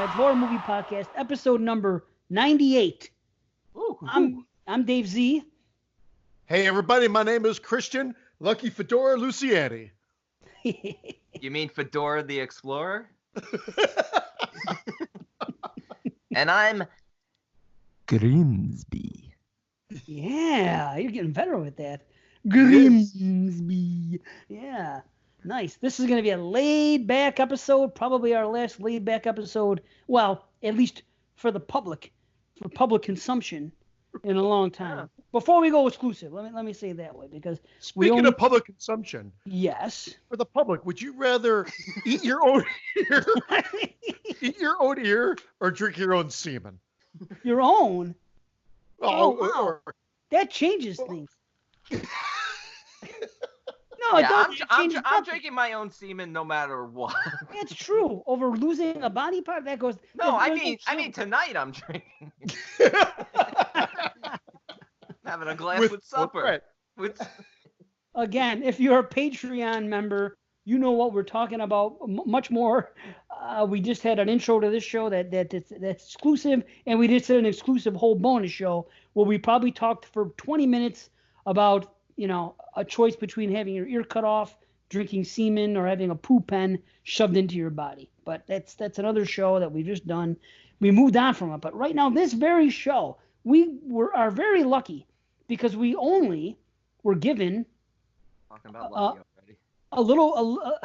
Bled's Horror Movie Podcast, episode number 98. Ooh. I'm Dave Z. Hey everybody, my name is Christian Lucky Fedora Luciani. You mean Fedora the Explorer? And I'm Grimsby. Yeah, you're getting better with that. Grimsby. Yeah, nice. This is going to be a laid-back episode, probably our last laid-back episode, well, at least for the public, for public consumption in a long time. Yeah. Before we go exclusive, let me say it that way, because Speaking of public consumption, yes, for the public, would you rather eat your own ear, or drink your own semen? your own. Oh, wow. Or, That changes things. No, it Yeah, doesn't. It changes I'm nothing. drinking my own semen no matter what. It's true. Over losing a body part, that goes. No, I there's no mean tonight I'm drinking. Having a glass with supper. Right. With Again, if you're a Patreon member, you know what we're talking about much more. We just had an intro to this show that's exclusive, and we just did an exclusive whole bonus show where we probably talked for 20 minutes about, a choice between having your ear cut off, drinking semen, or having a poo pen shoved into your body. But that's another show that we've just done. We moved on from it. But right now, this very show, we are very lucky because we only were given talking about Lucky already. a little,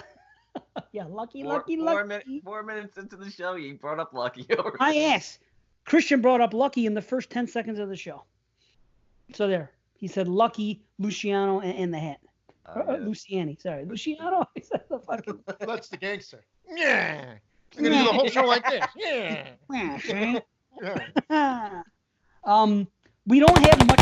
yeah, lucky. 4 minutes into the show, you brought up Lucky already. My ass. Christian brought up Lucky in the first 10 seconds of the show. So there. He said Lucky, Luciano, and the hat. Yeah. Luciani, sorry. Luciano? He said the fucking... That's the gangster. Yeah. I'm going to do the whole show like this. Yeah. Yeah. We don't have much...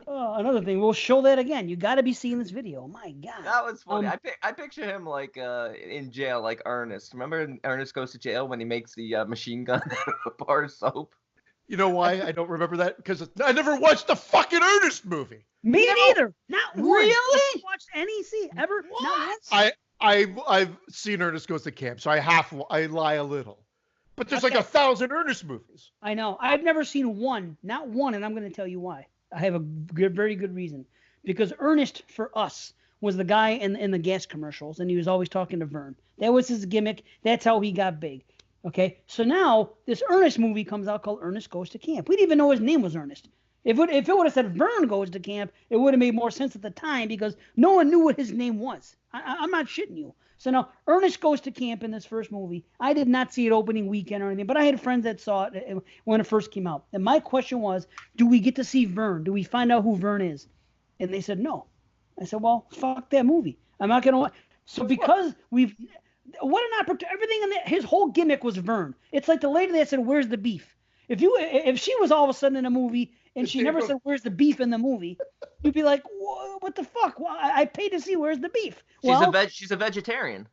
Another thing, we'll show that again. You got to be seeing this video. My God. That was funny. I picture him like in jail, like Ernest. Remember in Ernest Goes to Jail when he makes the machine gun out of a bar of soap? You know why I don't remember that? Because I never watched the fucking Ernest movie. Me neither. Not once. Really? Haven't watched any scene ever. Not once. I've seen Ernest Goes to Camp, so I lie a little. But there's like Okay. 1,000 Ernest movies. I know. I've never seen one. Not one, and I'm going to tell you why. I have a very good reason. Because Ernest, for us, was the guy in the gas commercials, and he was always talking to Vern. That was his gimmick. That's how he got big. Okay? So now, this Ernest movie comes out called Ernest Goes to Camp. We didn't even know his name was Ernest. If it would have said Vern Goes to Camp, it would have made more sense at the time because no one knew what his name was. I'm not shitting you. So now, Ernest Goes to Camp in this first movie. I did not see it opening weekend or anything, but I had friends that saw it when it first came out. And my question was, do we get to see Vern? Do we find out who Vern is? And they said no. I said, well, fuck that movie. I'm not going to watch. So because what an opportunity. Everything in his whole gimmick was Vern. It's like the lady that said, where's the beef? If she was all of a sudden in a movie and she never said, where's the beef in the movie, you'd be like, what the fuck? Well, I paid to see where's the beef. She's a vegetarian.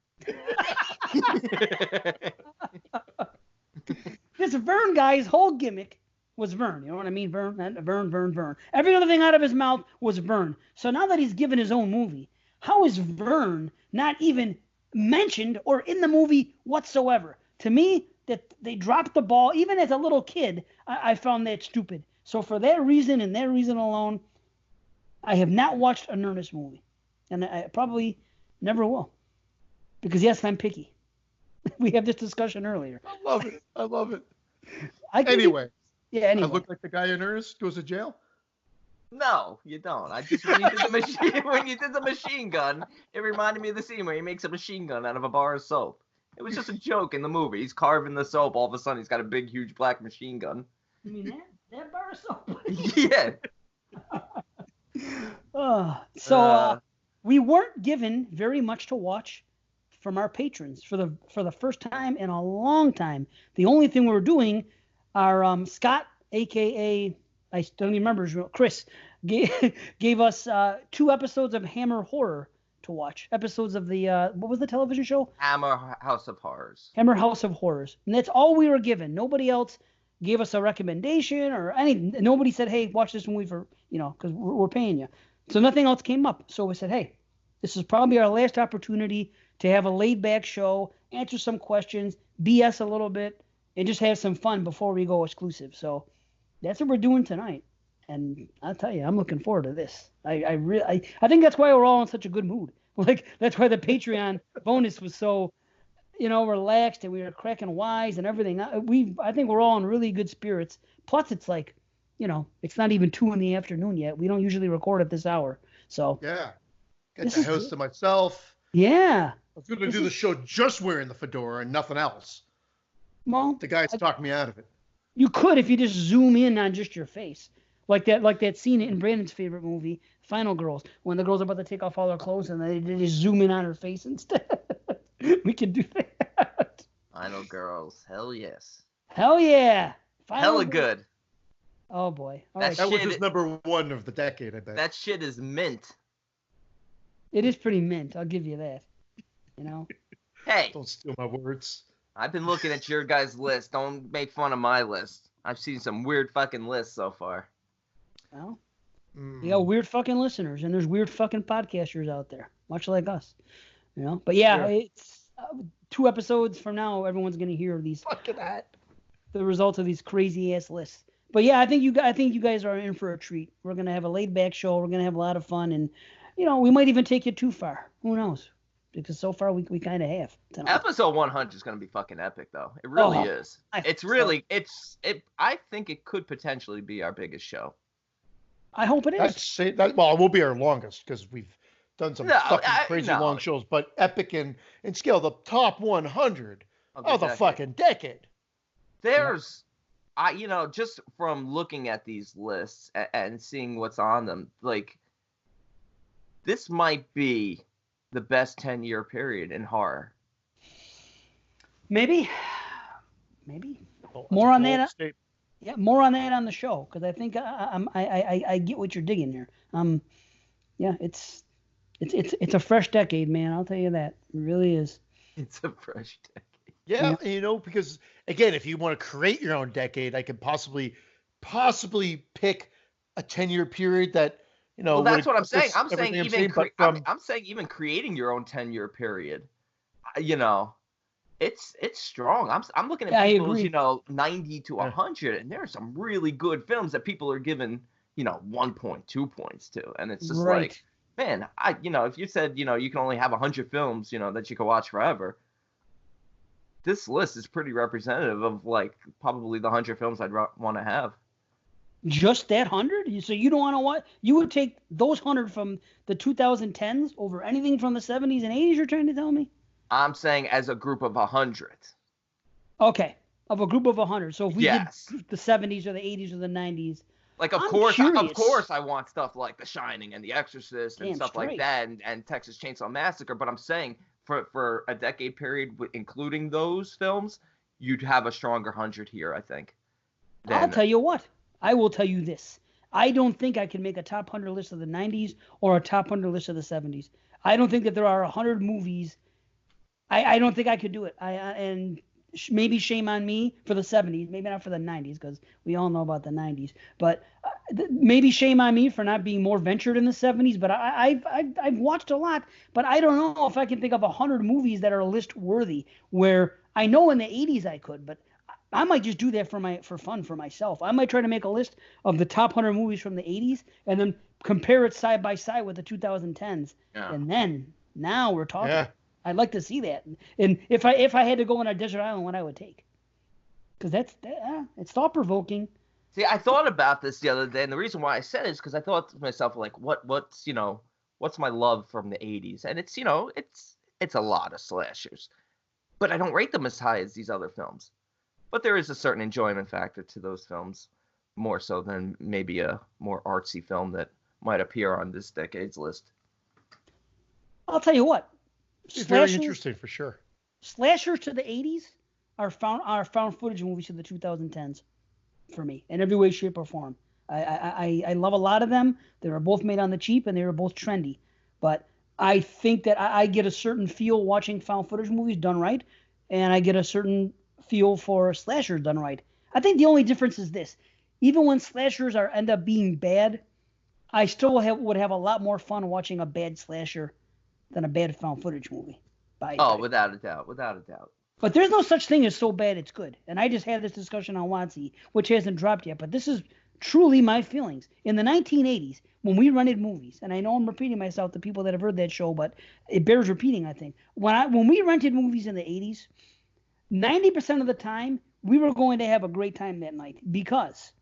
This Vern guy's whole gimmick was Vern. You know what I mean? Vern. Every other thing out of his mouth was Vern. So now that he's given his own movie, how is Vern not even mentioned or in the movie whatsoever? To me, that they dropped the ball. Even as a little kid, I found that stupid. So for that reason and that reason alone, I have not watched an Ernest movie. And I probably never will. Because, yes, I'm picky. We had this discussion earlier. I love it. Anyway. I look like the guy in Ernest Goes to Jail? No, you don't. I just when you did the machine gun, it reminded me of the scene where he makes a machine gun out of a bar of soap. It was just a joke in the movie. He's carving the soap. All of a sudden, he's got a big, huge black machine gun. You mean that bar of soap? Yeah. We weren't given very much to watch from our patrons for the first time in a long time. The only thing we were doing, our Scott, aka I don't even remember his real Chris, gave us 2 episodes of Hammer Horror to watch. Episodes of the what was the television show? Hammer House of Horrors. Hammer House of Horrors, and that's all we were given. Nobody else gave us a recommendation or anything. Nobody said, "Hey, watch this movie for because we're paying you." So nothing else came up. So we said, "Hey, this is probably our last opportunity to have a laid-back show, answer some questions, BS a little bit, and just have some fun before we go exclusive. So that's what we're doing tonight. And I'll tell you, I'm looking forward to this. I think that's why we're all in such a good mood. Like, that's why the Patreon bonus was so, relaxed, and we were cracking wise and everything. I think we're all in really good spirits. Plus, it's like, it's not even 2 p.m. yet. We don't usually record at this hour. So yeah, get the house to myself. Yeah. I was going to do the show just wearing the fedora and nothing else. Well, the guys talked me out of it. You could if you just zoom in on just your face. Like that scene in Brandon's favorite movie, Final Girls, when the girl's about to take off all her clothes and they just zoom in on her face instead. We could do that. Final Girls, hell yes. Hell yeah. Hella good. Oh boy. That was his number 1 of the decade, I bet. That shit is mint. It is pretty mint, I'll give you that. Hey. Don't steal my words. I've been looking at your guys' list. Don't make fun of my list. I've seen some weird fucking lists so far. Well, you got weird fucking listeners, and there's weird fucking podcasters out there, much like us. But yeah, it's 2 episodes from now, everyone's gonna hear these. Fucking that. The results of these crazy ass lists. But yeah, I think you guys are in for a treat. We're gonna have a laid back show. We're gonna have a lot of fun, and we might even take you too far. Who knows? Because so far we kind of have. Tonight. Episode 100 is gonna be fucking epic, though. It really is. I think it could potentially be our biggest show. I hope it is. It will be our longest because we've done some fucking crazy long shows. But epic in scale, the top 100 of the fucking decade. There's, just from looking at these lists and seeing what's on them, like, this might be the best 10-year period in horror. Maybe. More on that. Yeah, more on that on the show, because I think I get what you're digging there. Yeah, it's a fresh decade, man. I'll tell you that. It really is. It's a fresh decade. Yeah, because again, if you want to create your own decade, I could possibly pick a 10-year period that Well, that's what I'm saying. I'm saying even creating your own 10-year period. It's strong. I'm looking at people's 90 to 100, and there are some really good films that people are giving 1 point, 2 points to, and it's just like, man, if you said you can only have 100 films that you can watch forever, this list is pretty representative of like probably the 100 films I'd want to have. Just that 100? So you don't want to watch? You would take those 100 from the 2010s over anything from the 70s and 80s? You're trying to tell me? I'm saying as a group of 100. Okay, of a group of 100. So if we did the 70s or the 80s or the 90s, like of course I want stuff like The Shining and The Exorcist and stuff like that, and Texas Chainsaw Massacre. But I'm saying for a decade period, including those films, you'd have a stronger 100 here, I think. I'll tell you what. I will tell you this. I don't think I can make a top 100 list of the 90s or a top 100 list of the 70s. I don't think that there are 100 movies. I don't think I could do it. And maybe shame on me for the 70s, maybe not for the 90s, because we all know about the 90s. But maybe shame on me for not being more ventured in the 70s. But I've watched a lot. But I don't know if I can think of 100 movies that are list worthy. Where I know in the 80s I could, but I might just do that for fun for myself. I might try to make a list of the top 100 movies from the 80s and then compare it side by side with the 2010s. Yeah. And then now we're talking. Yeah. I'd like to see that. And if I had to go on a desert island, what I would take. Because it's thought provoking. See, I thought about this the other day, and the reason why I said it is because I thought to myself, like, what's my love from the 80s? And it's a lot of slashers. But I don't rate them as high as these other films. But there is a certain enjoyment factor to those films, more so than maybe a more artsy film that might appear on this decade's list. I'll tell you what. It's very interesting for sure. Slashers to the 80s are found footage movies to the 2010s for me in every way, shape, or form. I love a lot of them. They were both made on the cheap and they were both trendy. But I think that I get a certain feel watching found footage movies done right, and I get a certain feel for slashers done right. I think the only difference is this. Even when slashers end up being bad, I still would have a lot more fun watching a bad slasher than a bad found footage movie. Without a doubt, without a doubt. But there's no such thing as so bad it's good. And I just had this discussion on WotC, which hasn't dropped yet. But this is truly my feelings. In the 1980s, when we rented movies, and I know I'm repeating myself to people that have heard that show, but it bears repeating, I think. When we rented movies in the 80s, 90% of the time, we were going to have a great time that night. Because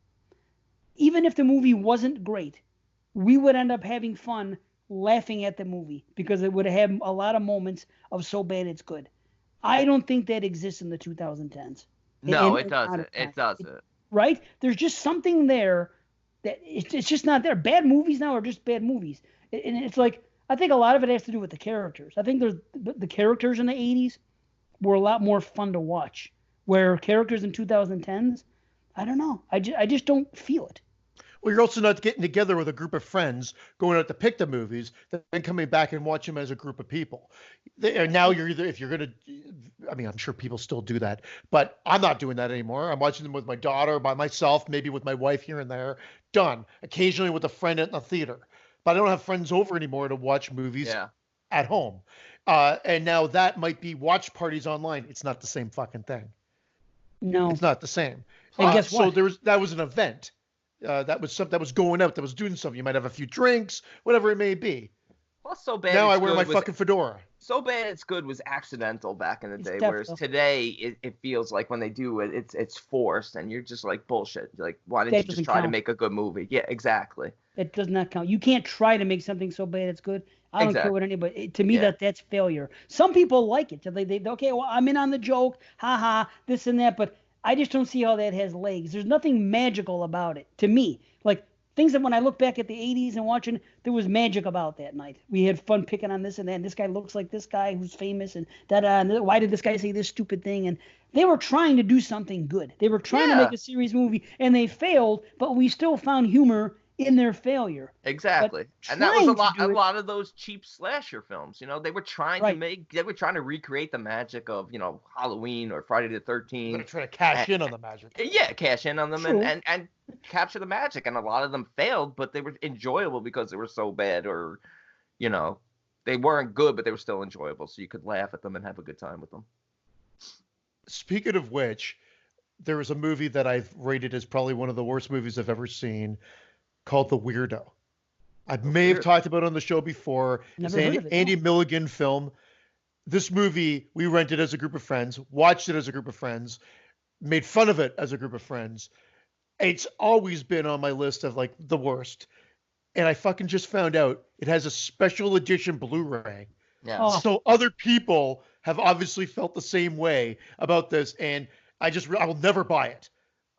even if the movie wasn't great, we would end up having fun laughing at the movie because it would have a lot of moments of so bad it's good. I don't think that exists in the 2010s. No, it doesn't. It doesn't. Right? There's just something there that it's just not there. Bad movies now are just bad movies. And it's like, I think a lot of it has to do with the characters. I think the characters in the 80s were a lot more fun to watch. Where characters in 2010s, I don't know. I just don't feel it. Well, you're also not getting together with a group of friends, going out to pick the movies, then coming back and watch them as a group of people. Now you're either, if you're going to, I mean, I'm sure people still do that, but I'm not doing that anymore. I'm watching them with my daughter, by myself, maybe with my wife here and there. Done. Occasionally with a friend at the theater. But I don't have friends over anymore to watch movies at home. And now that might be watch parties online. It's not the same fucking thing. No. It's not the same. And guess what? So that was an event. That was something that was going out, that was doing something. You might have a few drinks, whatever it may be. Well, So Bad now It's I wear Good my was, fucking fedora. So Bad It's Good was accidental back in the day, definitely. whereas today it feels like when they do it, it's forced, and you're just like, bullshit. Like, why didn't you just try to make a good movie? Yeah, exactly. It does not count. You can't try to make something so bad it's good. I don't care what anybody. To me, that's failure. Some people like it. So they okay, well, I'm in on the joke, haha, this and that, but I just don't see how that has legs. There's nothing magical about it to me. Like things that when I look back at the 80s and watching, there was magic about that night. We had fun picking on this and that. And this guy looks like this guy who's famous and da-da. And why did this guy say this stupid thing? And they were trying to do something good. They were trying to make a serious movie, and they failed, but we still found humor in their failure. Exactly. And that was a lot of those cheap slasher films. You know, they were trying to recreate the magic of, you know, Halloween or Friday the 13th. They're trying to cash in on the magic. Yeah, cash in on them and capture the magic. And a lot of them failed, but they were enjoyable because they were so bad, or, you know, they weren't good, but they were still enjoyable. So you could laugh at them and have a good time with them. Speaking of which, there was a movie that I've rated as probably one of the worst movies I've ever seen, called The Weirdo. I may have talked about it on the show before. It's an Andy Milligan film. This movie we rented as a group of friends, watched it as a group of friends, made fun of it as a group of friends. It's always been on my list of like the worst. And I fucking just found out it has a special edition Blu-ray. Yeah. Oh. So other people have obviously felt the same way about this, and I will never buy it.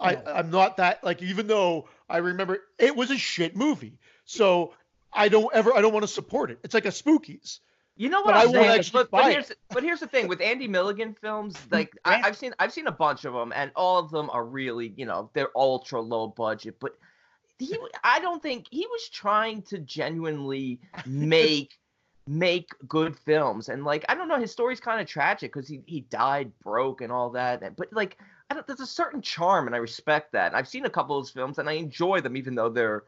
I'm not that, like, even though I remember it was a shit movie. So I don't want to support it. It's like a Spookies. You know what? But I won't actually buy it. But here's the thing with Andy Milligan films. Like I've seen a bunch of them, and all of them are really, you know, they're ultra low budget. But I don't think he was trying to genuinely make good films. And like, I don't know, his story's kind of tragic because he died broke and all that. But like, there's a certain charm, and I respect that. And I've seen a couple of his films, and I enjoy them, even though they're,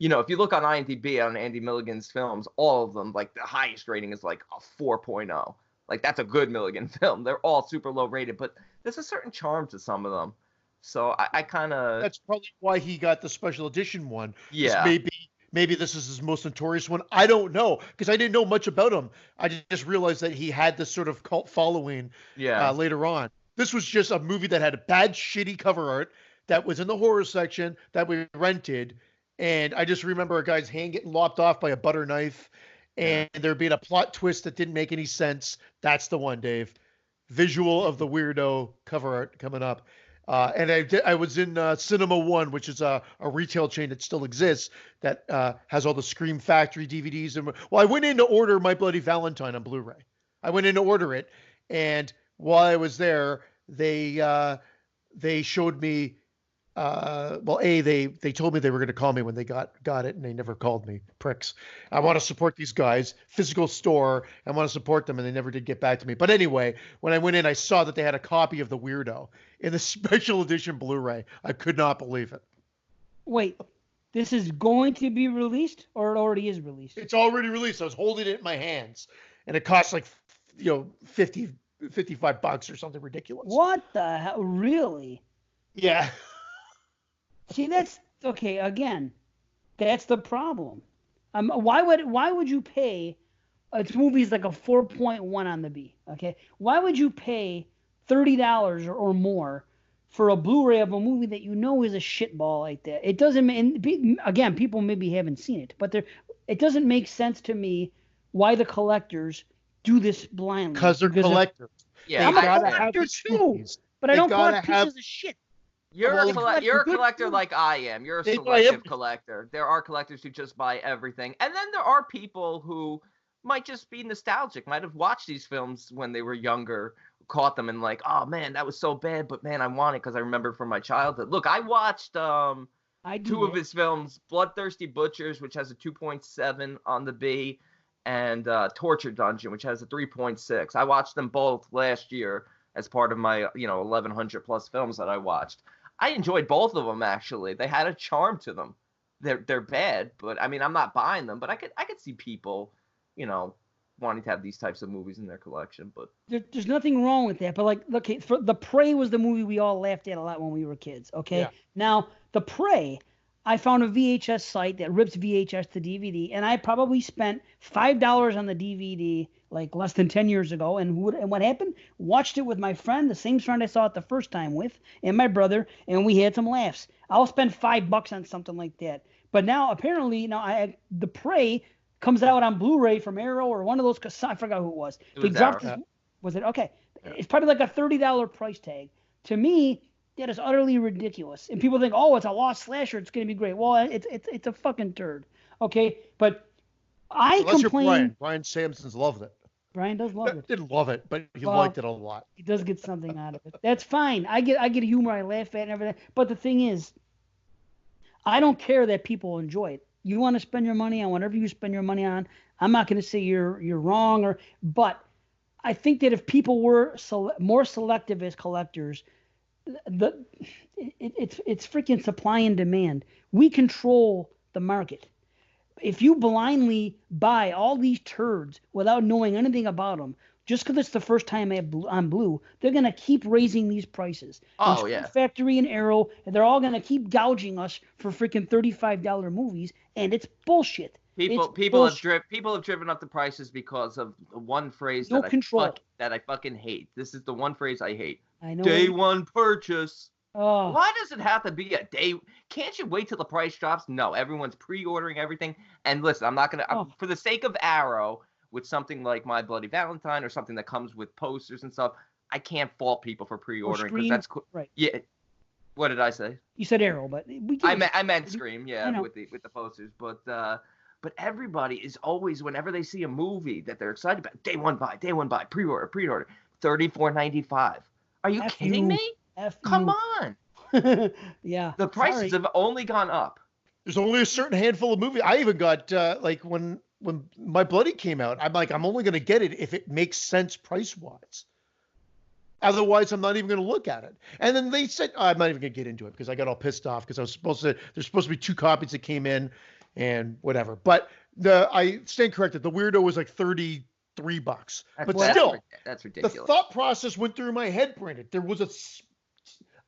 you know, if you look on IMDb on Andy Milligan's films, all of them, like the highest rating is like a 4.0. Like that's a good Milligan film. They're all super low rated, but there's a certain charm to some of them. So I kind of. That's probably why he got the special edition one. Yeah. Maybe this is his most notorious one. I don't know, because I didn't know much about him. I just realized that he had this sort of cult following later on. This was just a movie that had a bad, shitty cover art that was in the horror section that we rented. And I just remember a guy's hand getting lopped off by a butter knife, and there being a plot twist that didn't make any sense. That's the one, Dave. Visual of the Weirdo cover art coming up. And I was in Cinema One, which is a retail chain that still exists, that has all the Scream Factory DVDs. I went in to order My Bloody Valentine on Blu-ray. I went in to order it, and while I was there, they showed me. They told me they were going to call me when they got it, and they never called me, pricks. I want to support these guys, physical store. I want to support them, and they never did get back to me. But anyway, when I went in, I saw that they had a copy of The Weirdo in the special edition Blu-ray. I could not believe it. Wait, this is going to be released, or it already is released? It's already released. I was holding it in my hands, and it cost like $55 or something ridiculous. What the hell? Really? Yeah. See, that's okay. Again, that's the problem. Why would you pay? It's movies like a 4.1 on the B. Okay, why would you pay $30 or more for a Blu-ray of a movie that you know is a shitball like that? It doesn't. Again, people maybe haven't seen it, but it doesn't make sense to me why the collectors do this blindly. Because they're collectors. Yeah, I'm a collector too, but I don't collect pieces of shit. You're a collector like I am. You're a selective collector. There are collectors who just buy everything. And then there are people who might just be nostalgic, might have watched these films when they were younger, caught them and like, oh man, that was so bad, but man, I want it because I remember from my childhood. Look, I watched two of his films, Bloodthirsty Butchers, which has a 2.7 on the B, and Torture Dungeon, which has a 3.6. I watched them both last year as part of my 1,100 plus films that I watched. I enjoyed both of them, actually. They had a charm to them. They're bad, but I mean, I'm not buying them, but I could see people, wanting to have these types of movies in their collection. But there's nothing wrong with that. But like, okay, The Prey was the movie we all laughed at a lot when we were kids. Okay, yeah. Now The Prey, I found a VHS site that rips VHS to DVD, and I probably spent $5 on the DVD like less than 10 years ago. And what happened? Watched it with my friend, the same friend I saw it the first time with, and my brother, and we had some laughs. I'll spend $5 on something like that. But now apparently The Prey comes out on Blu-ray from Arrow or one of those. I forgot who it was. Was it okay? Yeah. It's probably like a $30 price tag. To me, that is utterly ridiculous. And people think, oh, it's a lost slasher. It's going to be great. Well, it's a fucking turd. Okay, but Unless complain. Brian Samson's loved it. Brian does love it. Didn't love it, but he liked it a lot. He does get something out of it. That's fine. I get humor. I laugh at and everything. But the thing is, I don't care that people enjoy it. You want to spend your money on whatever you spend your money on. I'm not going to say you're wrong, but I think that if people were more selective as collectors, it's freaking supply and demand. We control the market. If you blindly buy all these turds without knowing anything about them, just because it's the first time on Blue, they're going to keep raising these prices. Oh, yeah. Factory and Arrow, they're all going to keep gouging us for freaking $35 movies, and it's bullshit. People have driven up the prices because of one phrase that I fucking hate. This is the one phrase I hate. I know. Day one purchase. Oh. Why does it have to be a day? Can't you wait till the price drops? No, everyone's pre-ordering everything. And listen, I'm not going to, for the sake of Arrow, with something like My Bloody Valentine or something that comes with posters and stuff, I can't fault people for pre-ordering because that's cool. Right. Yeah. What did I say? You said Arrow, but I meant Scream. Yeah, with the posters, but everybody is always, whenever they see a movie that they're excited about, day one buy, pre-order, $34.95. Are you kidding me? Come on. Yeah. The prices have only gone up. There's only a certain handful of movies. I even got when My Bloody came out, I'm like, I'm only going to get it if it makes sense price-wise. Otherwise, I'm not even going to look at it. And then they said, I'm not even going to get into it because I got all pissed off because there's supposed to be 2 copies that came in and whatever. But I stand corrected. The Weirdo was like $33. That's ridiculous. The thought process went through my head, Brandon. There was a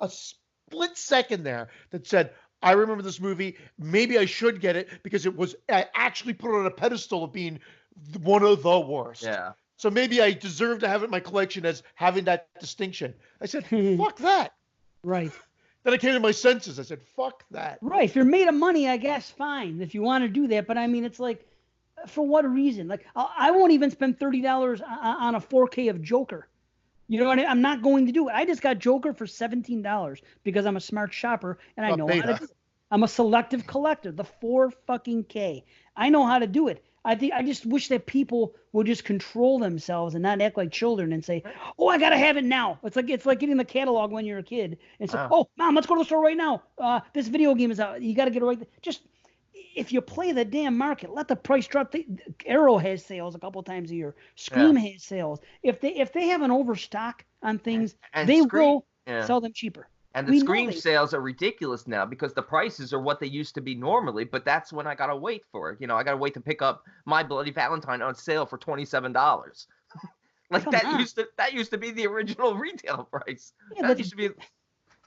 split second there that said, I remember this movie. Maybe I should get it because it was actually put on a pedestal of being one of the worst. Yeah. So maybe I deserve to have it in my collection as having that distinction. I said, fuck that. Right. Then I came to my senses. I said, fuck that. Right. If you're made of money, I guess, fine. If you want to do that. But I mean, it's like, for what reason? Like, I won't even spend $30 on a 4K of Joker. You know what I mean? I'm not going to do it. I just got Joker for $17 because I'm a smart shopper and I know how to do it. I'm a selective collector. The 4K. I know how to do it. I just wish that people would just control themselves and not act like children and say, "Oh, I gotta have it now." It's like getting the catalog when you're a kid and say, "Oh, Mom, let's go to the store right now. This video game is out. You gotta get it right." Just if you play the damn market, let the price drop. Arrow has sales a couple times a year. Scream has sales. If they have an overstock on things, they will sell them cheaper. And the Scream sales are ridiculous now because the prices are what they used to be normally. But that's when I gotta wait for it. I gotta wait to pick up My Bloody Valentine on sale for $27. Like Come on. that used to be the original retail price. Yeah, That used to be.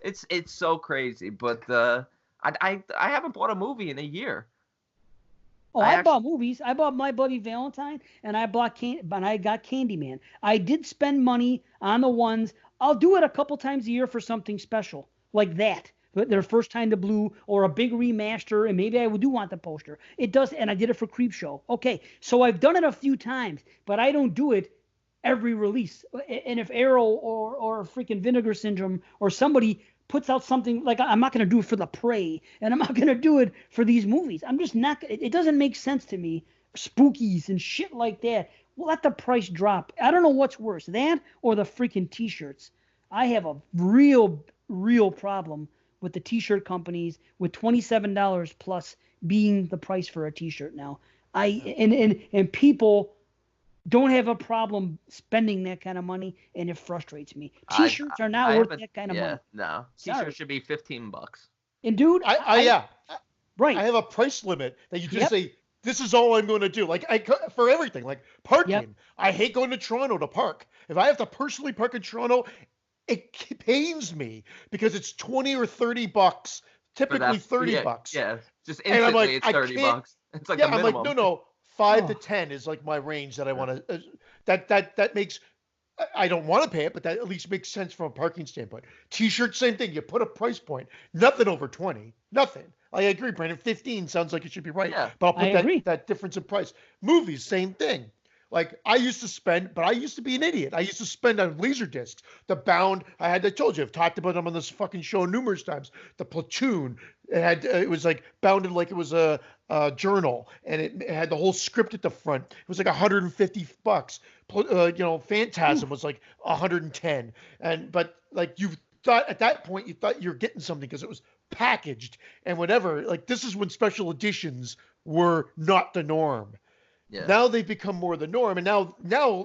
It's so crazy, but I haven't bought a movie in a year. Oh, I bought movies. I bought My Bloody Valentine, and I got Candyman. I did spend money on the ones. I'll do it a couple times a year for something special like that. But their first time to blue or a big remaster, and maybe I do want the poster. It does, and I did it for Creepshow. Okay, so I've done it a few times, but I don't do it every release. And if Arrow or freaking Vinegar Syndrome or somebody puts out something like, I'm not going to do it for The Prey, and I'm not going to do it for these movies. I'm just not. It doesn't make sense to me. Spookies and shit like that. Let the price drop. I don't know what's worse, that or the freaking T-shirts. I have a real problem with the T-shirt companies with $27 plus being the price for a T-shirt now. And people don't have a problem spending that kind of money, and it frustrates me. T-shirts are not worth that kind of money. No, T-shirts should be $15. And dude, right. I have a price limit that you just say, this is all I'm going to do. Like for everything, like parking. Yep. I hate going to Toronto to park. If I have to personally park in Toronto, it pains me because it's $20 or $30, typically $30. Yeah, just instantly it's $30. It's like the minimum. I'm like, no. 5 to 10 is like my range that I want to. That makes. I don't want to pay it, but that at least makes sense from a parking standpoint. T-shirt, same thing. You put a price point, nothing over 20, nothing. I agree, Brandon. 15 sounds like it should be right. Yeah, but I'll put that difference in price. Movies, same thing. Like I used to spend, but I used to be an idiot. I used to spend on Laserdiscs. The Bound, I told you, I've talked about them on this fucking show numerous times. The Platoon, it was like bounded like it was a journal, and it had the whole script at the front. It was like $150. Phantasm was like 110. But like you thought at that point, you thought you're getting something because it was packaged and whatever. Like this is when special editions were not the norm. Yeah. Now they've become more the norm, and now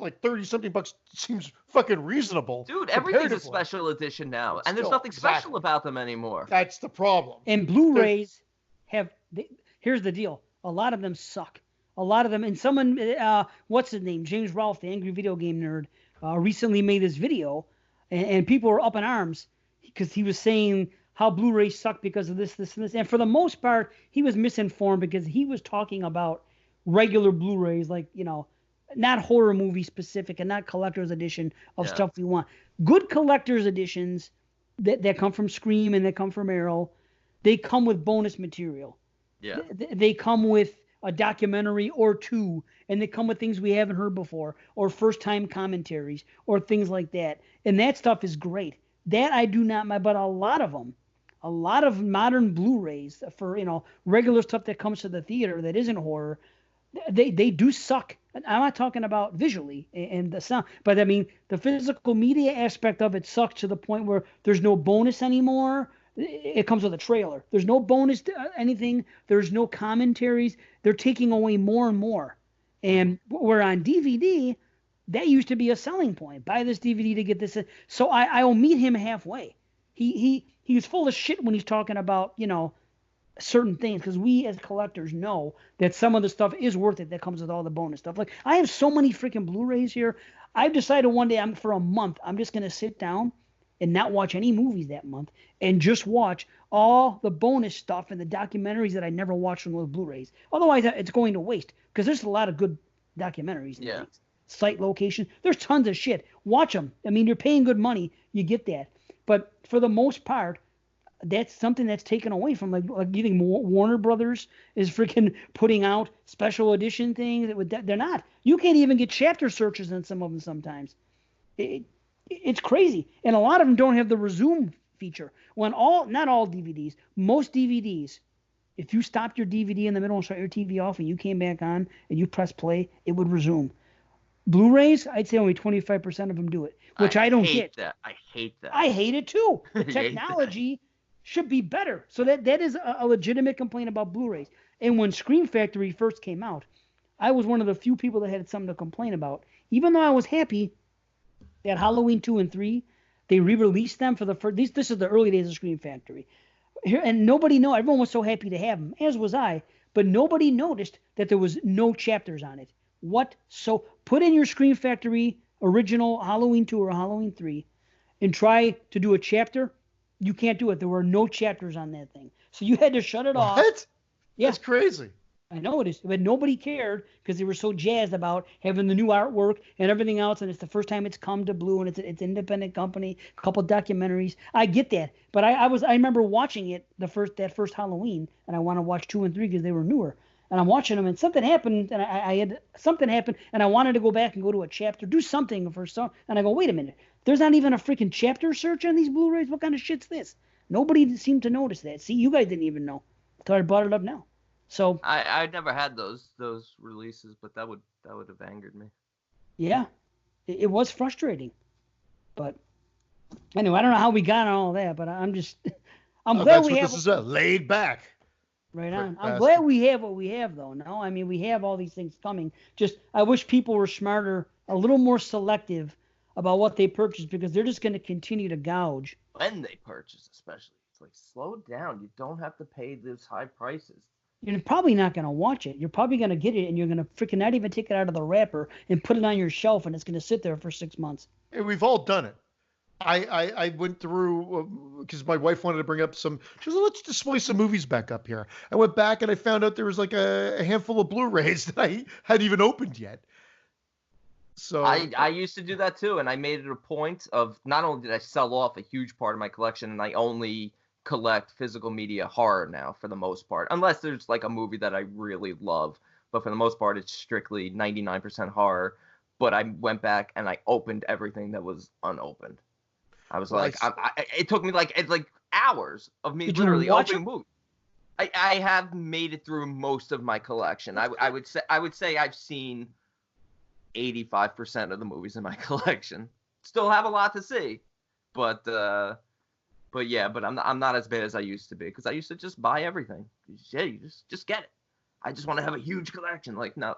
like 30-something bucks seems fucking reasonable. Dude, everything's a special edition now, and there's nothing special about them anymore. That's the problem. And Blu-rays here's the deal. A lot of them suck. A lot of them, and someone, what's his name? James Rolfe, the angry video game nerd, recently made this video, and people were up in arms because he was saying how Blu-rays suck because of this, and this. And for the most part, he was misinformed because he was talking about regular Blu-rays, like, not horror movie specific and not collector's edition of stuff we want. Good collector's editions that come from Scream and that come from Arrow, they come with bonus material. Yeah. They come with a documentary or two, and they come with things we haven't heard before, or first-time commentaries, or things like that. And that stuff is great. That I do not mind, but a lot of modern Blu-rays for, regular stuff that comes to the theater that isn't horror, they do suck. I'm not talking about visually and the sound, but I mean the physical media aspect of it sucks to the point where there's no bonus anymore. It comes with a trailer. There's no bonus to anything. There's no commentaries. They're taking away more and more. And where on DVD, that used to be a selling point. Buy this DVD to get this. So I will meet him halfway. He was full of shit when he's talking about, certain things, because we as collectors know that some of the stuff is worth it that comes with all the bonus stuff. Like I have so many freaking Blu-rays here. I've decided one day for a month I'm just gonna sit down and not watch any movies that month and just watch all the bonus stuff and the documentaries that I never watched on those Blu-rays. Otherwise it's going to waste, because there's a lot of good documentaries. Yeah. Site location. There's tons of shit. Watch them. I mean, you're paying good money. You get that. But for the most part, that's something that's taken away from, like you think Warner Brothers is freaking putting out special edition things. They're not. You can't even get chapter searches on some of them sometimes. It's crazy. And a lot of them don't have the resume feature. Not all DVDs, most DVDs, if you stopped your DVD in the middle and shut your TV off and you came back on and you press play, it would resume. Blu-rays, I'd say only 25% of them do it, which I don't get. I hate that. I hate it too. The technology should be better. So that is a legitimate complaint about Blu-rays. And when Scream Factory first came out, I was one of the few people that had something to complain about. Even though I was happy that Halloween 2 and 3, they re-released them for the first. This is the early days of Scream Factory. And nobody knew. Everyone was so happy to have them, as was I. But nobody noticed that there was no chapters on it. So put in your Scream Factory original Halloween 2 or Halloween 3 and try to do a chapter, you can't do it. There were no chapters on that thing. So you had to shut it off. What? Yeah. That's crazy. I know it is, but nobody cared because they were so jazzed about having the new artwork and everything else, and it's the first time it's come to Blue, and it's an independent company, a couple documentaries. I get that, but I remember watching it that first Halloween, and I want to watch 2 and 3 because they were newer, and I'm watching them, and something happened, and I had something happen, and I wanted to go back and go to a chapter, do something for some, and I go, wait a minute, there's not even a freaking chapter search on these Blu-rays. What kind of shit's this? Nobody seemed to notice that. See, you guys didn't even know until I brought it up now. So I never had those releases, but that would have angered me. Yeah, it was frustrating, but anyway, I don't know how we got on all that, but I'm glad we have. This is laid back. Right on. I'm glad we have what we have, though. No, I mean we have all these things coming. Just I wish people were smarter, a little more selective about what they purchase because they're just going to continue to gouge. When they purchase, especially, it's like slow down. You don't have to pay those high prices. You're probably not going to watch it. You're probably going to get it, and you're going to freaking not even take it out of the wrapper and put it on your shelf, and it's going to sit there for 6 months. And we've all done it. I went through, because my wife wanted to bring up some, she was like, let's display some movies back up here. I went back, and I found out there was like a handful of Blu-rays that I hadn't even opened yet. So I used to do that, too, and I made it a point of, not only did I sell off a huge part of my collection, and I only collect physical media horror now for the most part, unless there's like a movie that I really love, but for the most part it's strictly 99% horror. But I went back and I opened everything that was unopened. I was like, it took me like hours of me literally opening movies. I have made it through most of my collection. I would say I've seen 85% of the movies in my collection. Still have a lot to see, but I'm not as bad as I used to be, because I used to just buy everything. Yeah, you just get it. I just want to have a huge collection. Like, no,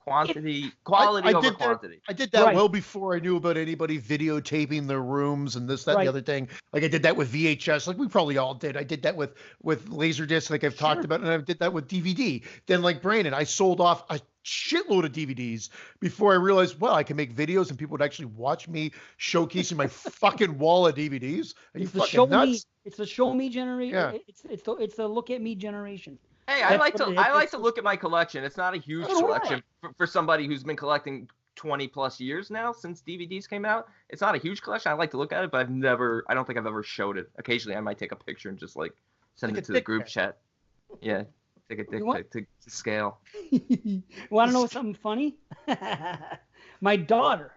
quality over quantity. I did that well before I knew about anybody videotaping their rooms and this, that, and the other thing. Like I did that with VHS, like we probably all did. I did that with Laserdisc, like I've talked about, and I did that with DVD. Then, like Brandon, I sold off a shitload of DVDs before I realized, well, I can make videos and people would actually watch me showcasing my fucking wall of DVDs. Are you fucking nuts? It's the show me generation. Yeah. It's the look at me generation. Hey, I like to look at my collection. It's not a huge collection for somebody who's been collecting 20 plus years now since DVDs came out. It's not a huge collection. I like to look at it, but I don't think I've ever showed it. Occasionally I might take a picture and just like send it to the group chat. Yeah. Take a dick pic to scale. Want to know something funny? My daughter,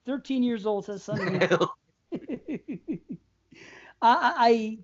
13 years old, says something. I'm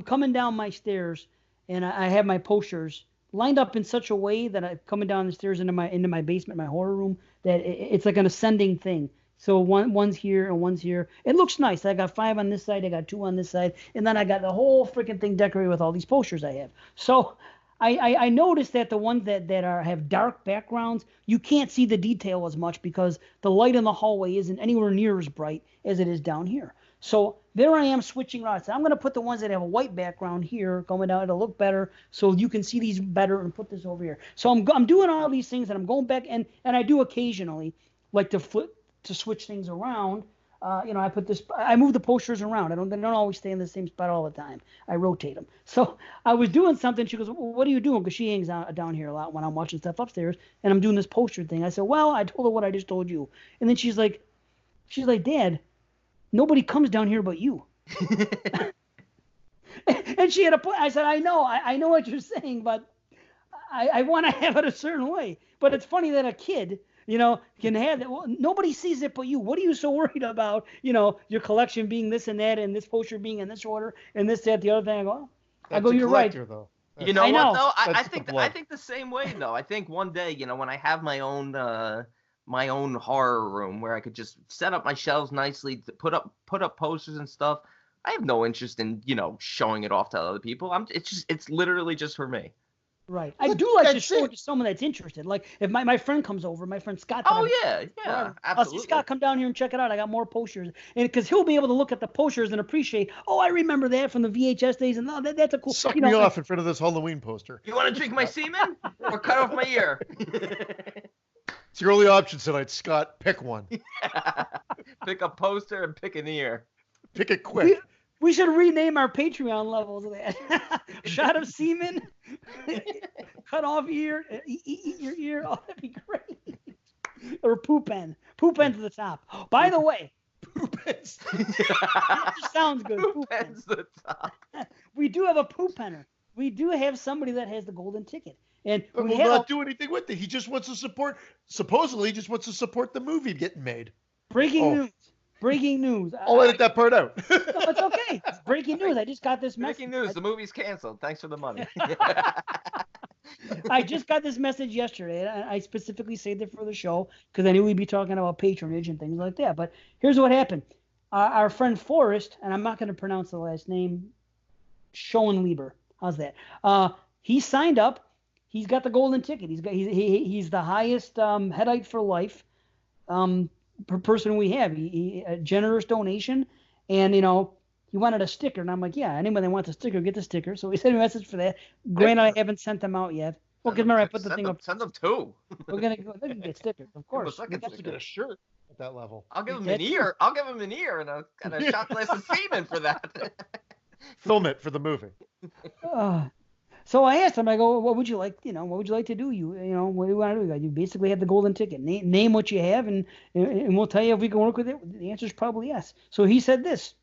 coming down my stairs, and I have my posters lined up in such a way that I'm coming down the stairs into my basement, my horror room, that it's like an ascending thing. So one's here and one's here. It looks nice. I got 5 on this side, I got 2 on this side, and then I got the whole freaking thing decorated with all these posters I have. So I noticed that the ones that have dark backgrounds, you can't see the detail as much because the light in the hallway isn't anywhere near as bright as it is down here. So there I am switching around. So I'm going to put the ones that have a white background here going down to look better so you can see these better, and put this over here. So I'm doing all these things, and I'm going back, and I do occasionally like to switch things around. I move the posters around. They don't always stay in the same spot all the time. I rotate them. So I was doing something. She goes, well, what are you doing? Because she hangs out down here a lot when I'm watching stuff upstairs, and I'm doing this poster thing. I said, well, I told her what I just told you. And then she's like, Dad, nobody comes down here but you. And she had a point. I said, I know what you're saying, but I want to have it a certain way. But it's funny that a kid, can have that. Well, nobody sees it but you. What are you so worried about? Your collection being this and that, and this poster being in this order, and this, that, the other thing. You're right. Though. You know what though? I think the same way though. I think one day, when I have my own horror room where I could just set up my shelves nicely, to put up posters and stuff. I have no interest in showing it off to other people. It's literally just for me. Right. I do like to show it to someone that's interested. Like if my friend comes over, my friend Scott. Yeah, absolutely. I'll say, Scott, come down here and check it out. I got more posters, and because he'll be able to look at the posters and appreciate. Oh, I remember that from the VHS days, and that's a cool. Suck me off in front of this Halloween poster. You want to drink my semen or cut off my ear? It's your only option tonight, Scott. Pick one. Pick a poster and pick an ear. Pick it quick. We should rename our Patreon levels of that. Shot of semen, cut off ear, eat your ear. Oh, that'd be great. Or poop pen. Poop pen to the top. By the way, Poop ends. that just sounds good. Poop pen's the top. We do have a poop penner. We do have somebody that has the golden ticket. And But we will have not do anything with it. He just wants to support, supposedly, just wants to support the movie getting made. breaking news. Breaking news. I'll edit that part out. No, it's okay. It's breaking news. I just got this message. Breaking news: the movie's canceled. Thanks for the money. I just got this message yesterday, and I specifically saved it for the show because I knew we'd be talking about patronage and things like that. But here's what happened. Our friend Forrest, and I'm not going to pronounce the last name, Schoenlieber. How's that? He signed up. He's got the golden ticket. He's the highest headite for life per person we have. He a generous donation, and he wanted a sticker, and I'm like, yeah, anybody that wants a sticker, get the sticker. So he sent me a message for that. Granted, I haven't sent them out yet. Well, because remember, I put the thing up. Send them two. We're gonna go. They can get stickers, of course. We have to get a shirt at that level. I'll give him an ear. I'll give him an ear and a shot glass of semen for that. Film it for the movie. So I asked him, I go, what would you like? What would you like to do? What do you want to do? You basically have the golden ticket. Name what you have, and we'll tell you if we can work with it. The answer is probably yes. So he said this.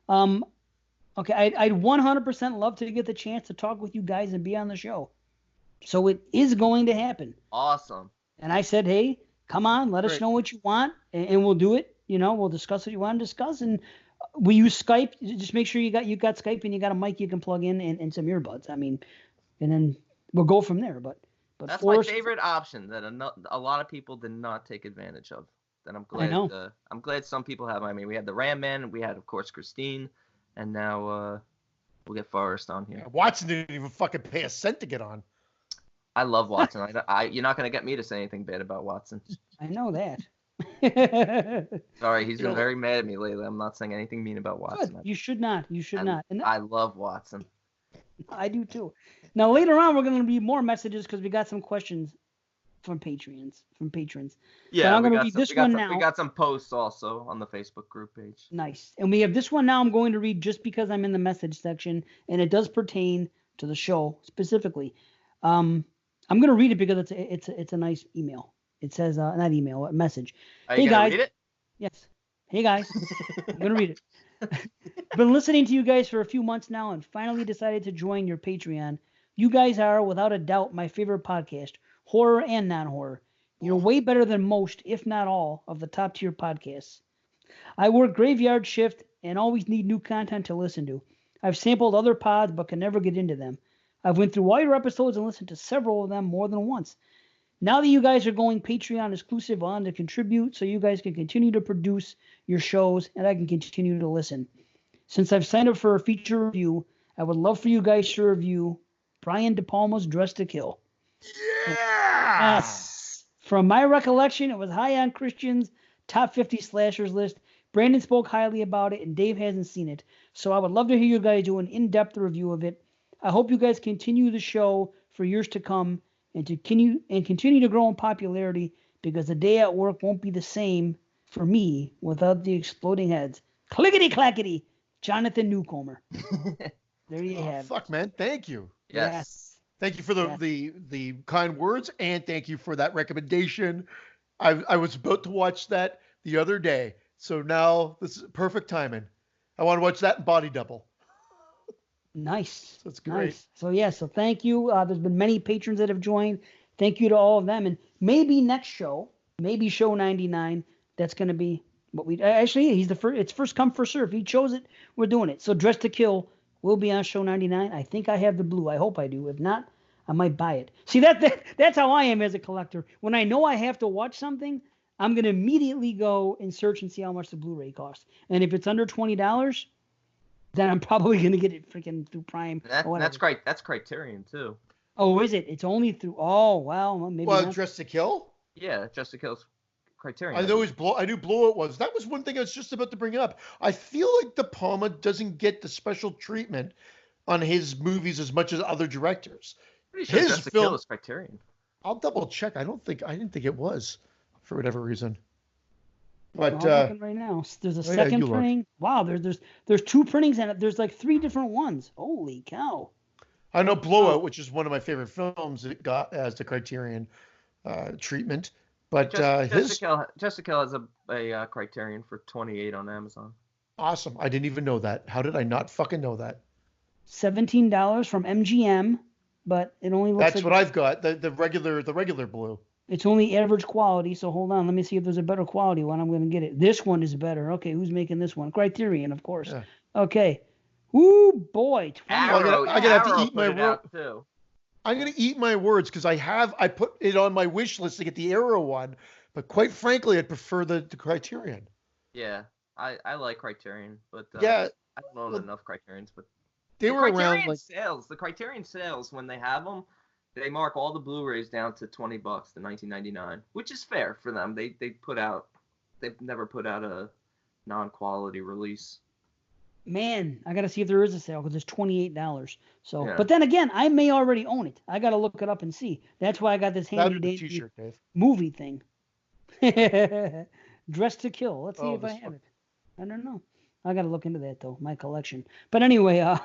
Okay, I'd 100% love to get the chance to talk with you guys and be on the show. So it is going to happen. Awesome. And I said, hey, come on, let us know what you want, and we'll do it. We'll discuss what you want to discuss, and we use Skype. Just make sure you got Skype and you got a mic you can plug in and some earbuds. I mean, and then we'll go from there. But that's my favorite option that a lot of people did not take advantage of. That I'm glad. I'm glad some people have. I mean, we had the Ram Man, we had of course Christine, and now we'll get Forrest on here. Yeah, Watson didn't even fucking pay a cent to get on. I love Watson. You're not gonna get me to say anything bad about Watson. I know that. Sorry, he's been very mad at me lately. I'm not saying anything mean about Watson. Good. You should not. You should not. And I love Watson. I do too. Now later on, we're going to read more messages because we got some questions from patrons. Yeah, so I'm going to read this one now. We got some posts also on the Facebook group page. Nice. And we have this one now I'm going to read just because I'm in the message section, and it does pertain to the show specifically. I'm going to read it because it's a nice email. It says, not email, a message. Are you going to read it? Yes. Hey, guys. I'm going to read it. Been listening to you guys for a few months now and finally decided to join your Patreon. You guys are, without a doubt, my favorite podcast, horror and non-horror. You're way better than most, if not all, of the top-tier podcasts. I work graveyard shift and always need new content to listen to. I've sampled other pods but can never get into them. I've went through all your episodes and listened to several of them more than once. Now that you guys are going Patreon exclusive on to contribute so you guys can continue to produce your shows and I can continue to listen. Since I've signed up for a feature review, I would love for you guys to review Brian De Palma's Dress to Kill. Yeah! Yes. From my recollection, it was high on Christian's top 50 slashers list. Brandon spoke highly about it, and Dave hasn't seen it. So I would love to hear you guys do an in-depth review of it. I hope you guys continue the show for years to come and continue to grow in popularity because the day at work won't be the same for me without the exploding heads. Clickety clackety, Jonathan Newcomer. There you have it. Fuck, man. Thank you. Yes. Thank you for the kind words, and thank you for that recommendation. I was about to watch that the other day, so now this is perfect timing. I want to watch that in Body Double. Nice. That's great. Nice. So thank you. There's been many patrons that have joined. Thank you to all of them. And maybe next show, maybe show 99, that's going to be what we actually, he's the first, it's first come, first serve. He chose it. We're doing it. So Dress to Kill will be on show 99. I think I have the blue. I hope I do. If not, I might buy it. See, that's how I am as a collector. When I know I have to watch something, I'm going to immediately go and search and see how much the Blu-ray costs. And if it's under $20, then I'm probably going to get it freaking through Prime. That's Criterion, too. Oh, is it? It's only through... Oh, well, maybe not. Dress to Kill? Yeah, Dress to Kill's Criterion. I knew Blow It was. That was one thing I was just about to bring up. I feel like De Palma doesn't get the special treatment on his movies as much as other directors. Pretty sure Dress to Kill is Criterion. I'll double check. I didn't think it was for whatever reason. But I'm looking right now. There's a second printing. Look. Wow, there's 2 printings and there's like 3 different ones. Holy cow! I know Blowout, which is one of my favorite films, it got as the Criterion treatment. But Jessica has a Criterion for $28 on Amazon. Awesome! I didn't even know that. How did I not fucking know that? $17 from MGM, but it only looks. That's what I've got. The regular blue. It's only average quality, so hold on. Let me see if there's a better quality one. I'm going to get it. This one is better. Okay, who's making this one? Criterion, of course. Yeah. Okay. Woo, boy. I'm going to have to eat my words too. I'm going to eat my words because I put it on my wish list to get the Arrow one, but quite frankly, I'd prefer the Criterion. Yeah, I like Criterion, but yeah, I don't own enough Criterions, but they were around like sales. The Criterion sales when they have them. They mark all the Blu-rays down to $20 to $19.99, which is fair for them. They've never put out a non-quality release. Man, I gotta see if there is a sale because it's $28. So, yeah. But then again, I may already own it. I gotta look it up and see. That's why I got this handy dandy movie thing. Dress to Kill. Let's see if I have it. I don't know. I gotta look into that though. My collection. But anyway,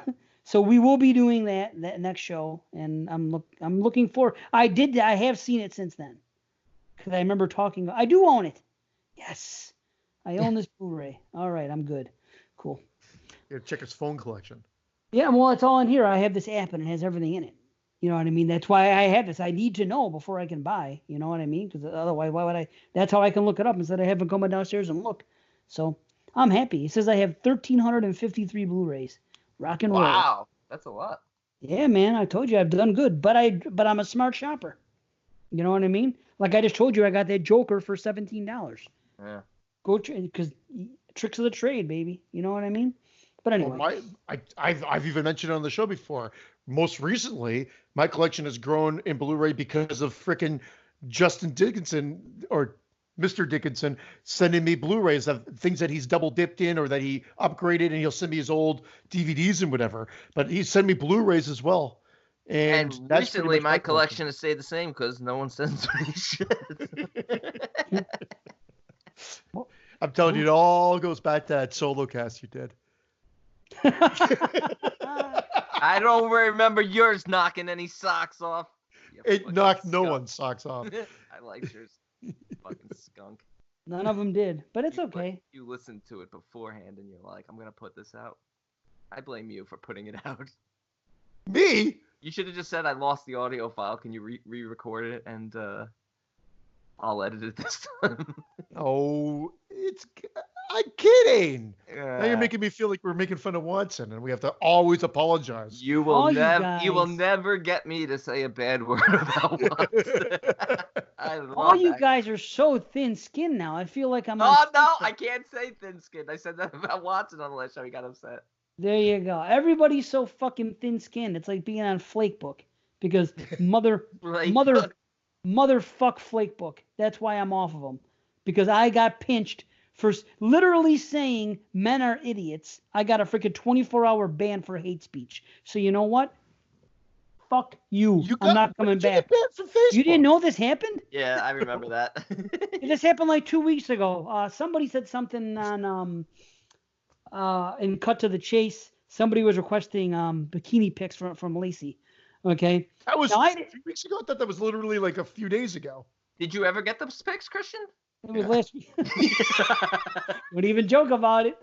so we will be doing that next show, and I'm looking for. I have seen it since then, because I remember talking. I do own it. Yes, I own this Blu-ray. All right, I'm good. Cool. You gotta check his phone collection. Yeah, well, it's all in here. I have this app, and it has everything in it. You know what I mean? That's why I have this. I need to know before I can buy. You know what I mean? Because otherwise, why would I? That's how I can look it up instead of having to come downstairs and look. So I'm happy. It says I have 1,353 Blu-rays. Rock and roll. Wow, that's a lot. Yeah, man, I told you I've done good, but I'm a smart shopper. You know what I mean? Like I just told you, I got that Joker for $17. Yeah. Go because tricks of the trade, baby. You know what I mean? But anyway, well, I've even mentioned it on the show before. Most recently, my collection has grown in Blu-ray because of frickin' Justin Dickinson or Mr. Dickinson sending me Blu-rays of things that he's double dipped in or that he upgraded, and he'll send me his old DVDs and whatever. But he sent me Blu-rays as well. And that's recently my collection has stayed the same because no one sends me shit. I'm telling you, it all goes back to that solo cast you did. I don't remember yours knocking any socks off. It knocked no one's socks off. I liked yours. Fucking skunk. None of them did, but it's okay. You listened to it beforehand and you're like, I'm going to put this out. I blame you for putting it out. Me? You should have just said, I lost the audio file. Can you re-record it? And I'll edit it this time. Oh, I'm kidding. Now you're making me feel like we're making fun of Watson, and we have to always apologize. You will never get me to say a bad word about Watson. All you guys are so thin-skinned now. I feel like I'm. Oh no, I can't say thin-skinned. I said that about Watson on the last show. He got upset. There you go. Everybody's so fucking thin-skinned. It's like being on Flakebook because motherfuck Flakebook. That's why I'm off of them, because I got pinched for literally saying men are idiots. I got a freaking 24-hour ban for hate speech. So you know what? Fuck you. I'm not coming back. You didn't know this happened? Yeah, I remember that. This happened like 2 weeks ago. Somebody said something on in Cut to the Chase. Somebody was requesting bikini pics from Lacey. Okay. That was a few weeks ago. I thought that was literally like a few days ago. Did you ever get those pics, Christian? It was last week. Wouldn't even joke about it.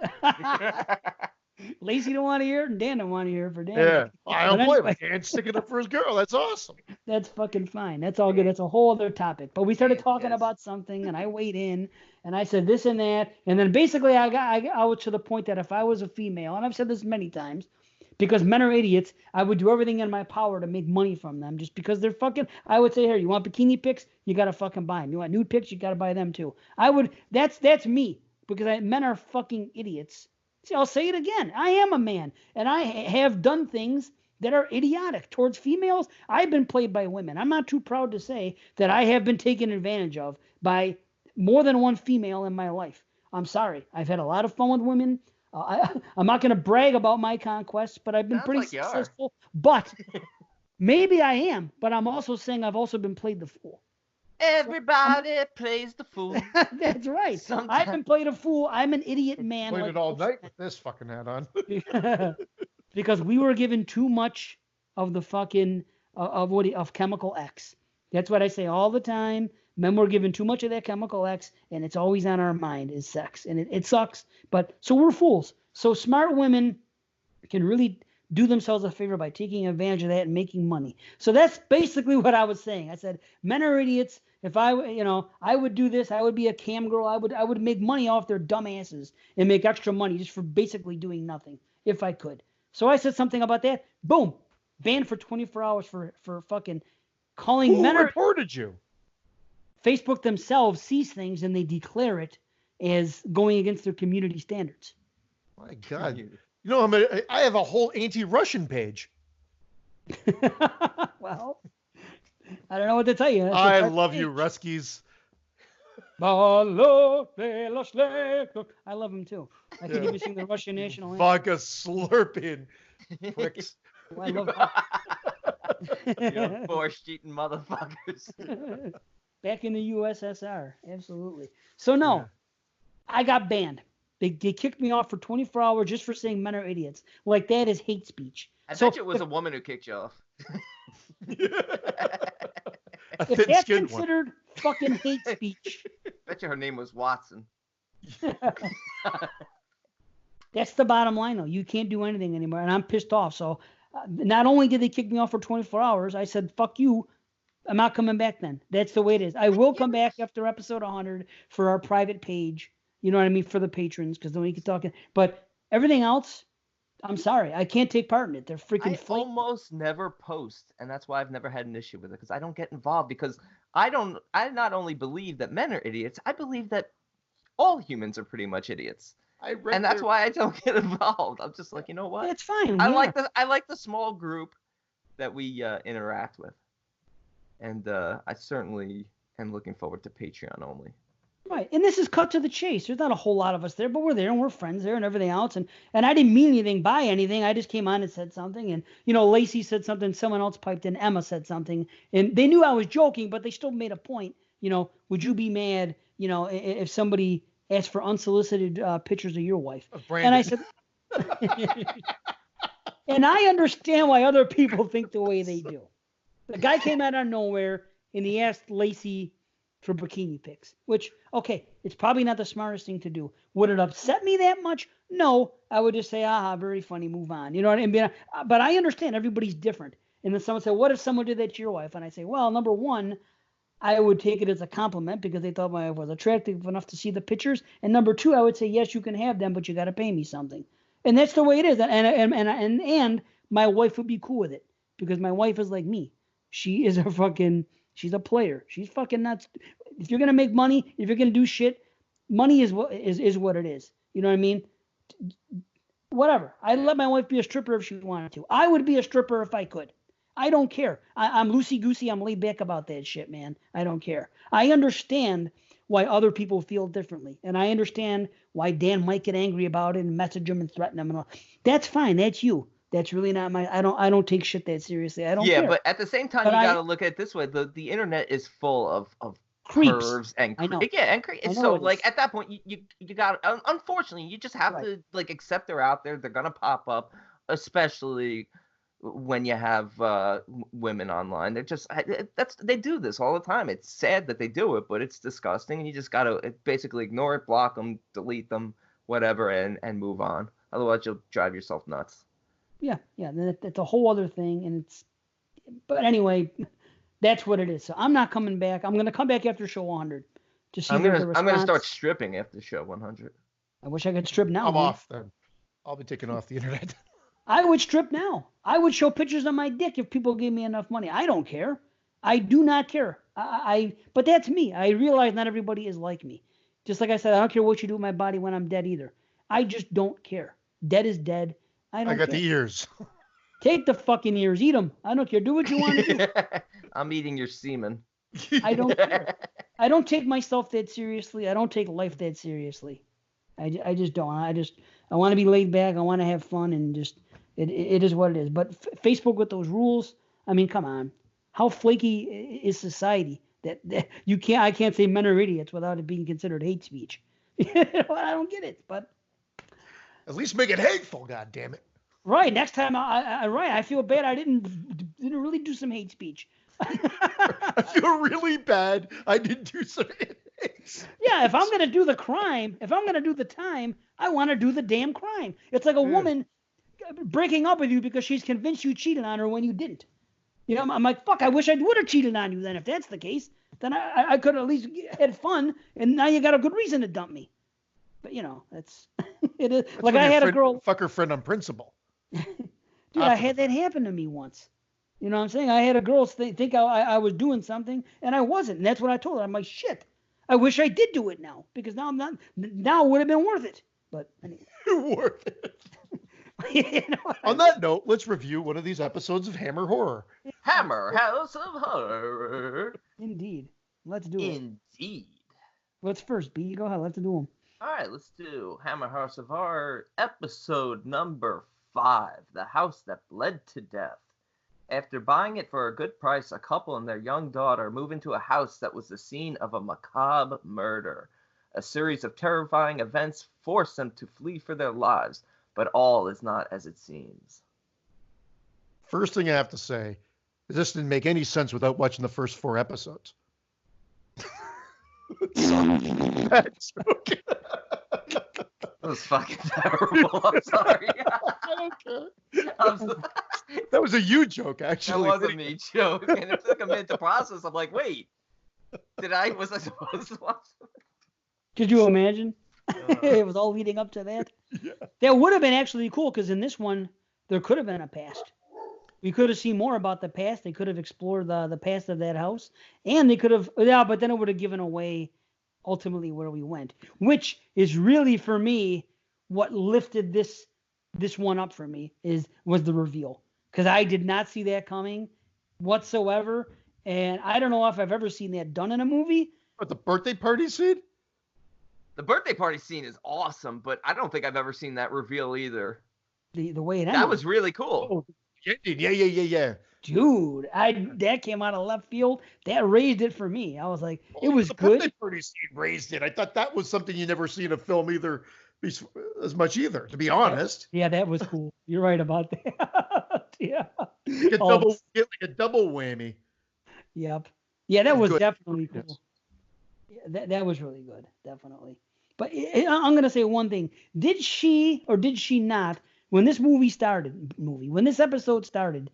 Lacey don't want to hear it, and Dan don't want to hear it for Dan. Yeah, I don't blame him. Dan's sticking up for his girl. That's awesome. That's fucking fine. That's all good. That's a whole other topic. But we started talking about something, and I weighed in, and I said this and that, and then basically I was to the point that if I was a female, and I've said this many times, because men are idiots, I would do everything in my power to make money from them just because they're fucking. I would say, here, you want bikini pics? You got to fucking buy them. You want nude pics? You got to buy them too. That's me, because men are fucking idiots. See, I'll say it again. I am a man, and I have done things that are idiotic towards females. I've been played by women. I'm not too proud to say that I have been taken advantage of by more than one female in my life. I'm sorry. I've had a lot of fun with women. I'm not going to brag about my conquests, but I've been pretty successful. But Maybe I am, but I'm also saying I've also been played the fool. Everybody plays the fool. That's right. I've been played a fool. I'm an idiot man. Played it all night with this fucking hat on. Because we were given too much of the fucking of chemical X. That's what I say all the time. Men were given too much of that chemical X, and it's always on our mind is sex, and it sucks. But so we're fools. So smart women can really do themselves a favor by taking advantage of that and making money. So that's basically what I was saying. I said men are idiots. If I would do this, I would be a cam girl. I would make money off their dumb asses and make extra money just for basically doing nothing if I could. So I said something about that. Boom, banned for 24 hours for fucking calling men. Who reported you? Facebook themselves sees things and they declare it as going against their community standards. My God. You know, I have a whole anti-Russian page. Well, I don't know what to tell you. I love you, Ruskies. I love him too. I can even sing the Russian national anthem. Vodka slurping pricks. Oh, I love you borscht-eating motherfuckers. Back in the USSR, absolutely. So no, yeah. I got banned. They kicked me off for 24 hours just for saying men are idiots. Like that is hate speech. I bet you it was a woman who kicked you off. If that's considered fucking hate speech. I bet you her name was Watson. That's the bottom line, though. You can't do anything anymore, and I'm pissed off. So not only did they kick me off for 24 hours, I said, fuck you. I'm not coming back then. That's the way it is. I will come back after episode 100 for our private page. You know what I mean? For the patrons, because then we can talk. But everything else, I'm sorry. I can't take part in it. They're freaking almost never post, and that's why I've never had an issue with it, because I don't get involved, because I not only believe that men are idiots, I believe that all humans are pretty much idiots. And that's why I don't get involved. I'm just like, you know what? It's fine. I like the small group that we interact with. And I certainly am looking forward to Patreon only. Right. And this is cut to the chase. There's not a whole lot of us there, but we're there and we're friends there and everything else. And I didn't mean anything by anything. I just came on and said something. And, Lacey said something. Someone else piped in. Emma said something. And they knew I was joking, but they still made a point. Would you be mad, if somebody asked for unsolicited pictures of your wife? And I said, and I understand why other people think the way they do. The guy came out of nowhere and he asked Lacey for bikini pics, which, okay, it's probably not the smartest thing to do. Would it upset me that much? No, I would just say, very funny, move on. You know what I mean? But I understand everybody's different. And then someone said, what if someone did that to your wife? And I say, well, number one, I would take it as a compliment because they thought my wife was attractive enough to see the pictures. And number two, I would say, yes, you can have them, but you got to pay me something. And that's the way it is. And my wife would be cool with it because my wife is like me. She is she's a player. She's fucking nuts. If you're going to make money, if you're going to do shit, money is what it is. You know what I mean? Whatever. I'd let my wife be a stripper if she wanted to. I would be a stripper if I could. I don't care. I'm loosey-goosey. I'm laid back about that shit, man. I don't care. I understand why other people feel differently. And I understand why Dan might get angry about it and message him and threaten him and all. That's fine. That's you. That's really not I don't take shit that seriously. I don't care. Yeah, but at the same time, you got to look at it this way. The internet is full of creeps. Curves and so like at that point you got, unfortunately, you just have to like accept they're out there. They're going to pop up, especially when you have women online. They're just they do this all the time. It's sad that they do it, but it's disgusting, and you just got to basically ignore it, block them, delete them, whatever, and move on. Otherwise you'll drive yourself nuts. Yeah, that's a whole other thing, but anyway, that's what it is. So I'm not coming back. I'm gonna come back after show 100 to see. I'm gonna start stripping after show 100. I wish I could strip now. I'm off then. I'll be taking off the internet. I would strip now. I would show pictures of my dick if people gave me enough money. I don't care. I do not care. But that's me. I realize not everybody is like me. Just like I said, I don't care what you do with my body when I'm dead either. I just don't care. Dead is dead. I got the ears. Take the fucking ears. Eat them. I don't care. Do what you want to do. I'm eating your semen. I don't care. I don't take myself that seriously. I don't take life that seriously. I just don't. I want to be laid back. I want to have fun and just it is what it is. But Facebook with those rules, I mean, come on. How flaky is society that I can't say men are idiots without it being considered hate speech. I don't get it, but at least make it hateful, God damn it. Right. Next time, I feel bad. I didn't really do some hate speech. I feel really bad. I didn't do some hate. Yeah, if I'm gonna do the crime, if I'm gonna do the time, I want to do the damn crime. It's like a woman breaking up with you because she's convinced you cheated on her when you didn't. You know, I'm like, fuck. I wish I would have cheated on you then. If that's the case, then I could have at least had fun, and now you got a good reason to dump me. But you know, that's it is. That's like I had a girl fuck her friend on principle. Dude, I had that happen to me once. You know what I'm saying? I had a girl think I was doing something, and I wasn't. And that's what I told her. I'm like, shit. I wish I did do it now, because now I'm not. Now it would have been worth it. But anyway. Worth it. You know on that note, let's review one of these episodes of Hammer Horror. Hammer House of Horror. Indeed. Let's do it. Indeed. What's first, B? Go ahead. Let's do them. All right, let's do Hammer House of Horror, episode number 5, The House That Bled to Death. After buying it for a good price, a couple and their young daughter move into a house that was the scene of a macabre murder. A series of terrifying events force them to flee for their lives, but all is not as it seems. First thing I have to say is this didn't make any sense without watching the first 4 episodes. That's okay. That was fucking terrible. I'm sorry. I don't care. That was a you joke, actually. That was a me joke, and it took a minute to process. I'm like, wait, was I supposed to watch it? Could you imagine? It was all leading up to that. Yeah. That would have been actually cool, because in this one, there could have been a past. We could have seen more about the past. They could have explored the past of that house, and they could have, but then it would have given away ultimately where we went, which is really, for me, what lifted this one up for me was the reveal, because I did not see that coming whatsoever, and I don't know if I've ever seen that done in a movie. But the birthday party scene? The birthday party scene is awesome, but I don't think I've ever seen that reveal either. The way it ended. That was really cool. Oh, yeah. Dude, that came out of left field. That raised it for me. I was like, it was good. The birthday party scene raised it. I thought that was something you never see in a film either, as much either, to be honest. Yeah, that was cool. You're right about that. Yeah. Get like a double whammy. Yep. Yeah, that was definitely cool. Yeah, that was really good, definitely. But I'm going to say one thing. Did she or did she not, when this episode started,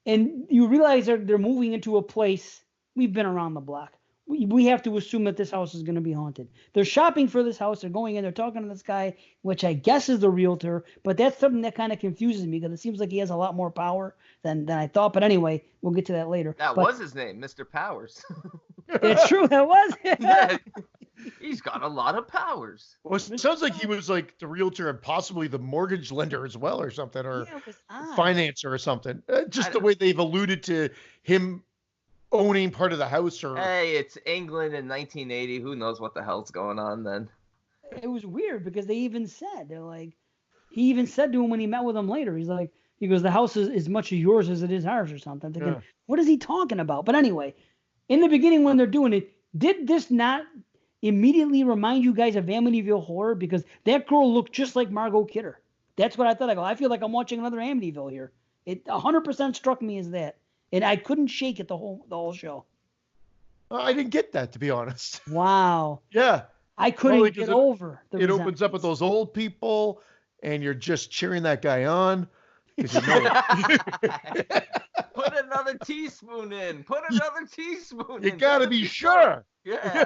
and you realize they're moving into a place, we've been around the block. We have to assume that this house is going to be haunted. They're shopping for this house. They're going in. They're talking to this guy, which I guess is the realtor. But that's something that kind of confuses me, because it seems like he has a lot more power than I thought. But anyway, we'll get to that later. That was his name, Mr. Powers. It's true. That was. Yeah. He's got a lot of powers. Well, it sounds like he was like the realtor and possibly the mortgage lender as well, or something, or financer or something. Just the way they've alluded to him owning part of the house. Or hey, it's England in 1980. Who knows what the hell's going on then? It was weird, because they even said, he even said to him when he met with him later, he goes, the house is as much yours as it is ours, or something. Thinking, what is he talking about? But anyway, in the beginning when they're doing it, did this not immediately remind you guys of Amityville Horror? Because that girl looked just like Margot Kidder. That's what I thought. I feel like I'm watching another Amityville here. It 100% struck me as that. And I couldn't shake it the whole show. I didn't get that, to be honest. Wow. Yeah. I couldn't get over the It opens up with those old people, and you're just cheering that guy on. You know Put another teaspoon in. Put another teaspoon in. You got to be sure. Yeah.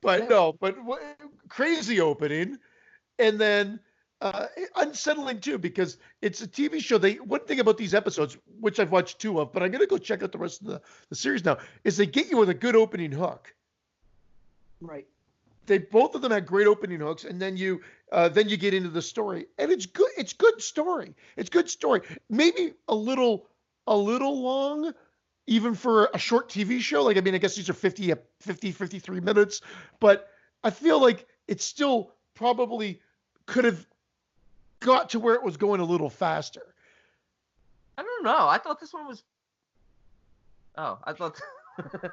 But crazy opening. And then unsettling too, because it's a TV show. One thing about these episodes, which I've watched 2 of, but I'm going to go check out the rest of the series now, is they get you with a good opening hook. Right. Both of them had great opening hooks, and then you get into the story, and it's good. It's good story. It's good story. Maybe a little long, even for a short TV show. Like, I mean, I guess these are 53 minutes, but I feel like it still probably could have got to where it was going a little faster. I don't know. I thought this one was. Oh, I thought.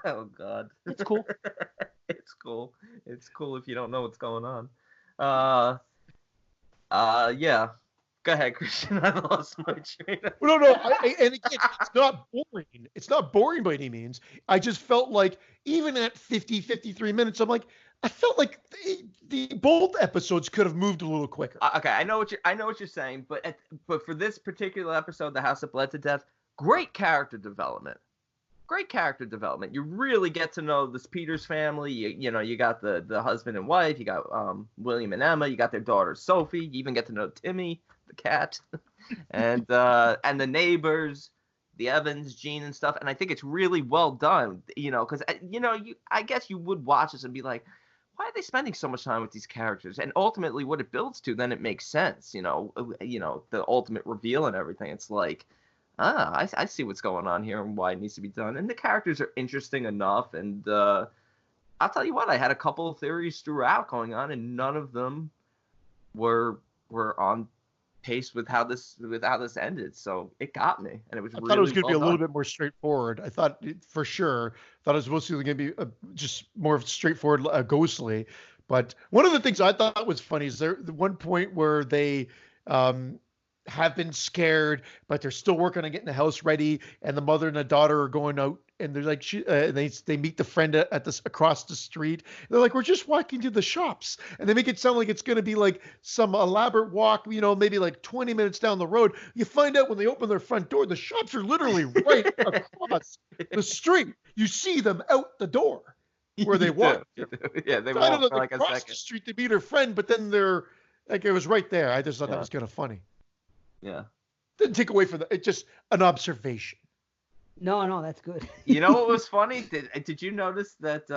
Oh God. It's cool. It's cool. It's cool if you don't know what's going on. Yeah. Go ahead, Christian. I lost my train. Well, no. And again, it's not boring. It's not boring by any means. I just felt like even at 53 minutes, I felt like the both episodes could have moved a little quicker. Okay, I know what you're saying, but for this particular episode, The House that Bled to Death, great character development. Great character development. You really get to know this Peters family. You got the husband and wife. You got William and Emma. You got their daughter Sophie. You even get to know Timmy, the cat, and the neighbors, the Evans, Gene, and stuff. And I think it's really well done. Because I guess you would watch this and be like, why are they spending so much time with these characters? And ultimately, what it builds to, then it makes sense. The ultimate reveal and everything. It's like. I see what's going on here and why it needs to be done. And the characters are interesting enough. And I'll tell you what, I had a couple of theories throughout going on, and none of them were on pace with how this ended. So it got me, and it was. I thought it was going to be a little bit more straightforward. I thought for sure it was mostly going to be just more straightforward, ghostly. But one of the things I thought was funny is the one point where they. Have been scared, but they're still working on getting the house ready. And the mother and the daughter are going out, and they're like, they meet the friend at this across the street. They're like, we're just walking to the shops, and they make it sound like it's going to be like some elaborate walk, maybe like 20 minutes down the road. You find out when they open their front door, the shops are literally right across the street. You see them out the door where they walk. Yeah, they walk for like a second. Across the street to meet her friend, but then they're like, it was right there. I just thought that was kind of funny. Yeah. Didn't take away from it's just an observation. No, that's good. You know what was funny? Did you notice that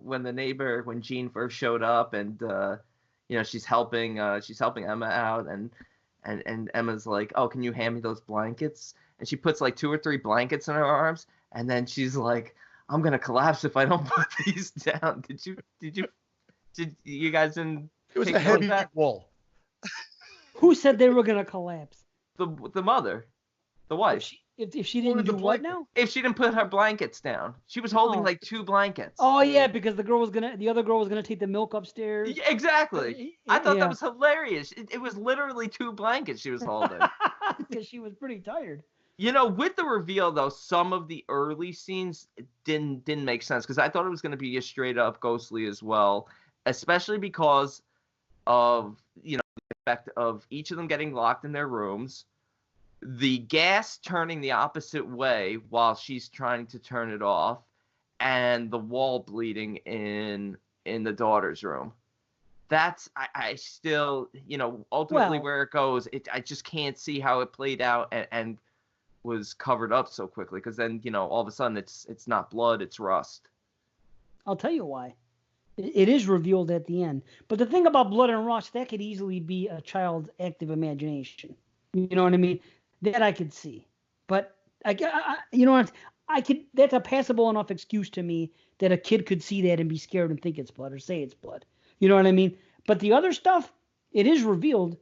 when Jean first showed up and she's helping Emma out and Emma's like, oh, can you hand me those blankets? And she puts like 2 or 3 blankets in her arms, and then she's like, I'm gonna collapse if I don't put these down. Did you guys didn't? It was a heavy wall. Who said they were gonna collapse? The mother, the wife. If she didn't do what now? If she didn't put her blankets down, she was holding like 2 blankets. Oh yeah, because the other girl was gonna take the milk upstairs. Yeah, exactly. I thought that was hilarious. It was literally 2 blankets she was holding. Because she was pretty tired. With the reveal though, some of the early scenes didn't make sense because I thought it was gonna be a straight up ghostly as well, especially because of the effect of each of them getting locked in their rooms, the gas turning the opposite way while she's trying to turn it off, and the wall bleeding in the daughter's room. That's I still ultimately where it goes. I just can't see how it played out and was covered up so quickly because then all of a sudden it's not blood, it's rust. I'll tell you why. It is revealed at the end. But the thing about blood and rust, that could easily be a child's active imagination. You know what I mean? That I could see. But that's a passable enough excuse to me that a kid could see that and be scared and think it's blood or say it's blood. You know what I mean? But the other stuff, it is revealed.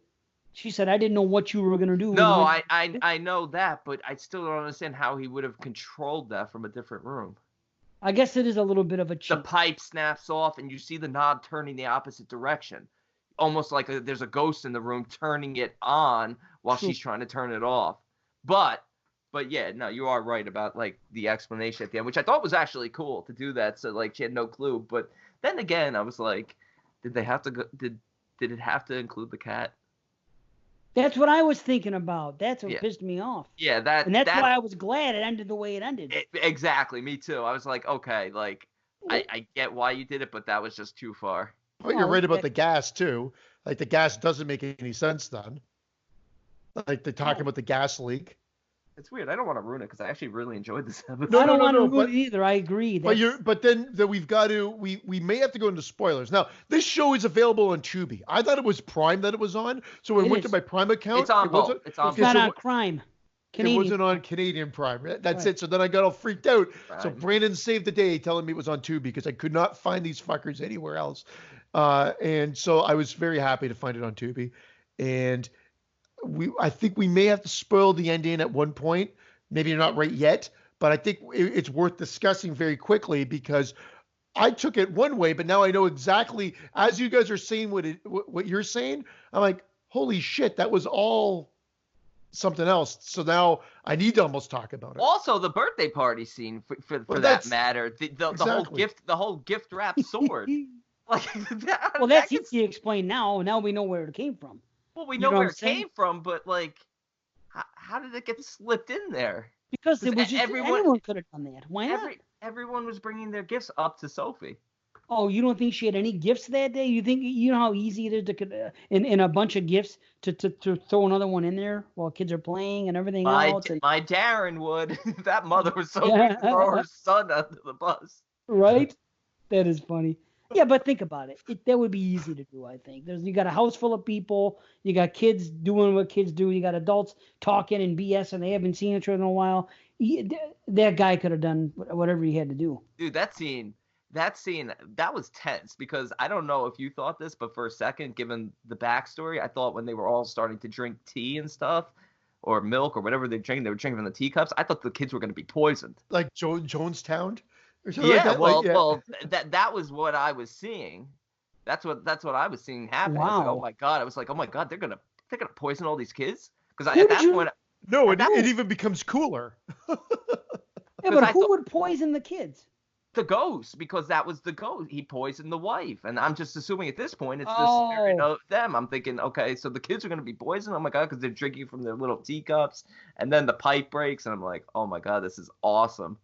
She said, I didn't know what you were going to do. No, I know that, but I still don't understand how he would have controlled that from a different room. I guess it is a little bit of a cheat. The pipe snaps off, and you see the knob turning the opposite direction. Almost like there's a ghost in the room turning it on while she's trying to turn it off. But yeah, no, you are right about like the explanation at the end, which I thought was actually cool to do that. So like she had no clue. But then again, I was like, did they have to go? Did it have to include the cat? That's what I was thinking about. That's what pissed me off. Yeah, that's why I was glad it ended the way it ended. Exactly, me too. I was like, okay, like I get why you did it, but that was just too far. Well, you're right about the gas too. Like the gas doesn't make any sense then. Like they're talking about the gas leak. It's weird. I don't want to ruin it because I actually really enjoyed this episode. No, I don't want to ruin it either. I agree. But then we've got to we may have to go into spoilers. Now, this show is available on Tubi. I thought it was Prime that it was on, so I went to my Prime account. It's on both. It's not on Prime. Canadian. It wasn't on Canadian Prime. That's it. So then I got all freaked out. Prime. So Brandon saved the day telling me it was on Tubi because I could not find these fuckers anywhere else. And so I was very happy to find it on Tubi. And I think we may have to spoil the ending at one point maybe not right yet, but I think it's worth discussing very quickly because I took it one way, but now I know exactly as you guys are saying what you're saying. I'm like, holy shit, that was all something else. So now I need to almost talk about it. Also, the birthday party scene, for that matter, the whole gift wrapped sword. Like well, that's easy to explain now. Now we know where it came from. Well, we know where it came from, but like, how did it get slipped in there? Because it was just anyone could have done that. Why not? Everyone was bringing their gifts up to Sophie. Oh, you don't think she had any gifts that day? You know how easy it is to in a bunch of gifts to throw another one in there while kids are playing and everything else? My Darren would. That mother was so quick to throw her son under the bus. Right? That is funny. Yeah, but think about it. That would be easy to do, I think. You got a house full of people. You got kids doing what kids do. You got adults talking and BS, and they haven't seen each other in a while. That guy could have done whatever he had to do. Dude, that scene, that was tense because I don't know if you thought this, but for a second, given the backstory, I thought when they were all starting to drink tea and stuff, or milk or whatever they were drinking from the teacups, I thought the kids were going to be poisoned. Like Jonestown? Yeah, well, that was what I was seeing. That's what I was seeing happen. Wow. I was like, oh my god, they're gonna poison all these kids because at that point. No, it even becomes cooler. Yeah, but who would poison the kids? The ghost, because that was the ghost. He poisoned the wife, and I'm just assuming at this point it's the spirit of them. I'm thinking, okay, so the kids are gonna be poisoned. Oh my god, because they're drinking from their little teacups, and then the pipe breaks, and I'm like, oh my god, this is awesome.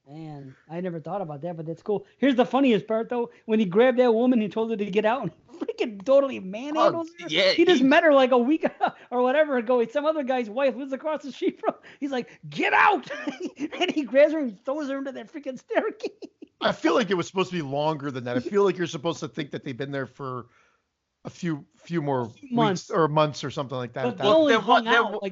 Man, I never thought about that, but that's cool. Here's the funniest part, though. When he grabbed that woman and told her to get out, and freaking totally manhandled her. Yeah, he just met her like a week or whatever ago. Some other guy's wife lives across the street from. He's like, get out! And he grabs her and throws her into that freaking staircase. I feel like it was supposed to be longer than that. I feel like you're supposed to think that they've been there for a few more months or something like that. Well,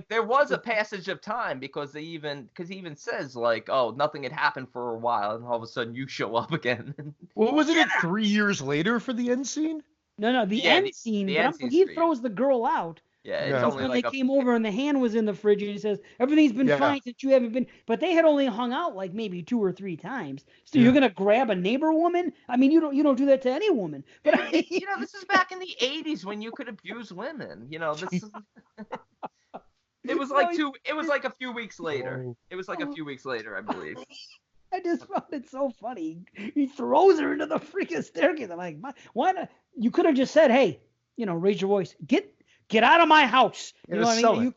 there was a passage of time because he even says like, oh, nothing had happened for a while, and all of a sudden you show up again. Well, wasn't it 3 years later for the end scene? No, the end scene. He throws the girl out. Yeah, it's only when like they came over and the hand was in the fridge and he says, everything's been fine since you haven't been. But they had only hung out like maybe 2 or 3 times. So you're gonna grab a neighbor woman? I mean, you don't do that to any woman. But this is back in the 80s when you could abuse women. This is. It was like a few weeks later. It was like a few weeks later, I believe. I just found it so funny. He throws her into the freaking staircase. I'm like, why not? You could have just said, hey, raise your voice. Get out of my house. You know what I mean?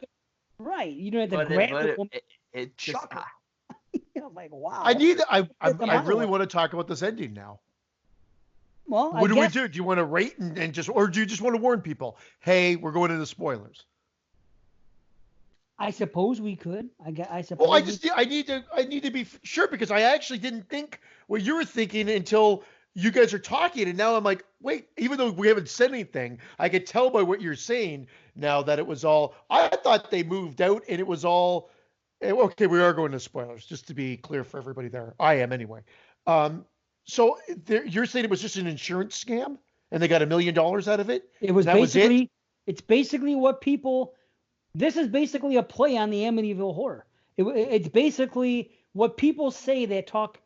Right. You don't have to grab the woman. It just. I'm like, wow. I really want to talk about this ending now. Well, what do we do? Do you want to rate and just, or do you just want to warn people? Hey, we're going into spoilers. I suppose we could. I suppose. Well, I need to be sure because I actually didn't think what you were thinking until you guys are talking, and now I'm like, wait, even though we haven't said anything, I could tell by what you're saying now that it was all, I thought they moved out and it was all, okay, we are going to spoilers, just to be clear for everybody there. I am anyway. So you're saying it was just an insurance scam and they got $1 million out of it? It's basically what people, this is basically a play on the Amityville Horror. It's basically what people say that talk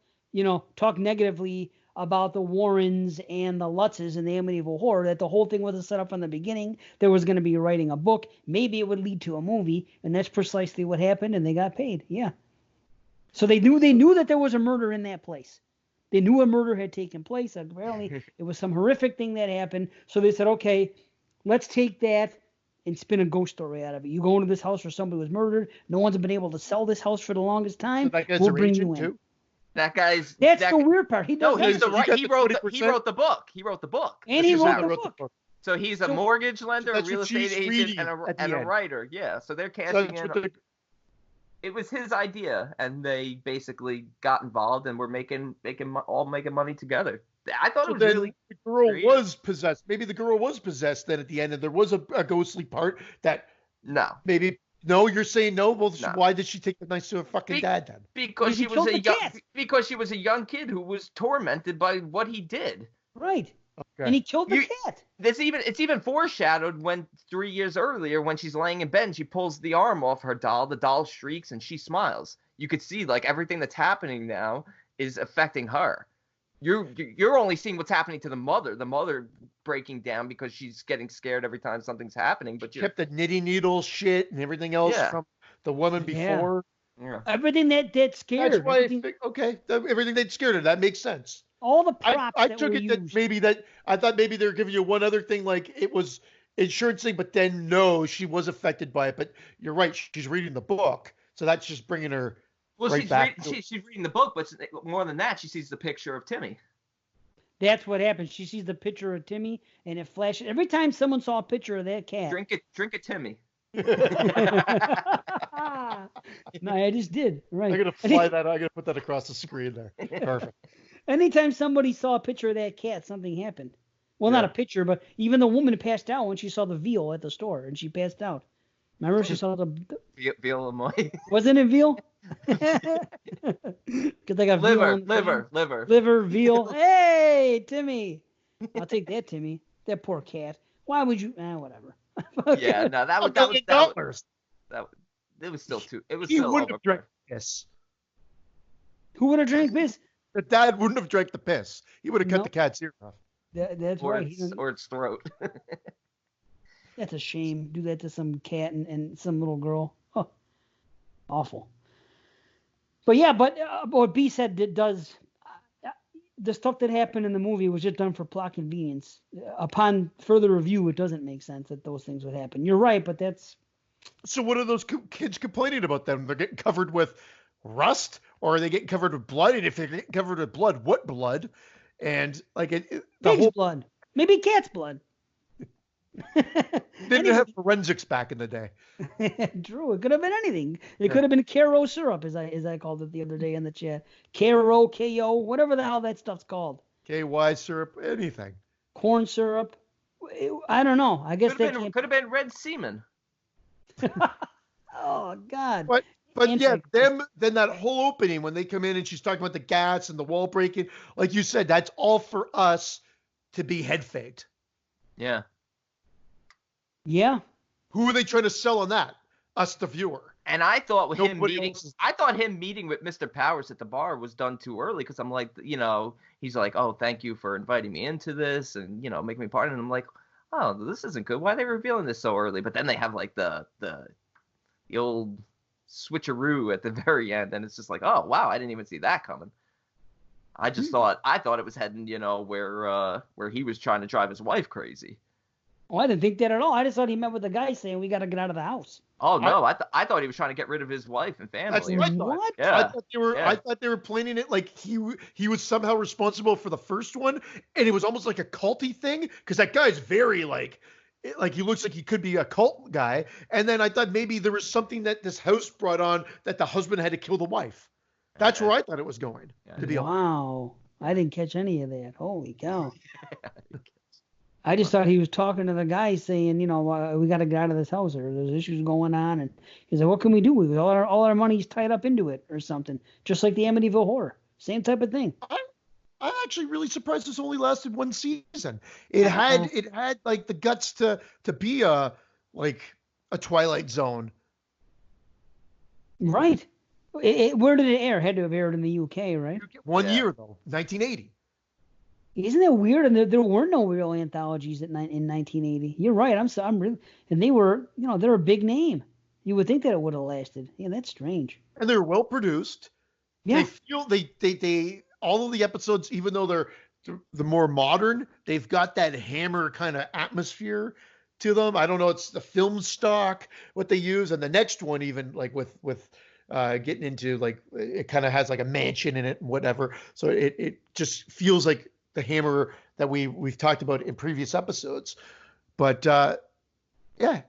negatively about the Warrens and the Lutzes and the Amityville Horror, that the whole thing was a setup from the beginning. There was going to be writing a book. Maybe it would lead to a movie, and that's precisely what happened, and they got paid. Yeah. So they knew that there was a murder in that place. They knew a murder had taken place. Apparently, it was some horrific thing that happened. So they said, okay, let's take that and spin a ghost story out of it. You go into this house where somebody was murdered. No one's been able to sell this house for the longest time. So we'll bring you in. Too? That's the weird part. He wrote the book. He wrote the book. And he wrote the book. So he's a mortgage lender, a real estate agent, and a writer. Yeah. So they're cashing in. It was his idea, and they basically got involved, and were making money together. I thought it was really. The girl was possessed. Maybe the girl was possessed then at the end, and there was a ghostly part that. No. Maybe. No, you're saying no. Well, no. Why did she take the knife to her fucking dad then? Because she was a young kid who was tormented by what he did. Right. Okay. And he killed the cat. It's even foreshadowed when 3 years earlier, when she's laying in bed and she pulls the arm off her doll, the doll shrieks and she smiles. You could see like everything that's happening now is affecting her. You're only seeing what's happening to the mother breaking down because she's getting scared every time something's happening. But you kept the knitting needle shit and everything else from the woman before. Yeah. Everything that scared her. That's why everything that scared her. That makes sense. All the props I took it used. that I thought maybe they were giving you one other thing, like it was insurance thing, but then no, she was affected by it. But you're right, she's reading the book, so that's just bringing her back. She's reading the book, but more than that, she sees the picture of Timmy. That's what happens. She sees the picture of Timmy, and it flashes every time someone saw a picture of that cat. Drink it, Timmy. No, I just did. Right. I'm gonna fly that. I'm gonna put that across the screen there. Perfect. Anytime somebody saw a picture of that cat, something happened. Well, not a picture, but even the woman passed out when she saw the veal at the store, and she passed out. Remember, she saw the veal Amoy. Wasn't it veal? Because they got liver, veal. Hey, Timmy. I'll take that, Timmy. That poor cat. Why would you? Whatever. Yeah, no, that was it was still too. It was. He still wouldn't have drank piss. Who would have drank piss? The dad wouldn't have drank the piss. He would have cut the cat's ear off. That's or right. Or its throat. That's a shame. Do that to some cat and some little girl. Oh, awful. But yeah, what B said, it does. The stuff that happened in the movie was just done for plot convenience. Upon further review, it doesn't make sense that those things would happen. You're right, but that's. So what are those kids complaining about them? They're getting covered with rust, or are they getting covered with blood? And if they're getting covered with blood, what blood? And like pig's blood, maybe cat's blood. Didn't have forensics back in the day. True, it could have been anything. It could have been Caro syrup, as I called it the other day in the chat. Caro, KO, whatever the hell that stuff's called. KY syrup, anything. Corn syrup. I don't know. I guess could have been red semen. Oh God. But yeah, then that whole opening when they come in and she's talking about the gas and the wall breaking, like you said, that's all for us to be head faked. Yeah. Yeah. Who are they trying to sell on that? Us, the viewer. And I thought him meeting with Mr. Powers at the bar was done too early because I'm like, he's like, oh, thank you for inviting me into this and making me part. And I'm like, oh, this isn't good. Why are they revealing this so early? But then they have like the old switcheroo at the very end, and it's just like, oh wow, I didn't even see that coming. I thought it was heading, where he was trying to drive his wife crazy. Oh, I didn't think that at all. I just thought he met with the guy saying we got to get out of the house. Oh no, I thought he was trying to get rid of his wife and family. That's what I thought. What? Yeah. I thought they were planning it like he was somehow responsible for the first one, and it was almost like a culty thing because that guy's very like he looks like he could be a cult guy. And then I thought maybe there was something that this house brought on that the husband had to kill the wife. That's where I thought it was going. To be honest. Wow, I didn't catch any of that. Holy cow. I just thought he was talking to the guy saying, we got to get out of this house or there's issues going on. And he's like, what can we do? All our money's tied up into it or something. Just like the Amityville Horror. Same type of thing. I'm actually really surprised this only lasted one season. It had like the guts to be a Twilight Zone. Right. Where did it air? It had to have aired in the UK, right? 1 year though, 1980. Isn't that weird? And there were no real anthologies in 1980. You're right. I'm really, and they were, they're a big name. You would think that it would have lasted. Yeah, that's strange. And they're well produced. Yeah. They all of the episodes, even though they're the more modern, they've got that Hammer kind of atmosphere to them. I don't know. It's the film stock, what they use. And the next one, even like with getting into like, it kind of has like a mansion in it and whatever. So it just feels like the Hammer that we've talked about in previous episodes. But yeah.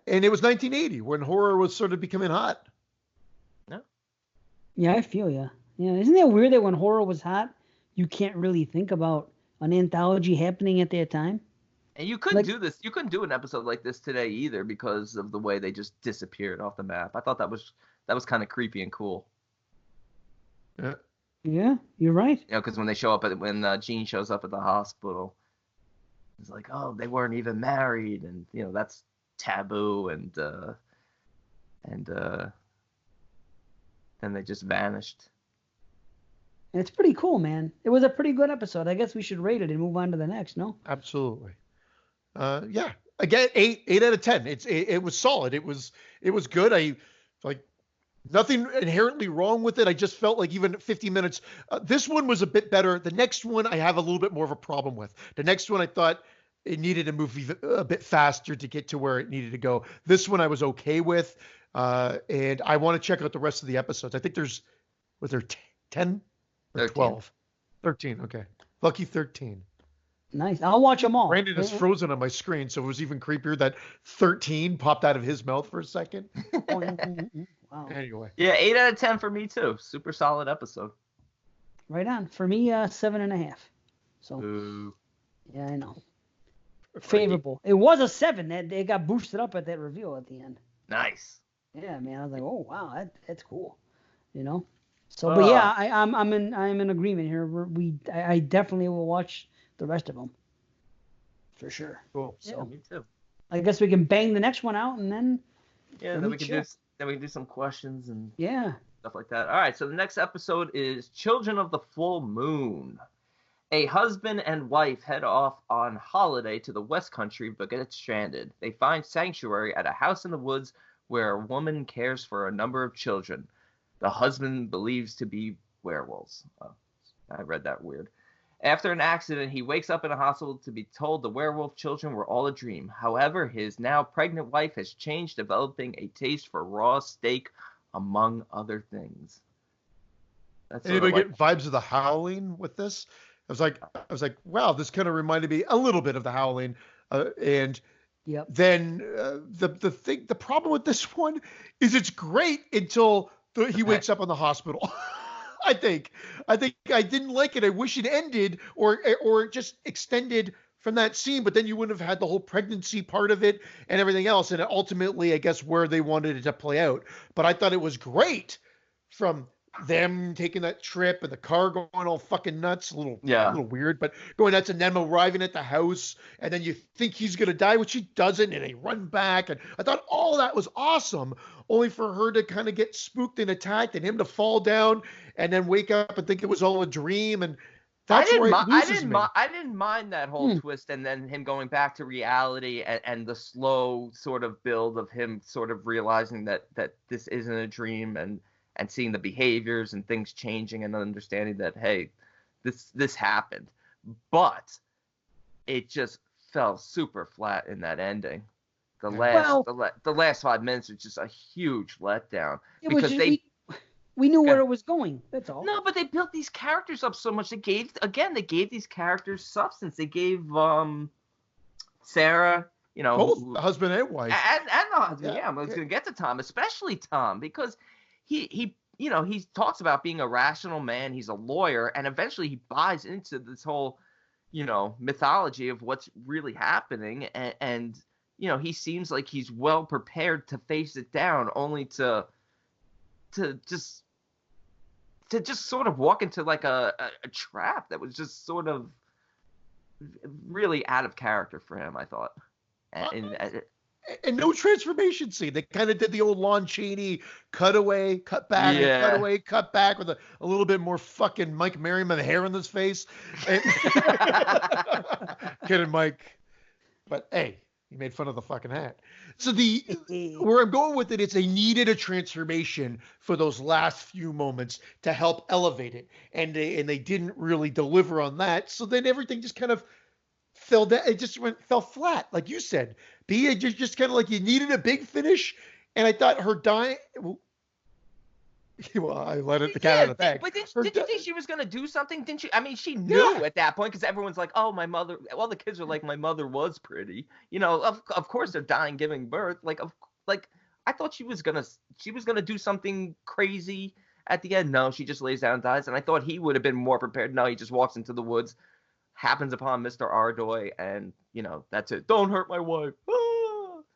And it was 1980 when horror was sort of becoming hot. Yeah, I feel you. Yeah. Isn't that weird that when horror was hot, you can't really think about an anthology happening at that time? And you couldn't do this. You couldn't do an episode like this today either because of the way they just disappeared off the map. I thought that was kind of creepy and cool. Yeah. Yeah, you're right. Because when they show up when Jean shows up at the hospital, It's like, oh, they weren't even married, and that's taboo, and then they just vanished. And it's pretty cool, man. It was a pretty good episode. I guess we should rate it and move on to the next, no? Absolutely. Yeah. Again, 8 out of 10. It was solid. It was good. I like nothing inherently wrong with it. I just felt like even 50 minutes, this one was a bit better. The next one I have a little bit more of a problem with. The next one I thought it needed to move a bit faster to get to where it needed to go. This one I was okay with, and I want to check out the rest of the episodes. I think was there 10 or 12? 13. Okay, lucky 13. Nice. I'll watch them all. Brandon is frozen on my screen, so it was even creepier that 13 popped out of his mouth for a second. Wow. Anyway. Yeah, 8 out of 10 for me too. Super solid episode. Right on. For me, 7.5. So. Ooh. Yeah, I know. Favorable. It was a 7. It got boosted up at that reveal at the end. Nice. Yeah, man. I was like, oh wow, that's cool. So, but yeah, I'm in agreement here. I definitely will watch the rest of them. For sure. Cool. So, yeah, me too. I guess we can bang the next one out and then. Yeah, then we can do some questions and stuff like that. All right, so the next episode is Children of the Full Moon. A husband and wife head off on holiday to the West Country but get stranded. They find sanctuary at a house in the woods where a woman cares for a number of children. The husband believes to be werewolves. Oh, I read that weird. After an accident, he wakes up in a hospital to be told the werewolf children were all a dream. However, his now pregnant wife has changed, developing a taste for raw steak, among other things. Anybody get vibes of The Howling with this? I was like, wow, this kind of reminded me a little bit of The Howling, and yep. Then the problem with this one is it's great until he wakes up in the hospital. I think I didn't like it. I wish it ended or just extended from that scene, but then you wouldn't have had the whole pregnancy part of it and everything else, and ultimately, I guess, where they wanted it to play out. But I thought it was great from them taking that trip and the car going all fucking nuts, a little weird, but going nuts, and them arriving at the house, and then you think he's gonna die, which he doesn't, and they run back, and I thought all that was awesome, only for her to kind of get spooked and attacked, and him to fall down, and then wake up and think it was all a dream, and that's where it loses me. I didn't mind that whole twist, and then him going back to reality, and the slow sort of build of him sort of realizing that this isn't a dream, and seeing the behaviors and things changing and understanding that, hey, this happened. But it just fell super flat in that ending. The last 5 minutes was just a huge letdown. Because we knew where it was going. That's all. No, but they built these characters up so much. They gave these characters substance. They gave Sarah, both the husband and wife. And the husband, I was going to get to Tom, especially Tom, because he talks about being a rational man. He's a lawyer, and eventually he buys into this whole, mythology of what's really happening. And he seems like he's well prepared to face it down, only to just sort of walk into like a trap that was just sort of really out of character for him, I thought. And no transformation scene. They kind of did the old Lon Chaney cutaway, cut back, cutaway, cut back with a little bit more fucking Mike Merriman hair in his face. Kidding, Mike. But hey, he made fun of the fucking hat. So where I'm going with it is they needed a transformation for those last few moments to help elevate it, and they didn't really deliver on that. So then everything just kind of fell down. It just fell flat, like you said. Just kind of like you needed a big finish, and I thought her dying. Well, I let it the cat out of the bag. But did you think she was gonna do something? Didn't you? I mean, she knew at that point, because everyone's like, "Oh, my mother." Well, the kids are like, "My mother was pretty." Of course they're dying giving birth. I thought she was gonna do something crazy at the end. No, she just lays down and dies. And I thought he would have been more prepared. No, he just walks into the woods, happens upon Mr. Ardoy, and that's it. Don't hurt my wife.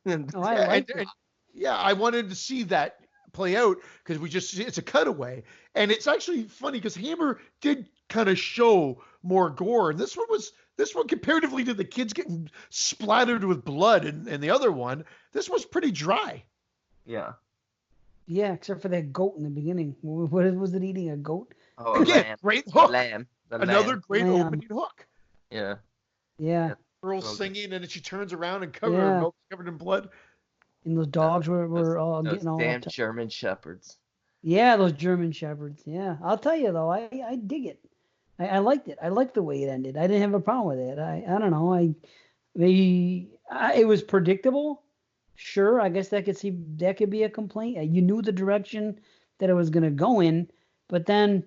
I wanted to see that play out, because it's a cutaway, and it's actually funny because Hammer did kind of show more gore, and this one was This one, comparatively to the kids getting splattered with blood and the other one, this was pretty dry. Yeah. Yeah, except for that goat in the beginning. What was it eating? A goat? Oh, again, great hook. Another great opening hook. Yeah. Yeah. Girl singing, and then she turns around and her milk's covered in blood. And those dogs were all getting all damn German shepherds. Yeah, those German shepherds. Yeah, I'll tell you though, I dig it. I liked it. I liked the way it ended. I didn't have a problem with it. I don't know. It was predictable. Sure, I guess that could be a complaint. You knew the direction that it was gonna go in, but then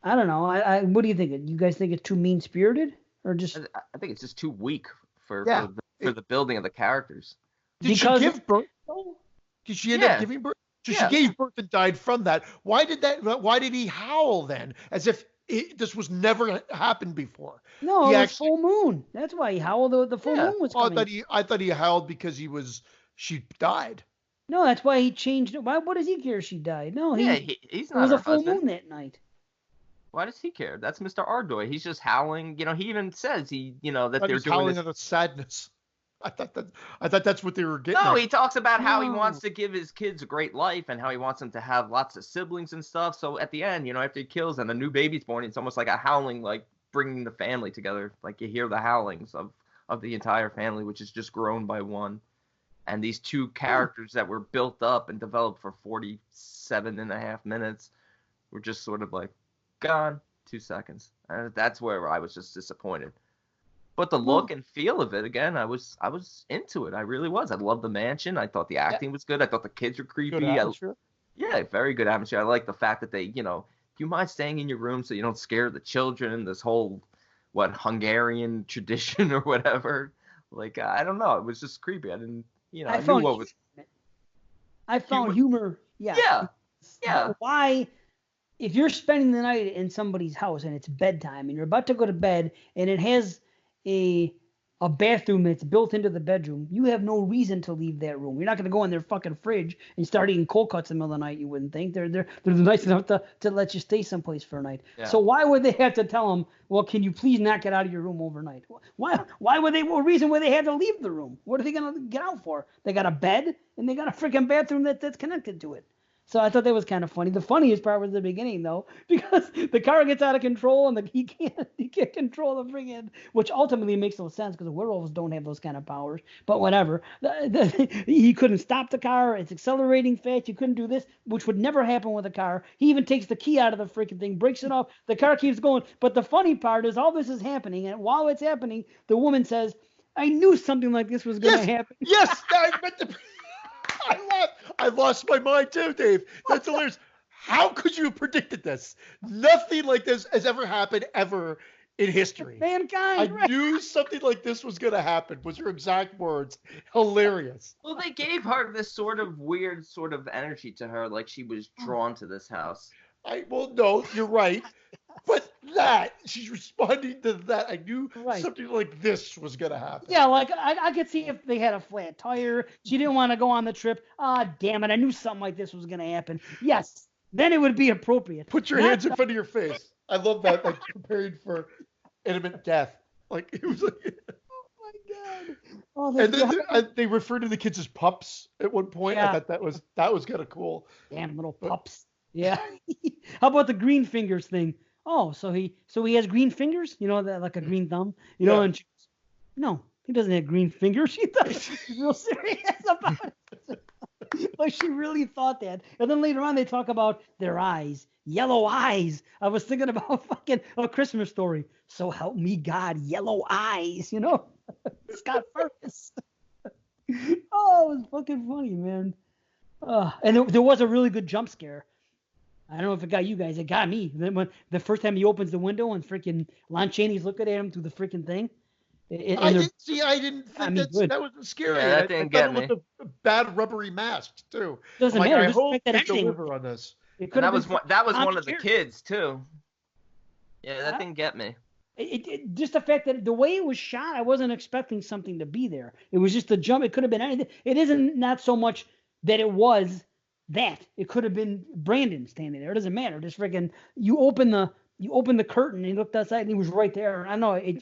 I don't know. What do you think? You guys think it's too mean spirited, or just? I think it's just too weak for the building of the characters. Did she give birth? Did she end up giving birth? So she gave birth and died from that. Why did he howl then, as if this was never happened before? No, it was full moon. That's why he howled. The full moon was coming. I thought he howled because she died. No, that's why he changed it. What does he care if she died? No, he's not. It was her a full husband. moon that night. Why does he care? That's Mr. Ardoy. He's just howling. He even says that they're doing howling out of sadness. I thought that's what they were getting. No, he talks about how he wants to give his kids a great life and how he wants them to have lots of siblings and stuff. So at the end, after he kills and a new baby's born, it's almost like a howling, like bringing the family together. Like you hear the howlings of the entire family, which is just grown by one. And these two characters that were built up and developed for 47.5 minutes were just sort of like gone 2 seconds. And that's where I was just disappointed. But the look and feel of it, again, I was into it. I really was. I loved the mansion. I thought the acting was good. I thought the kids were creepy. Yeah, very good atmosphere. I like the fact that they, do you mind staying in your room so you don't scare the children? This whole, Hungarian tradition or whatever. Like, I don't know. It was just creepy. I didn't, I knew what was. I found humor. Yeah. Yeah. Why? If you're spending the night in somebody's house and it's bedtime and you're about to go to bed and it has a bathroom that's built into the bedroom, you have no reason to leave that room. You're not going to go in their fucking fridge and start eating cold cuts in the middle of the night. You wouldn't think they're nice enough to let you stay someplace for a night. Yeah. So why would they have to tell them, well, can you please not get out of your room overnight? Why would they? What reason would they have to leave the room? What are they going to get out for? They got a bed and they got a freaking bathroom that's connected to it. So I thought that was kind of funny. The funniest part was the beginning, though, because the car gets out of control and he can't control the friggin', which ultimately makes no sense because the werewolves don't have those kind of powers. But whatever, he couldn't stop the car. It's accelerating fast. You couldn't do this, which would never happen with a car. He even takes the key out of the freaking thing, breaks it off. The car keeps going. But the funny part is all this is happening, and while it's happening, the woman says, "I knew something like this was going to happen." Yes, I meant to. I lost my mind too, Dave. That's hilarious. How could you have predicted this? Nothing like this has ever happened ever in history. Mankind. I knew something like this was going to happen. Was her exact words. Hilarious. Well, they gave her this sort of weird sort of energy to her, like she was drawn to this house. No, you're right. But she's responding to that. I knew something like this was going to happen. Yeah, like I could see if they had a flat tire. She didn't want to go on the trip. Damn it. I knew something like this was going to happen. Yes, then it would be appropriate. Put your hands in front of your face. I love that, like preparing for imminent death. Like, it was like... Oh, my God. Oh, and then they referred to the kids as pups at one point. Yeah. I thought that was kind of cool. Damn little pups. Yeah. How about the green fingers thing? Oh, so he has green fingers? Like a green thumb? And she goes, no, he doesn't have green fingers. She thought she's real serious about it. Like she really thought that. And then later on they talk about their eyes. Yellow eyes. I was thinking about fucking A Christmas Story. So help me God, yellow eyes, Scott Fergus. Oh, it was fucking funny, man. And there was a really good jump scare. I don't know if it got you guys. It got me. Then when the first time he opens the window and freaking Lon Chaney's looking at him through the freaking thing. I didn't think that was scary. Yeah, that didn't get me. It was a bad rubbery mask too. Doesn't matter. I hope they deliver on this. And that was one of the kids too. Yeah, that didn't get me. It just the fact that the way it was shot, I wasn't expecting something to be there. It was just a jump. It could have been anything. It isn't not so much that it was that. It could have been Brandon standing there. It doesn't matter. Just freaking, you open the you opened the curtain and he looked outside and he was right there. I know it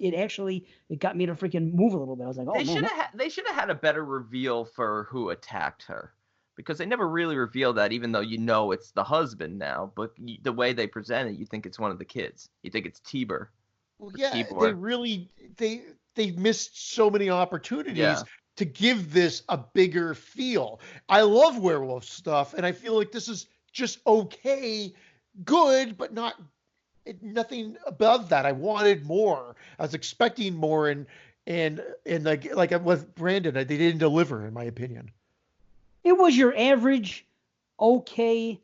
got me to freaking move a little bit. I was like, oh man. They should have had a better reveal for who attacked her, because they never really reveal that, even though you know it's the husband now. But the way they present it, you think it's one of the kids. You think it's Tiber. Well, yeah, they missed so many opportunities to give this a bigger feel. I love werewolf stuff, and I feel like this is just okay, good, but nothing above that. I wanted more. I was expecting more, and like with Brandon, they didn't deliver, in my opinion. It was your average, okay,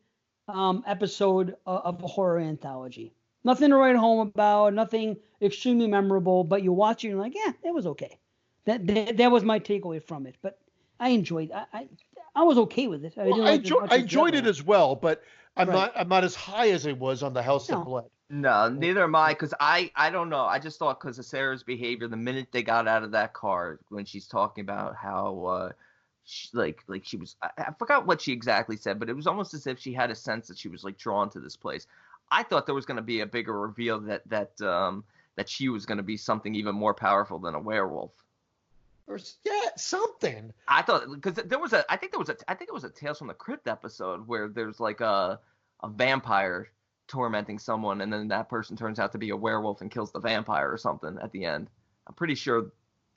episode of a horror anthology. Nothing to write home about, nothing extremely memorable, but you watch it and you're like, yeah, it was okay. That was my takeaway from it. But I enjoyed it. I was okay with it. I enjoyed it as well, but I'm not as high as I was on the House of Blood. No, neither am I, because I don't know. I just thought because of Sarah's behavior, the minute they got out of that car, when she's talking about how she was, I forgot what she exactly said, but it was almost as if she had a sense that she was like drawn to this place. I thought there was going to be a bigger reveal that she was going to be something even more powerful than a werewolf. Or something. I thought, because I think it was a Tales from the Crypt episode where there's like a vampire tormenting someone, and then that person turns out to be a werewolf and kills the vampire or something at the end. I'm pretty sure.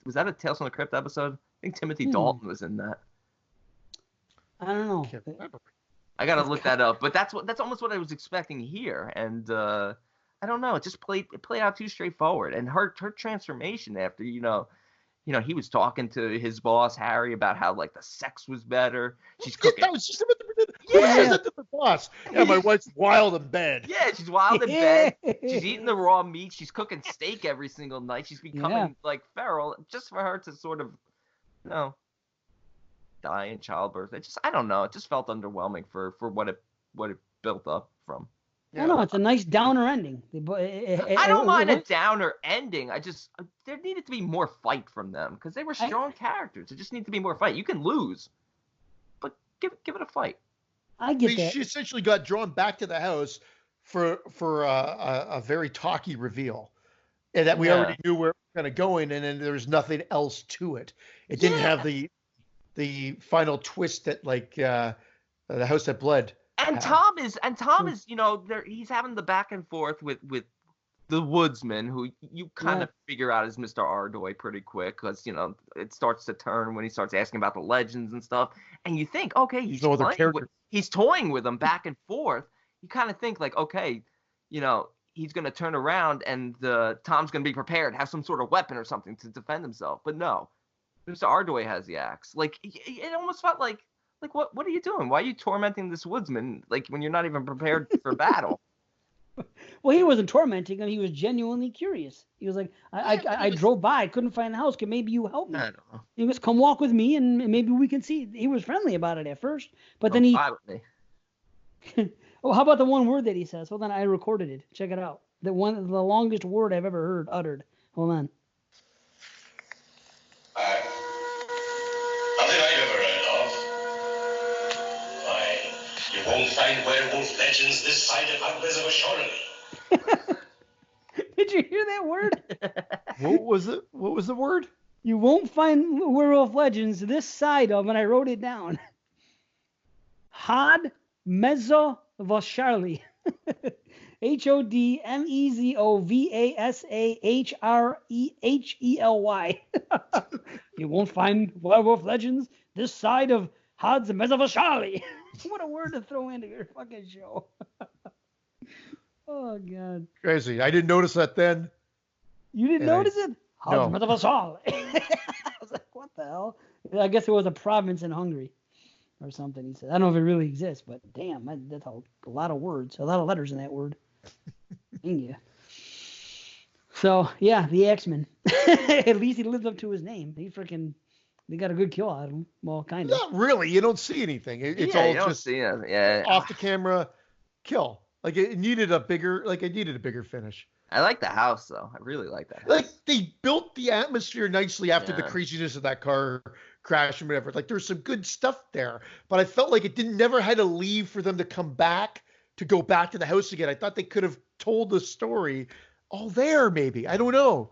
Was that a Tales from the Crypt episode? I think Timothy Dalton was in that. I don't know. I gotta look that up, but that's almost what I was expecting here, and I don't know. It just played out too straightforward, and her transformation after he was talking to his boss Harry about how like the sex was better. She's cooking. That was just about who says that to the boss? Yeah, my wife's wild in bed. Yeah, she's wild in bed. She's eating the raw meat. She's cooking steak every single night. She's becoming like feral just for her to sort of, die in childbirth. I don't know. It just felt underwhelming for what it built up from. I know, it's a nice downer ending. I don't mind a downer ending. There needed to be more fight from them, because they were strong characters. There just needs to be more fight. You can lose, but give it a fight. I get that. She essentially got drawn back to the house for a very talky reveal, and that we already knew where it was kind of going, and then there was nothing else to it. It didn't have the final twist that like the House that Bled. And Tom is, he's having the back and forth with the woodsman, who you kind of figure out is Mr. Ardoy pretty quick, because, it starts to turn when he starts asking about the legends and stuff. And you think, okay, he's toying with them back and forth. You kind of think like, okay, he's going to turn around and Tom's going to be prepared, have some sort of weapon or something to defend himself. But no, Mr. Ardoy has the axe. Like, it almost felt like what are you doing? Why are you tormenting this woodsman like when you're not even prepared for battle? Well, he wasn't tormenting him. He was genuinely curious. He was like, I drove by, I couldn't find the house. Can maybe you help me? I don't know. He was, come walk with me, and maybe we can see. He was friendly about it at first, but then with me. Oh, how about the one word that he says? Hold on, I recorded it. Check it out. The longest word I've ever heard uttered. Hold on. Nothing I've ever heard of. Why, you won't find werewolf legends this side of Hogwarts. Did you hear that word? What was it? What was the word? You won't find werewolf legends this side of, and I wrote it down. Had Mezovashali. HODMEZOVASAHREHELY. You won't find werewolf legends this side of Had's Mezovashali. What a word to throw into your fucking show. Oh, God. Crazy. I didn't notice that then. You didn't notice it? No. I was like, what the hell? I guess it was a province in Hungary or something. He said, I don't know if it really exists, but damn, that's a lot of words, a lot of letters in that word. Yeah. So, yeah, the X-Men. At least he lives up to his name. They got a good kill out of him. Well, kind of. Not really. You don't see anything. It's all just off the camera kill. Like it needed a bigger finish. I like the house though. I really like that house. Like they built the atmosphere nicely after the craziness of that car crash and whatever. Like there's some good stuff there, but I felt like it never had to leave for them to come back to go back to the house again. I thought they could have told the story all there. Maybe, I don't know.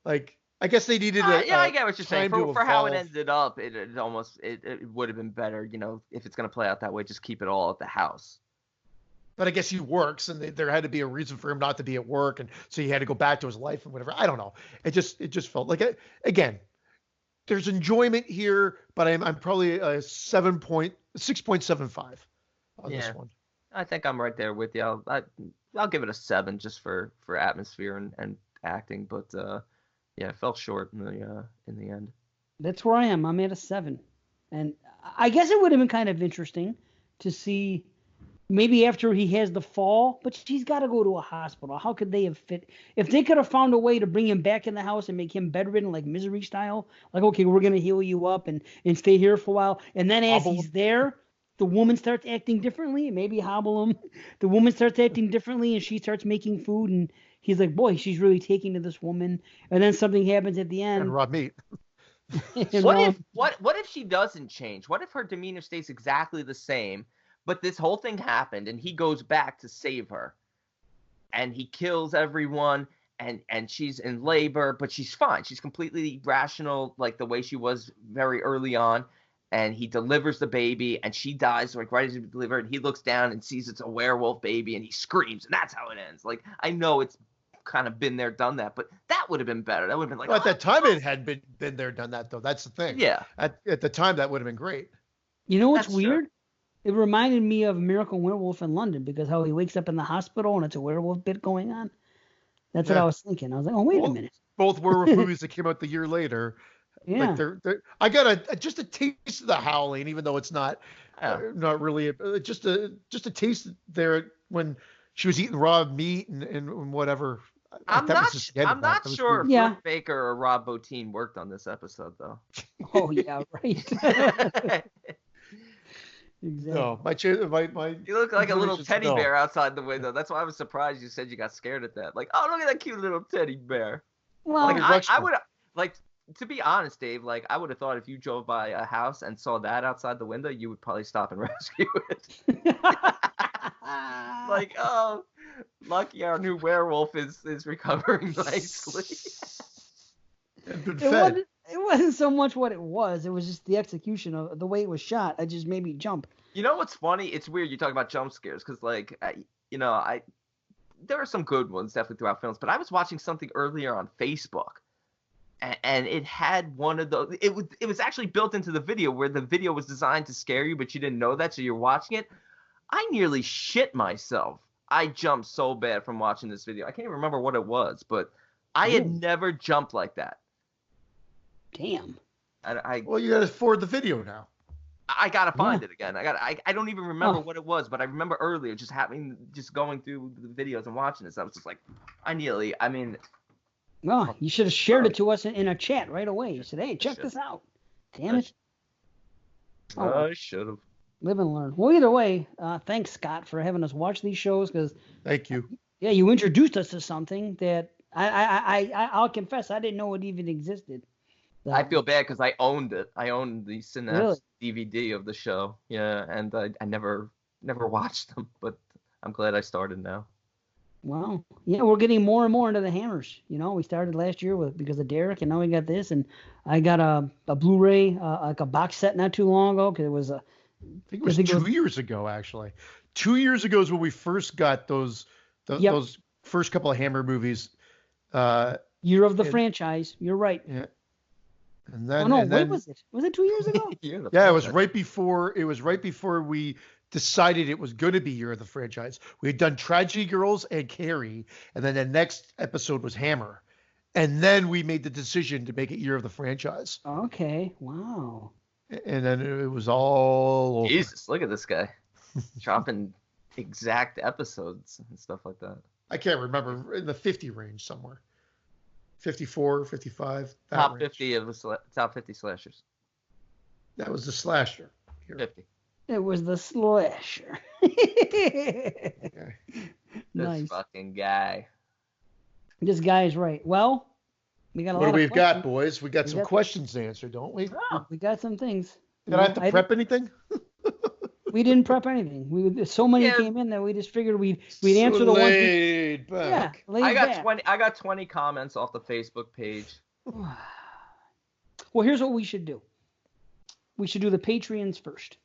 Like, I guess they needed I get what you're saying. For how it evolve. ended up, it would have been better, if it's gonna play out that way, just keep it all at the house. But I guess he works, and there had to be a reason for him not to be at work, and so he had to go back to his life and whatever. I don't know. It just felt like again, there's enjoyment here, but I'm probably a 6.75 on this one. I think I'm right there with you. I'll give it a 7 just for atmosphere and acting, but it fell short in the end. That's where I am. I'm at a 7, and I guess it would have been kind of interesting to see. Maybe after he has the fall, but he's got to go to a hospital. How could they have fit? If they could have found a way to bring him back in the house and make him bedridden, like Misery style, like, okay, we're going to heal you up and stay here for a while. And then as he's there, the woman starts acting differently, maybe hobble him. The woman starts acting differently and she starts making food. And he's like, boy, she's really taking to this woman. And then something happens at the end. And raw meat. What if she doesn't change? What if her demeanor stays exactly the same? But this whole thing happened, and he goes back to save her. And he kills everyone, and she's in labor, but she's fine. She's completely rational, like the way she was very early on. And he delivers the baby, and she dies, like right as he delivered. And he looks down and sees it's a werewolf baby, and he screams, and that's how it ends. Like, I know it's kind of been there, done that, but that would have been better. That would have been like... Well, at that time, it had been there, done that, though. That's the thing. Yeah. At the time, that would have been great. You know what's weird? It reminded me of American Werewolf in London, because how he wakes up in the hospital and it's a werewolf bit going on. That's what I was thinking. I was like, oh, wait a minute. Both werewolf movies that came out the year later. Yeah. Like I got just a taste of the Howling, even though it's not really just a taste there when she was eating raw meat and whatever. I'm not sure if Rick Baker or Rob Bottin worked on this episode, though. Oh yeah, right. Exactly. No, my. You look like a little teddy bear outside the window. That's why I was surprised you said you got scared at that. Like, oh, look at that cute little teddy bear. Well, like, I would like, to be honest, Dave. Like, I would have thought if you drove by a house and saw that outside the window, you would probably stop and rescue it. Like, oh, lucky our new werewolf is recovering nicely. It wasn't so much what it was. It was just the execution of the way it was shot. It just made me jump. You know what's funny? It's weird you talk about jump scares because, like, there are some good ones definitely throughout films. But I was watching something earlier on Facebook, and it had one of those. It was actually built into the video where the video was designed to scare you, but you didn't know that, so you're watching it. I nearly shit myself. I jumped so bad from watching this video. I can't even remember what it was, but I had never jumped like that. Damn. Well, you got to forward the video now. I gotta find it again. I don't even remember what it was, but I remember earlier just going through the videos and watching this. I was just like, Well, you should have shared it to us in a chat right away. You said, hey, check this out. Damn it. I should have. Live and learn. Well, either way, thanks, Scott, for having us watch these shows. Thank you. Yeah, you introduced us to something that I'll confess I didn't know it even existed. I feel bad because I owned it. I owned the Synapse DVD of the show. Yeah, and I never watched them, but I'm glad I started now. Wow. Yeah, we're getting more and more into the Hammers. You know, we started last year because of Derek, and now we got this, and I got a Blu-ray, like a box set not too long ago, because it was a. I think it was 2 years ago, actually. 2 years ago is when we first got those first couple of Hammer movies. Year of the franchise. You're right. Yeah. And then, when was it? Was it 2 years ago? Yeah, it was right before. It was right before we decided it was going to be Year of the Franchise. We had done Tragedy Girls and Carrie, and then the next episode was Hammer, and then we made the decision to make it Year of the Franchise. Okay, wow. And then it was all over. Jesus, look at this guy dropping exact episodes and stuff like that. I can't remember, in the 50 range somewhere. 54, 55. Top 50 of the top 50 slashers. That was the slasher. Here. 50. It was the slasher. Okay. This fucking guy. This guy is right. Well, we got a lot. What do we've got, boys? We got some questions to answer, don't we? We got some things. Did I have to prep anything? We didn't prep anything. So many came in that we just figured we'd answer the ones. Laid back. Yeah, I got 20 comments off the Facebook page. Well, here's what we should do. We should do the Patreons first.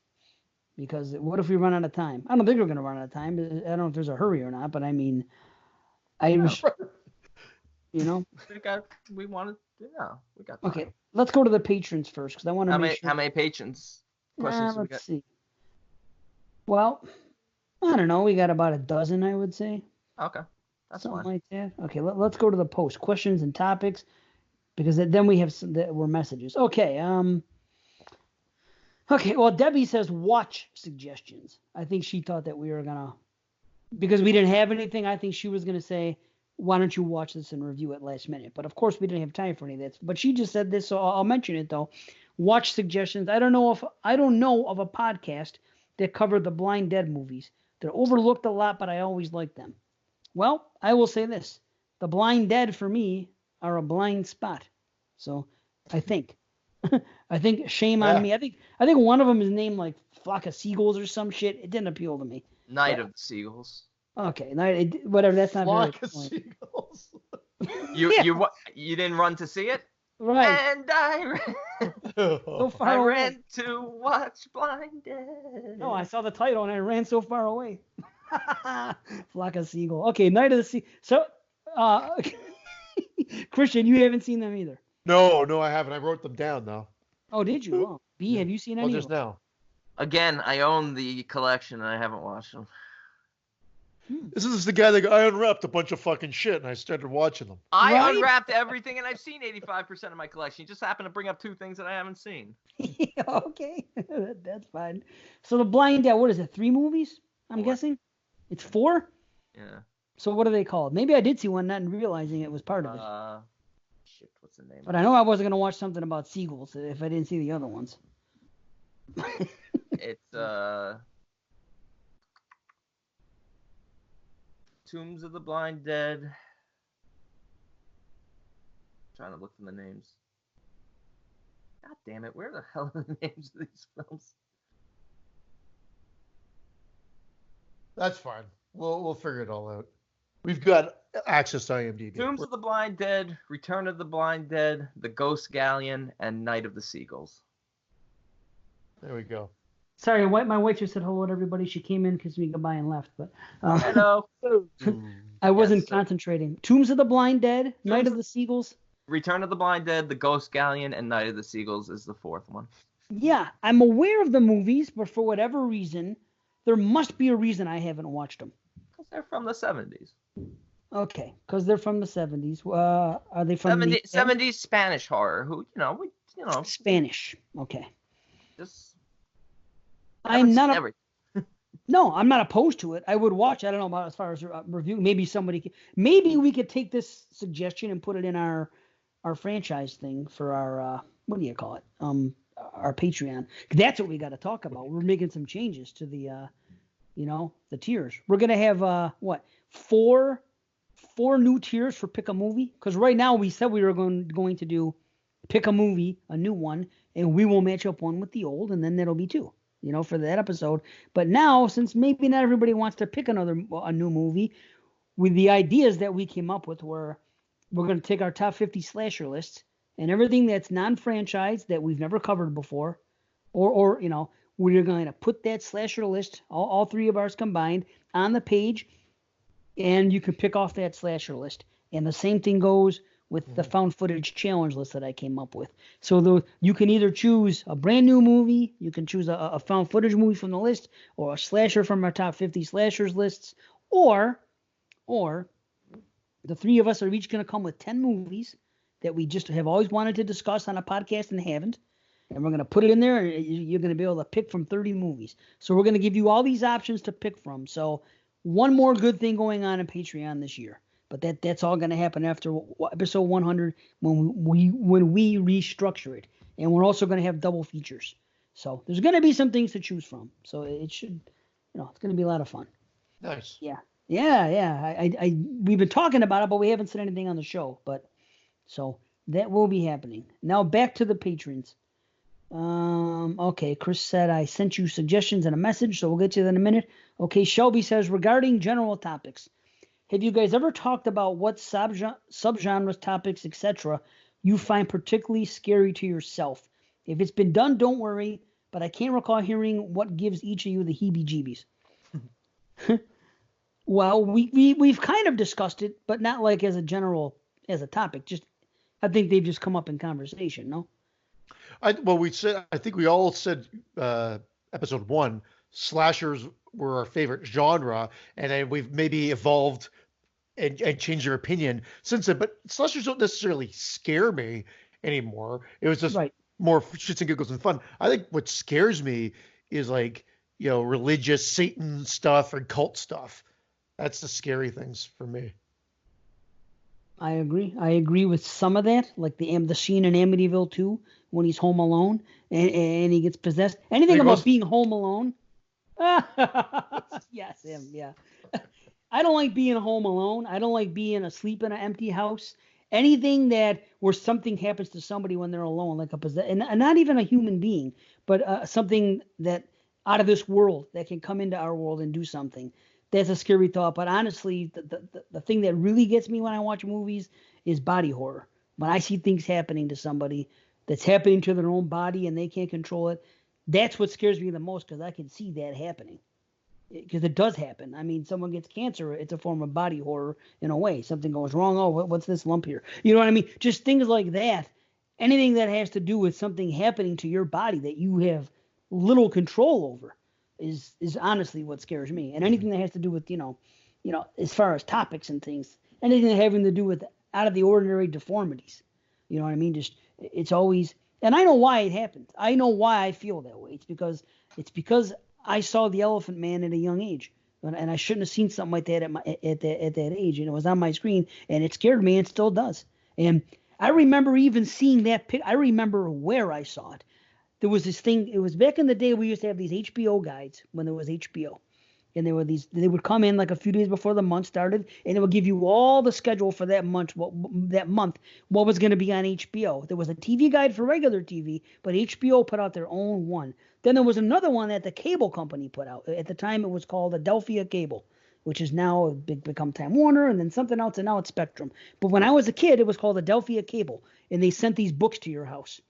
Because what if we run out of time? I don't think we're going to run out of time. I don't know if there's a hurry or not, but I mean, we got time. Okay, let's go to the patrons first because I want to make sure. How many patrons? Questions we got? Let's see. Well, I don't know. We got about a dozen, I would say. Okay, that's something fine. Like that. Okay, let's go to the post questions and topics because then we have some that were messages. Okay. Okay. Well, Debbie says watch suggestions. I think she thought that we were gonna because we didn't have anything. I think she was gonna say, why don't you watch this and review it last minute? But of course we didn't have time for any of that. But she just said this, so I'll mention it though. Watch suggestions. I don't know of a podcast that covered the Blind Dead movies. They're overlooked a lot, but I always like them. Well, I will say this: the Blind Dead for me are a blind spot. So I think, shame on me. I think one of them is named like Flock of Seagulls or some shit. It didn't appeal to me. Night of the Seagulls. Okay, whatever. That's not Flock of very Seagulls. You didn't run to see it? Right. And I ran, so far away. ran to watch Blind Dead. No, I saw the title and I ran so far away. Flock of Seagull. Okay, Night of the Sea. So, Christian, you haven't seen them either. No, I haven't. I wrote them down though. Oh, did you? Oh, B, have you seen any? Just now. Again, I own the collection and I haven't watched them. This is the guy that I unwrapped a bunch of fucking shit and I started watching them. I unwrapped everything and I've seen 85% of my collection. You just happen to bring up 2 things that I haven't seen. Okay, that's fine. So the Blind Dead, what is it? 3 movies? I'm guessing. It's 4. Yeah. So what are they called? Maybe I did see one, not realizing it was part of it. Shit, what's the name? But I know I wasn't gonna watch something about seagulls if I didn't see the other ones. It's Tombs of the Blind Dead. I'm trying to look for the names. God damn it, where the hell are the names of these films? That's fine. We'll figure it all out. We've got access to IMDb. Tombs of the Blind Dead, Return of the Blind Dead, The Ghost Galleon, and Night of the Seagulls. There we go. Sorry, my wife just said hello to everybody. She came in because we got by and left, but hello. I wasn't concentrating. Tombs of the Blind Dead, Night of the Seagulls. Return of the Blind Dead, The Ghost Galleon, and Night of the Seagulls is the 4th one. Yeah, I'm aware of the movies, but for whatever reason, there must be a reason I haven't watched them. Because they're from the 70s. Okay, because they're from the 70s. Are they from 70s Spanish horror? Spanish. Okay. Just. I'm not. No, I'm not opposed to it. I would watch. I don't know about as far as review. Maybe maybe we could take this suggestion and put it in our franchise thing for our what do you call it? Our Patreon. That's what we got to talk about. We're making some changes to the the tiers. We're gonna have four new tiers for pick a movie. Because right now we said we were going to do pick a movie, a new one, and we will match up one with the old, and then that'll be 2. For that episode. But now, since maybe not everybody wants to pick a new movie, with the ideas that we came up with were we're going to take our top 50 slasher lists and everything that's non-franchise that we've never covered before, or we're going to put that slasher list, all 3 of ours combined, on the page, and you can pick off that slasher list. And the same thing goes with the found footage challenge list that I came up with. So you can either choose a brand new movie, you can choose a found footage movie from the list, or a slasher from our top 50 slashers lists, or the 3 of us are each going to come with 10 movies that we just have always wanted to discuss on a podcast and haven't. And we're going to put it in there, and you're going to be able to pick from 30 movies. So we're going to give you all these options to pick from. So one more good thing going on in Patreon this year. But that's all going to happen after episode 100 when we restructure it. And we're also going to have double features. So there's going to be some things to choose from. So it should, it's going to be a lot of fun. Nice. Yeah. We've been talking about it, but we haven't said anything on the show. But so that will be happening. Now back to the patrons. Okay, Chris said I sent you suggestions and a message, so we'll get to that in a minute. Okay, Shelby says regarding general topics, have you guys ever talked about what subgenres, topics, etc. you find particularly scary to yourself? If it's been done, don't worry, but I can't recall hearing what gives each of you the heebie-jeebies. Well, we've kind of discussed it, but not like as a topic. Just I think they've just come up in conversation, no? I think we all said episode 1 slashers were our favorite genre, and then we've maybe evolved and changed our opinion since then. But slashers don't necessarily scare me anymore. It was just Right. more shits and giggles and fun. I think what scares me is like, religious Satan stuff and cult stuff. That's the scary things for me. I agree. I agree with some of that, like the scene in Amityville 2 when he's home alone and he gets possessed. Anything about being home alone? Yes, him. Yeah. I don't like being home alone. I don't like being asleep in an empty house. Anything that where something happens to somebody when they're alone, like and not even a human being, but something that out of this world that can come into our world and do something. That's a scary thought. But honestly, the thing that really gets me when I watch movies is body horror. When I see things happening to somebody that's happening to their own body and they can't control it, that's what scares me the most because I can see that happening. Because it does happen. I mean, someone gets cancer, it's a form of body horror in a way. Something goes wrong. Oh, what's this lump here? You know what I mean? Just things like that. Anything that has to do with something happening to your body that you have little control over is honestly what scares me. And anything that has to do with, as far as topics and things, anything having to do with out of the ordinary deformities. You know what I mean? Just it's always, and I know why it happens. I know why I feel that way. It's because I saw the Elephant Man at a young age, and I shouldn't have seen something like that at that age. And it was on my screen, and it scared me, and it still does. And I remember even seeing that pic. I remember where I saw it. There was this thing. It was back in the day we used to have these HBO guides when there was HBO. And there were these. They would come in like a few days before the month started, and it would give you all the schedule for that month. What was going to be on HBO. There was a TV guide for regular TV, but HBO put out their own one. Then there was another one that the cable company put out. At the time, it was called Adelphia Cable, which is now become Time Warner, and then something else, and now it's Spectrum. But when I was a kid, it was called Adelphia Cable, and they sent these books to your house,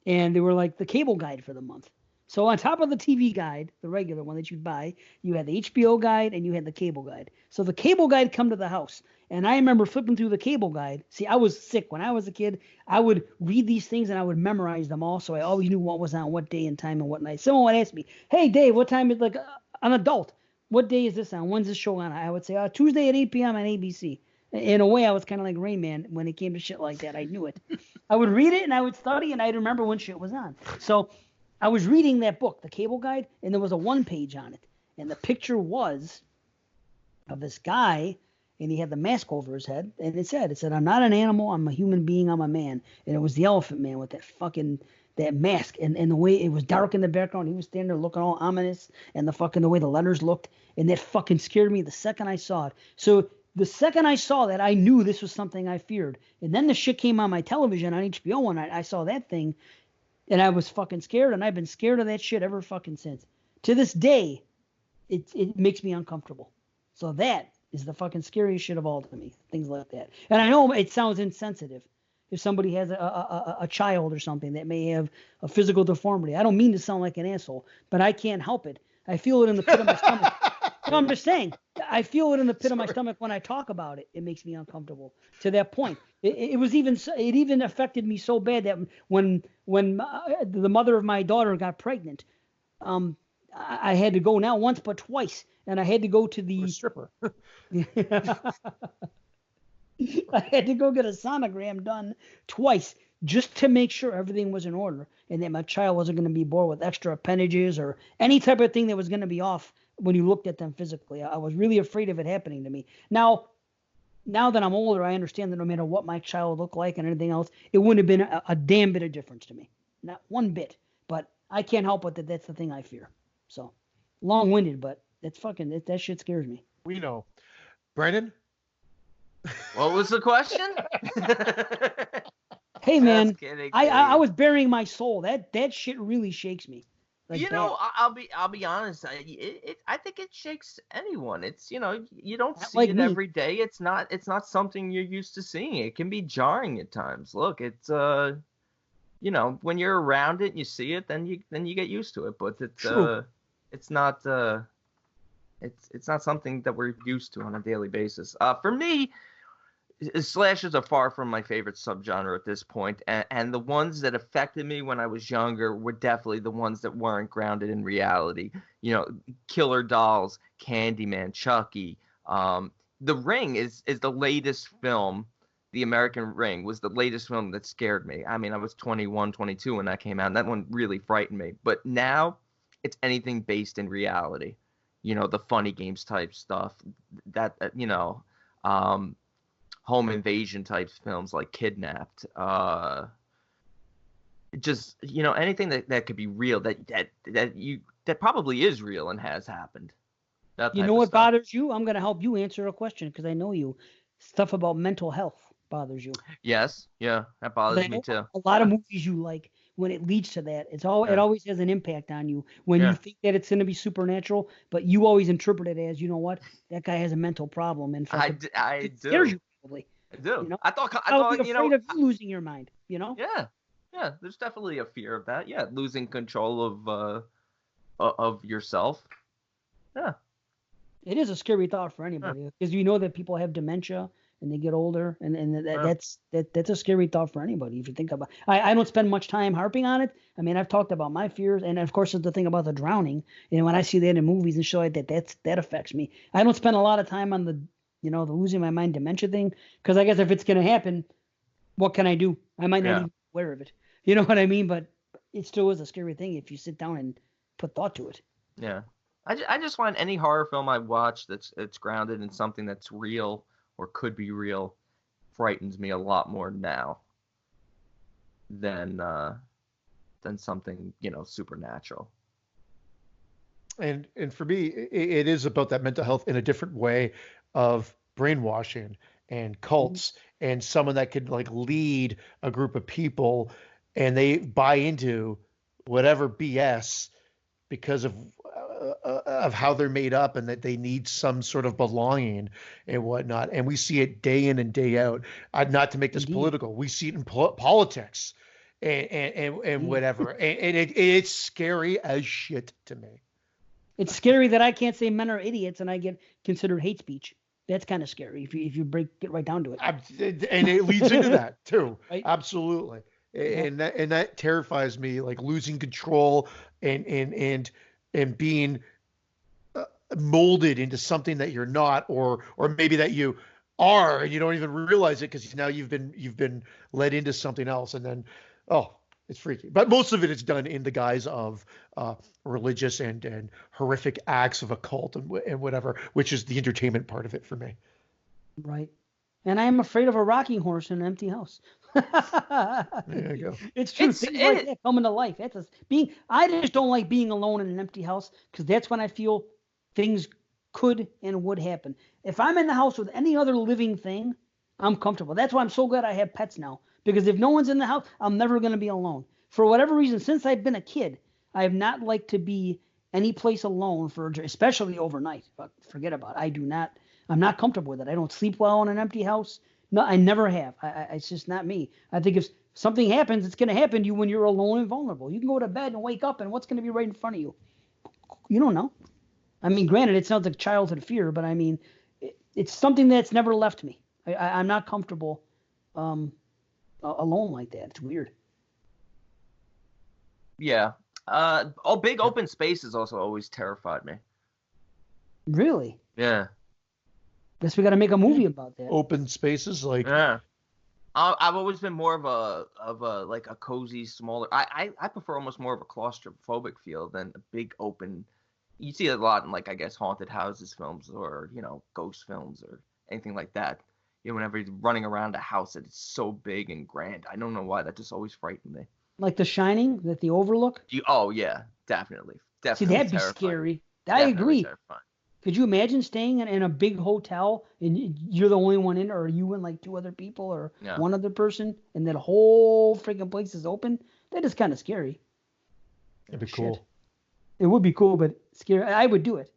and they were like the cable guide for the month. So on top of the TV guide, the regular one that you'd buy, you had the HBO guide and you had the cable guide. So the cable guide come to the house. And I remember flipping through the cable guide. See, I was sick. When I was a kid, I would read these things and I would memorize them all. So I always knew what was on what day and time and what night. Someone would ask me, hey, Dave, what time is like an adult? What day is this on? When's this show on? I would say, Tuesday at 8 p.m. on ABC. In a way, I was kind of like Rain Man when it came to shit like that. I knew it. I would read it and I would study and I'd remember when shit was on. So I was reading that book, the cable guide, and there was a 1-page on it. And the picture was of this guy, and he had the mask over his head. And it said, I'm not an animal, I'm a human being, I'm a man. And it was the Elephant Man with that mask. And the way it was dark in the background, he was standing there looking all ominous, and the way the letters looked. And that fucking scared me the second I saw it. So the second I saw that, I knew this was something I feared. And then the shit came on my television on HBO, and I saw that thing. And I was fucking scared, and I've been scared of that shit ever fucking since. To this day, it makes me uncomfortable. So that is the fucking scariest shit of all to me, things like that. And I know it sounds insensitive if somebody has a child or something that may have a physical deformity. I don't mean to sound like an asshole, but I can't help it. I feel it in the pit of my stomach. No, I'm just saying. I feel it in the pit of my stomach when I talk about it. It makes me uncomfortable to that point. It even affected me so bad that when the mother of my daughter got pregnant, I had to go not once but twice, and I had to go to the stripper. I had to go get a sonogram done twice just to make sure everything was in order and that my child wasn't going to be born with extra appendages or any type of thing that was going to be off when you looked at them physically. I was really afraid of it happening to me. Now that I'm older, I understand that no matter what my child looked like and anything else, it wouldn't have been a damn bit of difference to me. Not one bit. But I can't help it that's the thing I fear. So, long-winded, but that shit scares me. We know. Brandon? What was the question? Hey man, Just kidding, I Dave. was burying my soul. That shit really shakes me. Like You bad. know, I'll be honest. I think it shakes anyone. It's, you know, you don't Not see like it me. every day. It's not something you're used to seeing. It can be jarring at times. Look, it's you know, when you're around it and you see it, then you get used to it. But True. it's not it's not something that we're used to on a daily basis. For me, slashers are far from my favorite subgenre at this point, and the ones that affected me when I was younger were definitely the ones that weren't grounded in reality. You know, Killer Dolls, Candyman, Chucky. The Ring is the latest film. The American Ring was the latest film that scared me. I mean, I was 21, 22 when that came out, and that one really frightened me. But now, it's anything based in reality. You know, the funny games type stuff. You know. Home invasion type films like Kidnapped. Just, you know, anything that could be real that probably is real and has happened. That You type know of what stuff. bothers you? I'm gonna help you answer a question because I know you. Stuff about mental health bothers you. Yes, yeah, that 'Cause bothers I me know too. a lot of Yeah, movies you like, when it leads to that, it yeah, always has an impact on you when you yeah. think that it's gonna be supernatural, but you always interpret it as, you know what, that guy has a mental problem and fucking I it scares do. you probably. I do. You know, I probably thought, you afraid know, of you losing your mind. You know, yeah, yeah. There's definitely a fear of that. Yeah, losing control of yourself. Yeah, it is a scary thought for yeah, anybody because you know that people have dementia and they get older, and yeah. that's a scary thought for anybody if you think about. I don't spend much time harping on it. I mean, I've talked about my fears, and of course, there's the thing about the drowning. And when I see that in movies and show like that, that affects me. I don't spend a lot of time on the the losing my mind dementia thing because I guess if it's gonna happen, what can I do? I might not Yeah. even be aware of it. You know what I mean? But it still is a scary thing if you sit down and put thought to it. Yeah. I just find any horror film I watch that's grounded in something that's real or could be real frightens me a lot more now than something, you know, supernatural. And for me, it is about that mental health in a different way of brainwashing and cults and someone that could like lead a group of people and they buy into whatever BS because of how they're made up and that they need some sort of belonging and whatnot. And we see it day in and day out. Not to make this Indeed. political, we see it in politics and Indeed. whatever. And it's scary as shit to me. It's scary that I can't say men are idiots and I get considered hate speech. That's kind of scary if you get right down to it. And it leads into that too. Right? Absolutely. Yep. And that terrifies me, like losing control and being molded into something that you're not, or maybe that you are and you don't even realize it because now you've been led into something else, and then it's freaky. But most of it is done in the guise of religious and horrific acts of occult and whatever, which is the entertainment part of it for me. Right. And I am afraid of a rocking horse in an empty house. There you go. It's true. It's Things like it, that come into life. I just don't like being alone in an empty house because that's when I feel things could and would happen. If I'm in the house with any other living thing, I'm comfortable. That's why I'm so glad I have pets now. Because if no one's in the house, I'm never going to be alone. For whatever reason, since I've been a kid, I have not liked to be any place alone especially overnight. But forget about it. I'm not comfortable with it. I don't sleep well in an empty house. No, I never have. It's just not me. I think if something happens, it's going to happen to you when you're alone and vulnerable. You can go to bed and wake up, and what's going to be right in front of you? You don't know. I mean, granted, it sounds like childhood fear, but I mean, it's something that's never left me. I'm not comfortable alone like that. It's weird. yeah. Big open spaces also always terrified me. Really? Yeah. Guess we got to make a movie about that. Open spaces, like Yeah. I've always been more of a like a cozy, smaller. I prefer almost more of a claustrophobic feel than a big open. You see it a lot in, like, I guess, haunted houses films, or, you know, ghost films or anything like that. You know, whenever you're running around a house that is so big and grand, I don't know why, that just always frightened me. Like The Shining, the Overlook. Oh yeah, definitely, See, definitely that'd be terrifying. scary. I Definitely agree. terrifying. Could you imagine staying in a big hotel and you're the only one in, or you and like 2 other people or one other person, and that whole freaking place is open? That is kind of scary. It'd be cool. It would be cool, but scary. I would do it.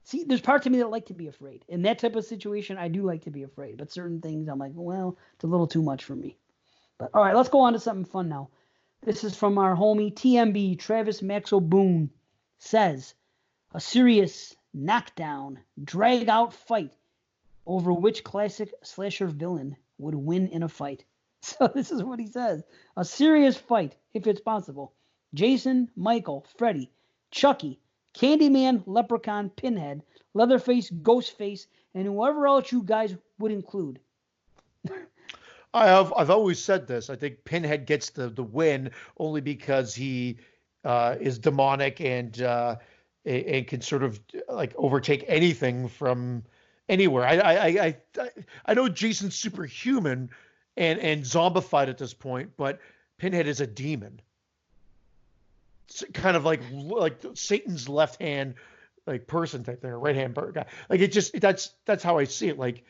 See, there's parts of me that like to be afraid. In that type of situation, I do like to be afraid. But certain things, I'm like, well, it's a little too much for me. But all right, let's go on to something fun now. This is from our homie TMB, Travis Maxwell Boone, says, a serious knockdown, drag-out fight over which classic slasher villain would win in a fight. So this is what he says. A serious fight, if it's possible. Jason, Michael, Freddy, Chucky, Candyman, Leprechaun, Pinhead, Leatherface, Ghostface, and whoever else you guys would include. I've always said this. I think Pinhead gets the win only because he is demonic and can sort of like overtake anything from anywhere. I know Jason's superhuman and zombified at this point, but Pinhead is a demon. It's kind of like Satan's left hand like person type thing, or right hand guy. Like it just that's how I see it. Like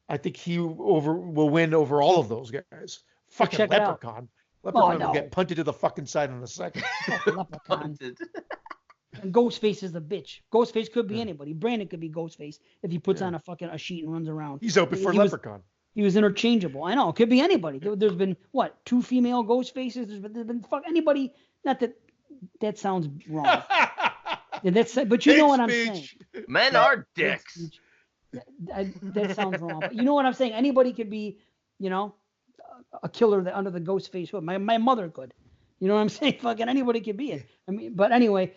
I think he will win over all of those guys. Fucking Leprechaun. Leprechaun will get punted to the fucking side in a second. Leprechaun. And Ghostface is a bitch. Ghostface could be anybody. Brandon could be Ghostface if he puts on a sheet and runs around. He's open for Leprechaun. He was interchangeable. I know. It could be anybody. There's been, 2 female Ghostfaces? There's been anybody. Not that sounds wrong. But you know what I'm saying. Men are dicks. That sounds wrong. But you know what I'm saying. Anybody could be, a killer under the Ghostface hood. My mother could. You know what I'm saying? Fucking anybody could be it. I mean, but anyway,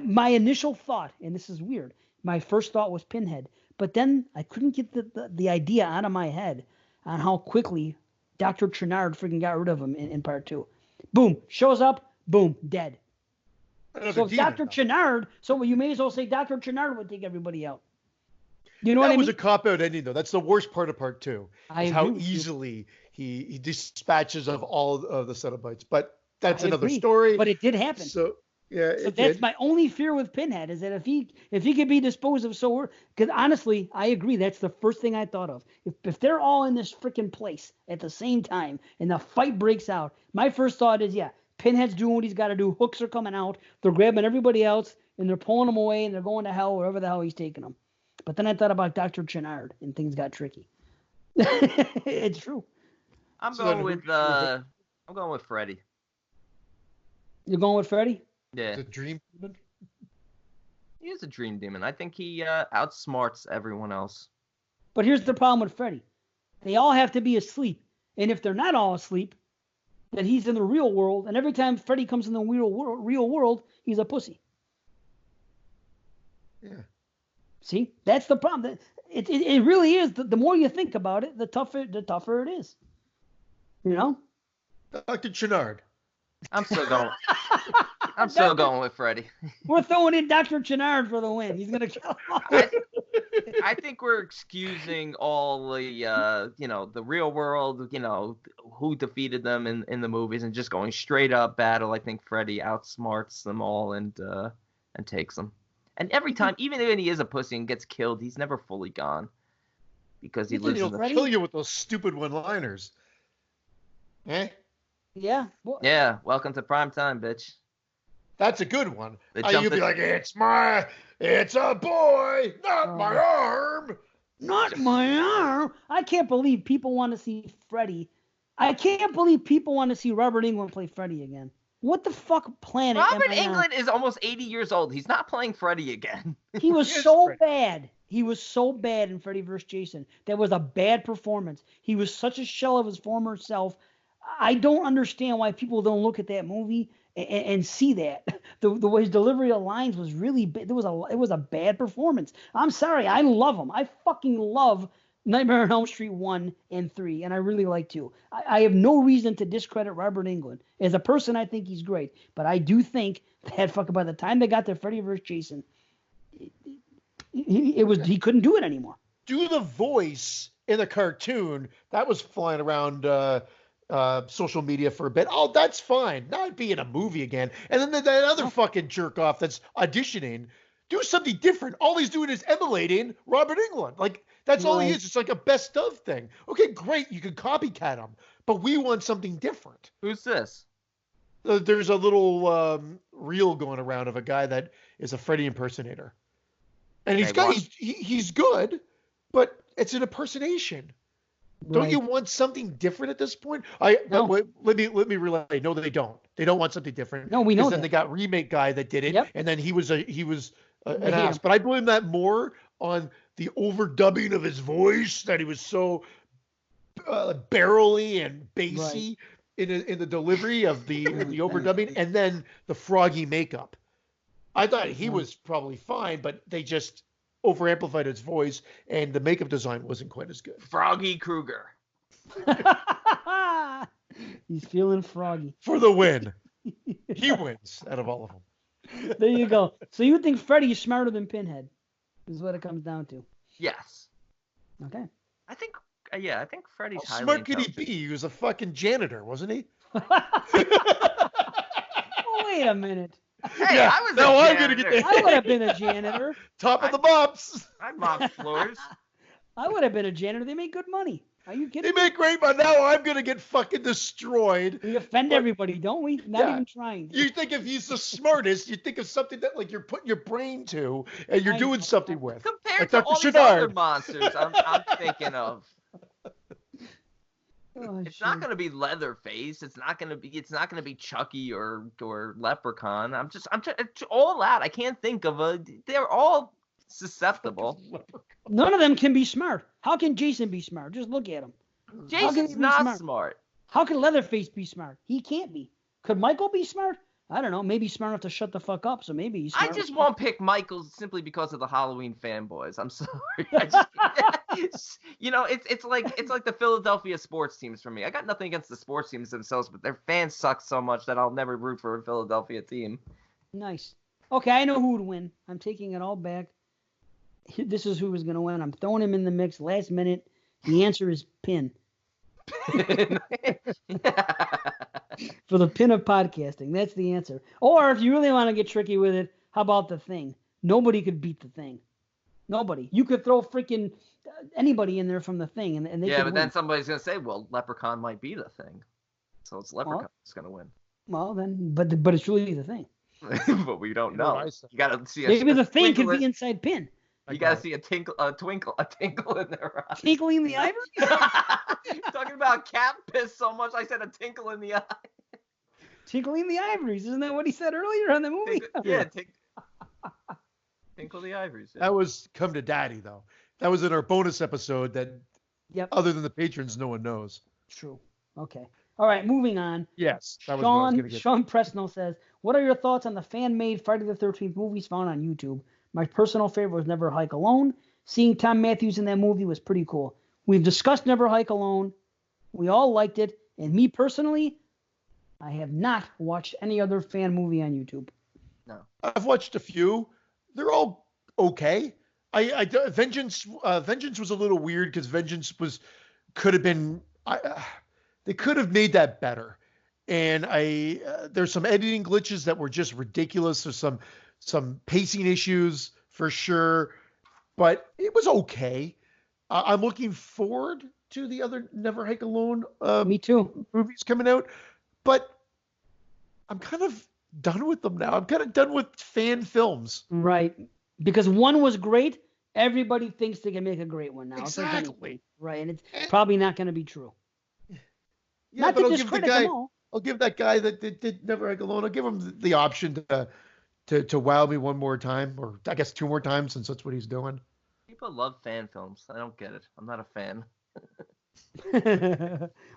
my initial thought, and this is weird, my first thought was Pinhead. But then I couldn't get the idea out of my head on how quickly Dr. Trinard freaking got rid of him in part 2. Boom, shows up, boom, dead. So Dr. Trinard, so you may as well say Dr. Trinard would take everybody out. You know what I mean? That was a cop-out ending, though. That's the worst part of part 2. Is how easily he dispatches of all of the Cenobites. But that's another story. But it did happen. So that's my only fear with Pinhead, is that if he could be disposed of because honestly, I agree, that's the first thing I thought of. If they're all in this freaking place at the same time and the fight breaks out, my first thought is, Pinhead's doing what he's got to do. Hooks are coming out. They're grabbing everybody else and they're pulling them away and they're going to hell, wherever the hell he's taking them. But then I thought about Dr. Trinard and things got tricky. It's true. I'm going with Freddy. You're going with Freddy? Yeah. The dream demon? He is a dream demon. I think he outsmarts everyone else. But here's the problem with Freddy. They all have to be asleep. And if they're not all asleep, then he's in the real world. And every time Freddy comes in the real world, he's a pussy. Yeah. See? That's the problem. It really is. The more you think about it, the tougher it is. You know? Dr. Trinard. I'm still going with Freddy. We're throwing in Dr. Trinard for the win. He's gonna kill him. I think we're excusing all the the real world, who defeated them in the movies, and just going straight up battle. I think Freddy outsmarts them all and takes them. And every time, even when he is a pussy and gets killed, he's never fully gone because he lives. He'll kill you with those stupid one-liners. Eh? Yeah. Yeah. Welcome to prime time, bitch. That's a good one. You'll be like, it's a boy, not my arm. Not my arm. I can't believe people want to see Freddy. I can't believe people want to see Robert Englund play Freddy again. What the fuck planet Robert Englund is almost 80 years old. He's not playing Freddy again. He was so bad. He was so bad in Freddy vs. Jason. That was a bad performance. He was such a shell of his former self. I don't understand why people don't look at that movie and see that. The way his delivery of lines was really bad. It was a bad performance. I'm sorry. I love him. I fucking love Nightmare on Elm Street 1 and 3, and I really like 2. I have no reason to discredit Robert Englund. As a person, I think he's great. But I do think that fucking by the time they got to Freddy vs. Jason, he couldn't do it anymore. Do the voice in the cartoon. That was flying around social media for a bit. Oh, that's fine. Not be in a movie again. And then that other fucking jerk off that's auditioning Do something different. All he's doing is emulating Robert Englund. Like, that's all he is. It's like a best of thing. Okay, great. You can copycat him, but we want something different. Who's this? There's a little reel going around of a guy that is a Freddy impersonator. And he's good, but it's an impersonation. Right. Don't you want something different at this point? Let me relay. No, they don't. They don't want something different. No, we know that. Then they got remake guy that did it, and then he was an ass. But I blame that more on the overdubbing of his voice, that he was so barrely and bassy in the delivery of the overdubbing, and then the froggy makeup. I thought he was probably fine, but they just overamplified his voice, and the makeup design wasn't quite as good. Froggy Krueger. He's feeling froggy. For the win. He wins out of all of them. There you go. So you think Freddy is smarter than Pinhead, is what it comes down to. Yes. Okay. I think Freddy's highly smart could intelligent. he be? He was a fucking janitor, wasn't he? Oh, wait a minute. Hey, I was a janitor. I would have been a janitor. Top of the mops. I mopped floors. I would have been a janitor. They make good money. Are you kidding? They make great money. Now I'm going to get fucking destroyed. We offend everybody, don't we? Not even trying. You think if he's the smartest, you think of something that like you're putting your brain to and you're doing something with. Compared to all these other monsters I'm thinking of. It's not going to be Leatherface. It's not going to be Chucky or Leprechaun. I'm all that. I can't think of they're all susceptible. None of them can be smart. How can Jason be smart? Just look at him. Jason's not smart. How can Leatherface be smart? He can't be. Could Michael be smart? I don't know. Maybe smart enough to shut the fuck up, so maybe he's smart. I just won't pick Michael simply because of the Halloween fanboys. I'm sorry. It's like the Philadelphia sports teams for me. I got nothing against the sports teams themselves, but their fans suck so much that I'll never root for a Philadelphia team. Nice. Okay, I know who would win. I'm taking it all back. This is who is going to win. I'm throwing him in the mix last minute. The answer is Pin. For the pin of podcasting. That's the answer. Or if you really want to get tricky with it, how about the Thing? Nobody could beat the Thing. Nobody. You could throw freaking anybody in there from the Thing, and they could win. Then somebody's going to say, well, Leprechaun might be the Thing. So it's Leprechaun that's going to win. Well, then, but it's really the Thing. But we don't know. You got to see maybe the Thing could be inside Pin. You gotta see a tinkle in their eye. Tinkling the ivories? Talking about cat piss so much, I said a tinkle in the eye. Tinkling the ivories, isn't that what he said earlier on the movie? Tinkle the ivories. Yeah. That was Come to Daddy, though. That was in our bonus episode that, other than the patrons, no one knows. True. Okay. All right, moving on. Yes. That was what I was gonna get. Sean Presnell says, what are your thoughts on the fan-made Friday the 13th movies found on YouTube? My personal favorite was Never Hike Alone. Seeing Tom Matthews in that movie was pretty cool. We've discussed Never Hike Alone. We all liked it. And me personally, I have not watched any other fan movie on YouTube. No. I've watched a few. They're all okay. Vengeance was a little weird because Vengeance could have been they could have made that better. And there's some editing glitches that were just ridiculous. There's some pacing issues for sure, but it was okay. I'm looking forward to the other Never Hike Alone Me too. movies coming out, but I'm kind of done with them now. I'm kind of done with fan films. Right. Because one was great. Everybody thinks they can make a great one now. Exactly. Right. And it's probably not going to be true. Yeah, not but to discredit them all. I'll give that guy that did Never Hike Alone, I'll give him the option to wow me one more time, or I guess two more times, since that's what he's doing. People love fan films. I don't get it. I'm not a fan.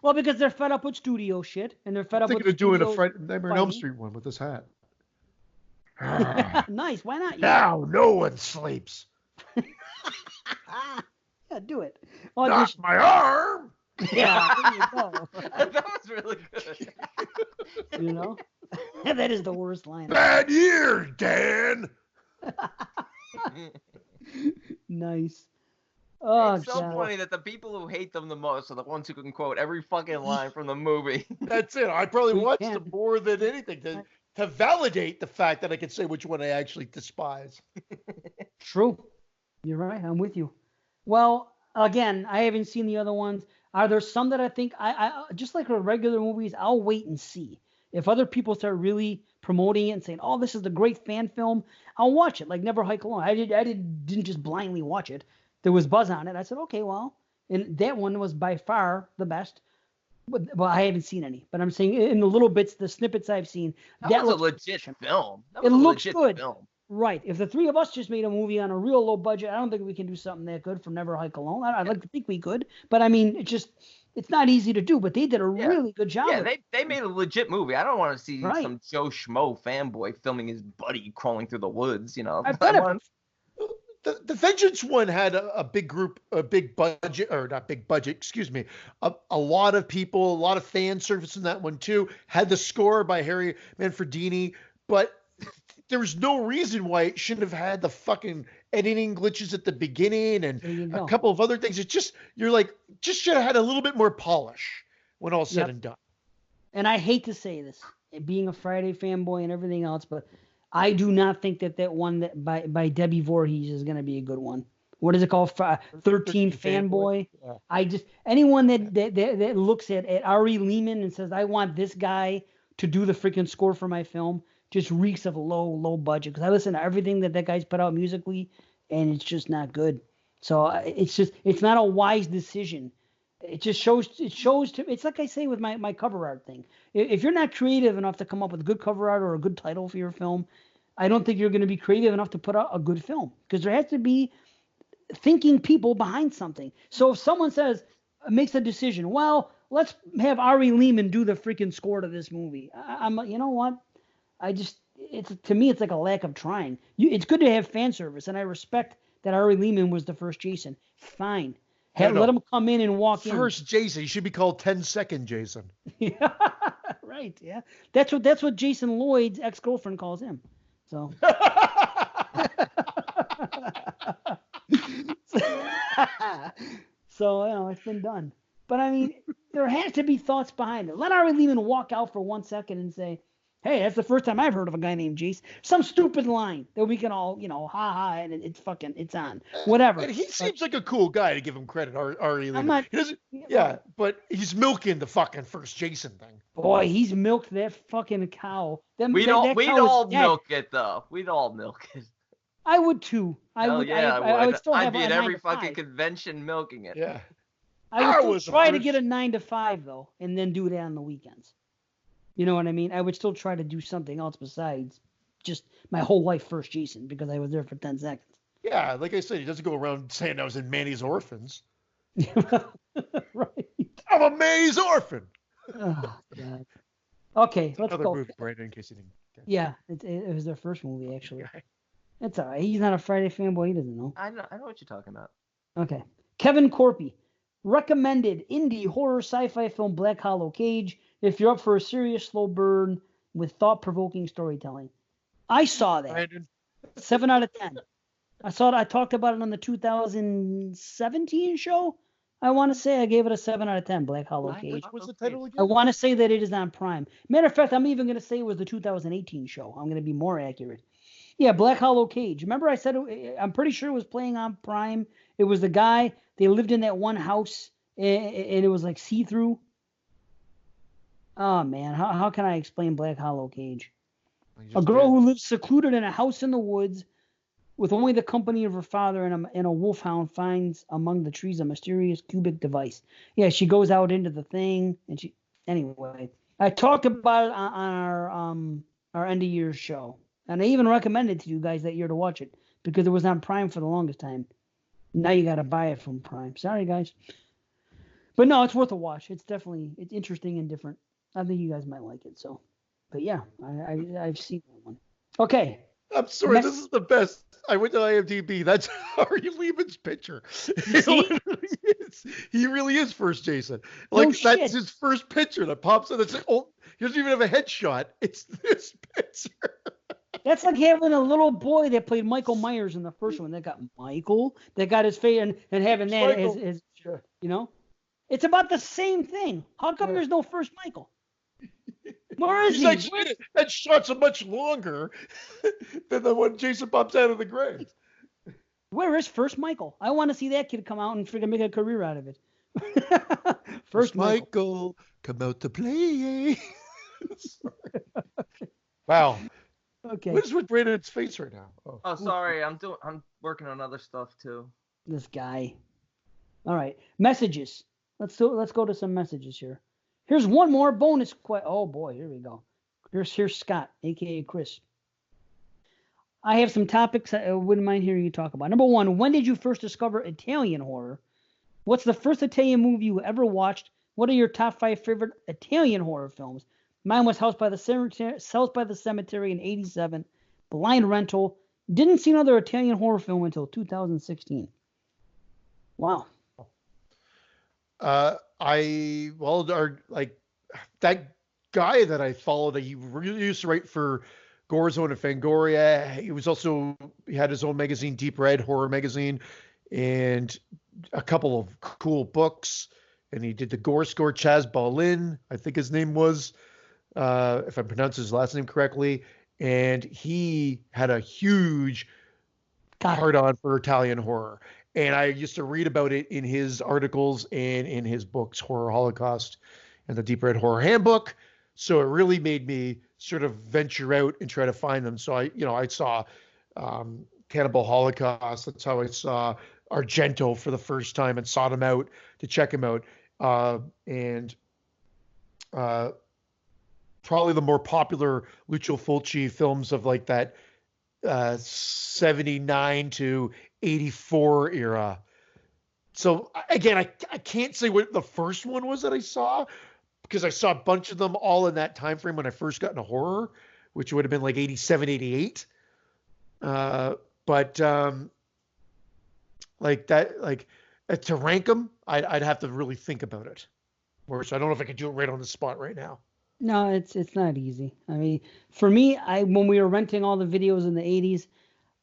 Well, because they're fed up with studio shit, and they're fed up with doing a Nightmare on Elm Street one with this hat. Nice. Why not? Now no one sleeps. Yeah, do it. Not my arm. Yeah, there you go. That was really good. You know? That is the worst line. Bad year, Dan. Nice. Oh, it's so funny that the people who hate them the most are the ones who can quote every fucking line from the movie. That's it. I probably watched them more than anything to validate the fact that I can say which one I actually despise. True. You're right. I'm with you. Well, again, I haven't seen the other ones. Are there some that I think I just like with regular movies, I'll wait and see. If other people start really promoting it and saying, "Oh, this is the great fan film," I'll watch it. Like Never Hike Alone. Didn't just blindly watch it. There was buzz on it. I said, "Okay, well," and that one was by far the best. Well, I haven't seen any, but I'm saying in the little bits, the snippets I've seen, that was a legit film. It looks good. Right. If the three of us just made a movie on a real low budget, I don't think we can do something that good from Never Hike Alone. I'd like to think we could, but I mean, it's not easy to do. But they did a really good job. Yeah, they made a legit movie. I don't want to see some Joe Schmo fanboy filming his buddy crawling through the woods. You know, the Vengeance one had a big group, a big budget, or not big budget, excuse me. A lot of people, a lot of fan service in that one too. Had the score by Harry Manfredini, but there was no reason why it shouldn't have had the fucking editing glitches at the beginning and a couple of other things. It's just, you're like, just should have had a little bit more polish when all said and done. And I hate to say this, being a Friday fanboy and everything else, but I do not think that one that by Debbie Voorhees is going to be a good one. What is it called? 13 Fanboy. Yeah. I just, anyone that looks at Ari Lehman and says, I want this guy to do the freaking score for my film, just reeks of low budget. Because I listen to everything that guy's put out musically, and it's just not good. So it's not a wise decision. It just shows it's like I say with my cover art thing. If you're not creative enough to come up with good cover art or a good title for your film, I don't think you're going to be creative enough to put out a good film, because there has to be thinking people behind something. So if someone makes a decision, well, let's have Ari Lehman do the freaking score to this movie. I'm like, you know what? To me, it's like a lack of trying. It's good to have fan service, and I respect that Ari Lehman was the first Jason. Fine. Let him come in and walk in. First Jason. He should be called 10-second Jason. Yeah, right. Yeah, that's what Jason Lloyd's ex-girlfriend calls him. So. So it's been done. But I mean, there has to be thoughts behind it. Let Ari Lehman walk out for 1 second and say, "Hey, that's the first time I've heard of a guy named Jace." Some stupid line that we can all, and it's on. Whatever. And he seems like a cool guy, to give him credit, Ari Lehman. But he's milking the fucking first Jason thing. Boy, he's milked that fucking cow. We'd all milk it, though. We'd all milk it. I would too. I would still have I'd be at every fucking convention milking it. Yeah. I would still try to get a 9 to 5 though, and then do it on the weekends. You know what I mean? I would still try to do something else besides just my whole life first Jason, because I was there for 10 seconds. Yeah, like I said, he doesn't go around saying I was in Manny's Orphans. Right. I'm a Manny's orphan. Oh, God. Okay, let's go. Movie, Brandon, in case you didn't. Yeah, it was their first movie, actually. It's all right. He's not a Friday fanboy. He doesn't know. I know what you're talking about. Okay. Kevin Corpy recommended indie horror sci-fi film Black Hollow Cage if you're up for a serious slow burn with thought-provoking storytelling. I saw that. Brandon. 7 out of 10. I saw it. I talked about it on the 2017 show. I want to say I gave it a 7 out of 10, Black Hollow Cage. What's the title again? I want to say that it is on Prime. Matter of fact, I'm even going to say it was the 2018 show. I'm going to be more accurate. Yeah, Black Hollow Cage. Remember I said I'm pretty sure it was playing on Prime. It was the guy, they lived in that one house, and it was like see-through. Oh, man. How can I explain Black Hollow Cage? A girl who lives secluded in a house in the woods with only the company of her father and a wolfhound finds among the trees a mysterious cubic device. Yeah, she goes out into the thing, and anyway. I talked about it on our end of year show. And I even recommended to you guys that year to watch it because it was on Prime for the longest time. Now you got to buy it from Prime. Sorry, guys. But no, it's worth a watch. It's interesting and different. I think you guys might like it. So, but yeah, I've seen that one. Okay. I'm sorry. This is the best. I went to IMDb. That's Ari Lehman's picture. He really is first Jason. That's his first picture that pops up. It's like, he doesn't even have a headshot. It's this picture. That's like having a little boy that played Michael Myers in the first one. That got Michael. That got his face and having that as It's about the same thing. How come there's no first Michael? Where is he? That shot's much longer than the one Jason pops out of the grave. Where is First Michael? I want to see that kid come out and freaking make a career out of it. First Michael, come out to play. Wow. Okay. What is with Brandon's face right now? Oh, sorry. I'm working on other stuff too. This guy. All right. Messages. Let's go to some messages here. Here's one more bonus question. Oh boy, here we go. Here's Scott, aka Chris. I have some topics I wouldn't mind hearing you talk about. Number one, when did you first discover Italian horror? What's the first Italian movie you ever watched? What are your top 5 favorite Italian horror films? Mine was South by the Cemetery in '87. Blind Rental. Didn't see another Italian horror film until 2016. Wow. That guy that I followed, he really used to write for Gorezone and Fangoria. He had his own magazine, Deep Red Horror Magazine, and a couple of cool books. And he did the Gore Score. Chaz Bolin, I think his name was, if I pronounce his last name correctly. And he had a huge hard-on for Italian horror. And I used to read about it in his articles and in his books, Horror Holocaust and the Deep Red Horror Handbook. So it really made me sort of venture out and try to find them. So I saw Cannibal Holocaust. That's how I saw Argento for the first time and sought him out to check him out. And probably the more popular Lucio Fulci films of like that 79 to 84 era. So again, I can't say what the first one was that I saw, because I saw a bunch of them all in that time frame when I first got into horror, which would have been like 87, 88. But to rank them, I'd have to really think about it. So I don't know if I could do it right on the spot right now. No, it's not easy. I mean, for me, when we were renting all the videos in the 80s,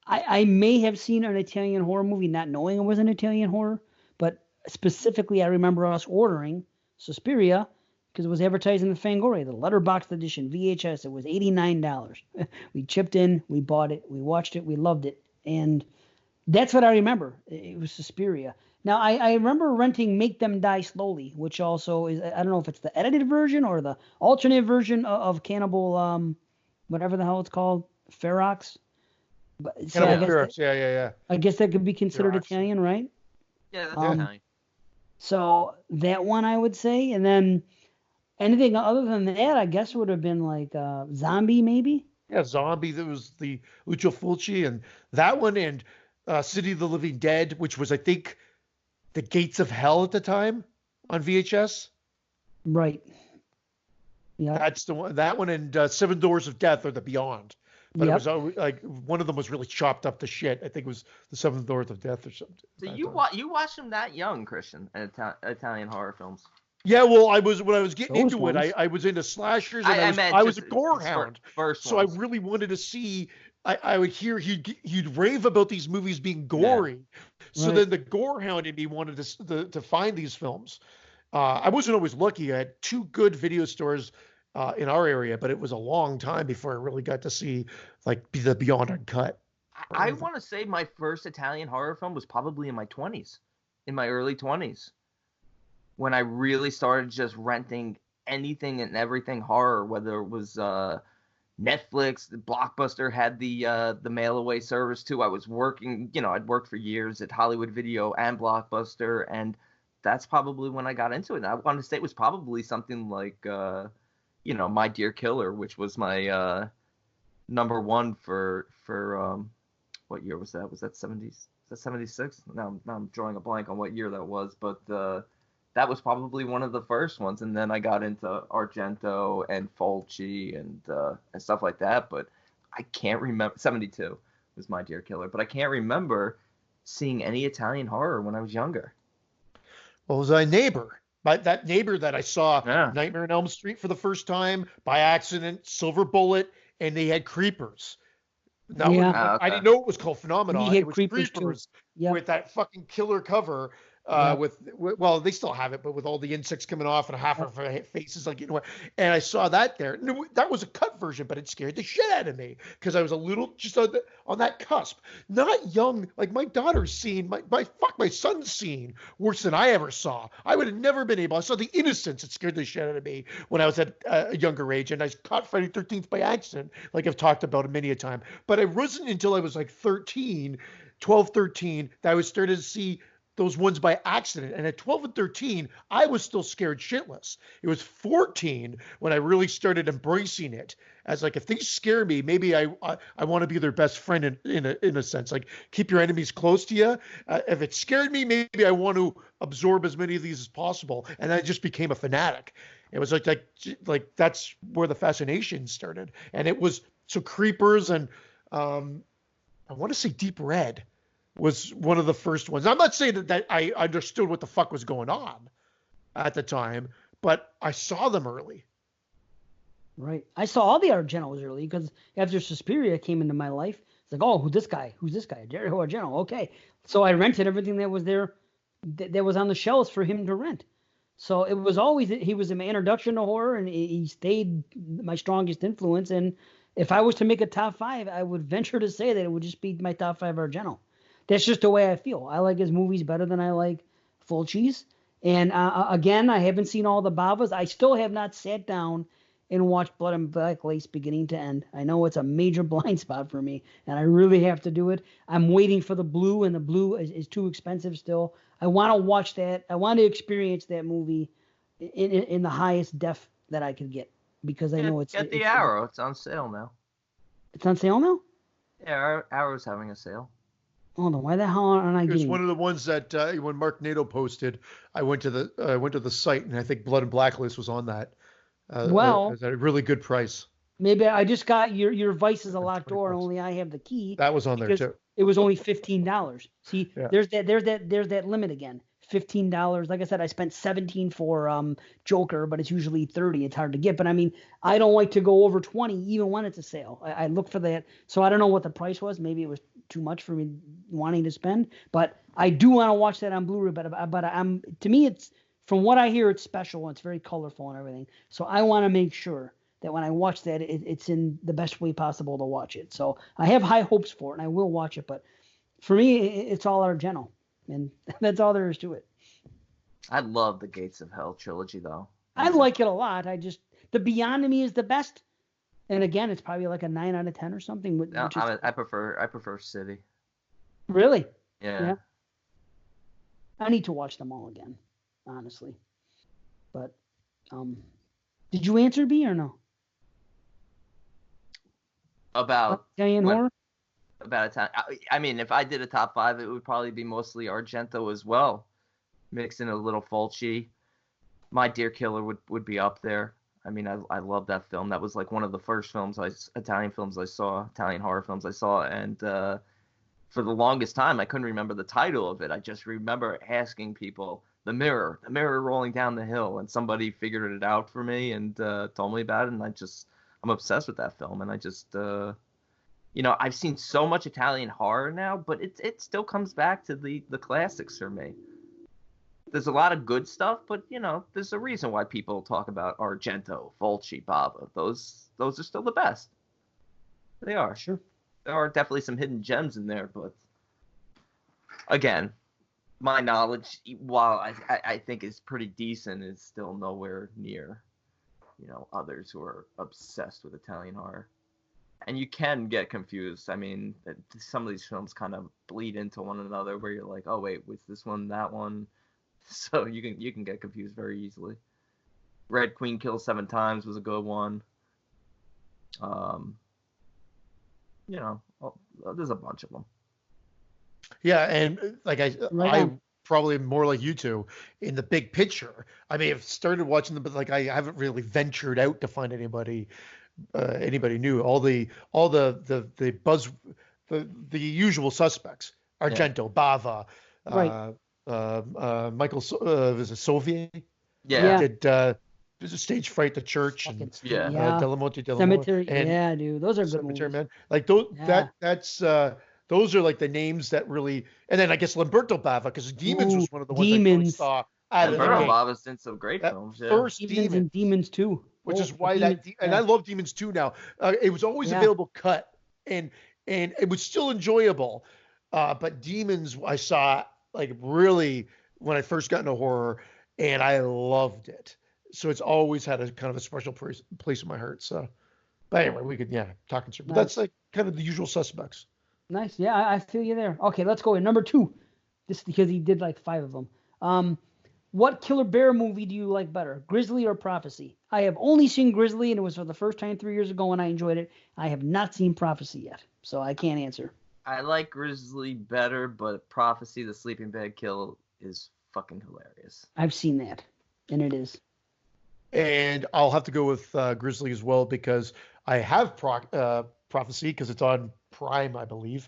I may have seen an Italian horror movie not knowing it was an Italian horror, but specifically I remember us ordering Suspiria because it was advertised in the Fangoria, the letterboxed edition, VHS. It was $89. We chipped in, we bought it, we watched it, we loved it, and that's what I remember. It was Suspiria. Now, I remember renting Make Them Die Slowly, which also is, I don't know if it's the edited version or the alternate version of Cannibal, whatever the hell it's called, Ferox. Cannibal Ferox, yeah. I guess that could be considered Ferox. Italian, right? Yeah, that's Italian. So that one I would say, and then anything other than that, I guess would have been like Zombie, maybe. Yeah, Zombie. That was the Lucio Fulci, and that one, and City of the Living Dead, which was, I think, The Gates of Hell at the time on VHS. Right. Yeah. That's the one. That one and Seven Doors of Death or The Beyond. But it was like one of them was really chopped up to shit. I think it was The Seventh Doors of Death or something. So you watched them that young, Christian, Italian horror films? Yeah, well, when I was getting into it, I was into slashers, and I was a gore hound. So I really wanted to see. I would hear he'd rave about these movies being gory. Yeah. So then the gore hound in me wanted to find these films. I wasn't always lucky. I had 2 good video stores in our area, but it was a long time before I really got to see like the Beyond Uncut. I want to say my first Italian horror film was probably in my 20s, in my early 20s, when I really started just renting anything and everything horror, whether it was Netflix, Blockbuster had the mail away service too. I was working, I'd worked for years at Hollywood Video and Blockbuster, and that's probably when I got into it. And I want to say it was probably something like My Dear Killer, which was my number one for what year was that? Was that 70s? Was that 76? Now I'm drawing a blank on what year that was, but that was probably one of the first ones. And then I got into Argento and Fulci and stuff like that, but I can't remember. 72 was My Dear Killer, but I can't remember seeing any Italian horror when I was younger. Well, it was a neighbor. That neighbor that I saw Nightmare on Elm Street for the first time by accident, Silver Bullet, and they had Creepers. I didn't know it was called Phenomenon. He had Creepers too. with that fucking killer cover. Well, they still have it, but with all the insects coming off and half of her face is like, and I saw that there. That was a cut version, but it scared the shit out of me because I was a little just on that cusp. Not young, like my daughter's seen, my son's seen worse than I ever saw. I would have never been able. I saw The Innocents. It scared the shit out of me when I was at a younger age, and I caught Friday the 13th by accident, like I've talked about it many a time. But it wasn't until I was like 12, 13, that I was starting to see those ones by accident. And at 12 and 13, I was still scared shitless. It was 14 when I really started embracing it as like, if things scare me, maybe I want to be their best friend in a sense. Like, keep your enemies close to you. If it scared me, maybe I want to absorb as many of these as possible. And I just became a fanatic. It was like that's where the fascination started. And it was so Creepers and I want to say Deep Red was one of the first ones. I'm not saying that I understood what the fuck was going on at the time, but I saw them early. Right. I saw all the Argentos early because after Suspiria came into my life, it's like, oh, who's this guy? Dario Argento. Okay. So I rented everything that was there, that was on the shelves for him to rent. So it was always, he was my introduction to horror, and he stayed my strongest influence. And if I was to make a top 5, I would venture to say that it would just be my top 5 Argento. That's just the way I feel. I like his movies better than I like Fulci's. And again, I haven't seen all the Bavas. I still have not sat down and watched Blood and Black Lace beginning to end. I know it's a major blind spot for me, and I really have to do it. I'm waiting for the blue, and the blue is too expensive still. I want to watch that. I want to experience that movie in the highest def that I could get, because I know it's... Get the Arrow. It's on sale now. It's on sale now? Yeah, Arrow's having a sale. Hold on, why the hell aren't I getting? It was one of the ones that when Mark Nato posted, I went to the site, and I think Blood and Blacklist was on that. Well, at a really good price. Maybe I just got your Vice is a locked door, and only I have the key. That was on there too. It was only $15. See, there's that limit again. $15. Like I said, I spent $17 for Joker, but it's usually $30. It's hard to get. But I mean, I don't like to go over $20 even when it's a sale. I look for that. So I don't know what the price was. Maybe it was too much for me wanting to spend. But I do want to watch that on Blu-ray. But to me, it's, from what I hear, it's special and it's very colorful and everything. So I want to make sure that when I watch that, it's in the best way possible to watch it. So I have high hopes for it, and I will watch it. But for me, it's all Argento. And that's all there is to it. I love the Gates of Hell trilogy, though. I like it a lot. The Beyond Me is the best. And again, it's probably like a 9 out of 10 or something. I prefer City. Really? Yeah. I need to watch them all again, honestly. But did you answer B or no? About Italian horror? About Italian. I mean, if I did a top 5, it would probably be mostly Argento as well. Mixed in a little Fulci. My Dear Killer would be up there. I mean, I love that film. That was like one of the first Italian horror films I saw. And for the longest time, I couldn't remember the title of it. I just remember asking people, the mirror rolling down the hill. And somebody figured it out for me and told me about it. And I'm obsessed with that film. And I just, I've seen so much Italian horror now, but it still comes back to the classics for me. There's a lot of good stuff, but there's a reason why people talk about Argento, Fulci, Bava. Those are still the best. They are. Sure. There are definitely some hidden gems in there, but again, my knowledge, while I think is pretty decent, is still nowhere near, others who are obsessed with Italian horror. And you can get confused. I mean, some of these films kind of bleed into one another, where you're like, oh wait, was this one that one? So you can get confused very easily. Red Queen Kills 7 Times was a good one. There's a bunch of them. Yeah, and like I probably am more like you two in the big picture. I may have started watching them, but like I haven't really ventured out to find anybody new. All the buzz, the usual suspects: Argento, Bava, right. Michael, was it Sauvier? Yeah. Did there's a Stage Fright, The Church, and Della Monte, Cemetery. And dude, those are good movies. Man. Like those, that's Those are like the names that really, and then I guess Lamberto Bava, because Demons was one of the ones I really Demons. saw out of the Lamberto gate. Bava's done some great That films. Yeah. first Demons Demons, and Demons 2. which is why Demons, and I love Demons 2 now. It was always available cut, and it was still enjoyable. But Demons I saw like really when I first got into horror, and I loved it. So it's always had a kind of a special place in my heart. So, but anyway, we could talk conservative. But that's like kind of the usual suspects. Nice. Yeah, I feel you there. Okay, let's go in number 2. This because he did like 5 of them. What Killer Bear movie do you like better, Grizzly or Prophecy? I have only seen Grizzly, and it was for the first time 3 years ago, and I enjoyed it. I have not seen Prophecy yet, so I can't answer. I like Grizzly better, but Prophecy, the sleeping bag kill, is fucking hilarious. I've seen that, and it is. And I'll have to go with Grizzly as well because I have Prophecy because it's on Prime, I believe,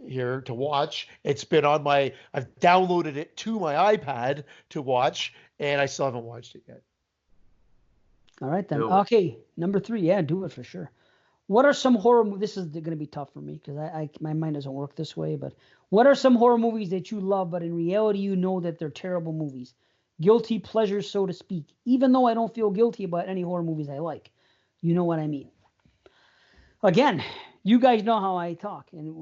here to watch. It's been on I've downloaded it to my iPad to watch, and I still haven't watched it yet. All right, then. Okay, number 3. Yeah, do it for sure. What are some horror movies? This is going to be tough for me because my mind doesn't work this way, but what are some horror movies that you love, but in reality you know that they're terrible movies? Guilty pleasures, so to speak, even though I don't feel guilty about any horror movies I like. You know what I mean? Again, you guys know how I talk, and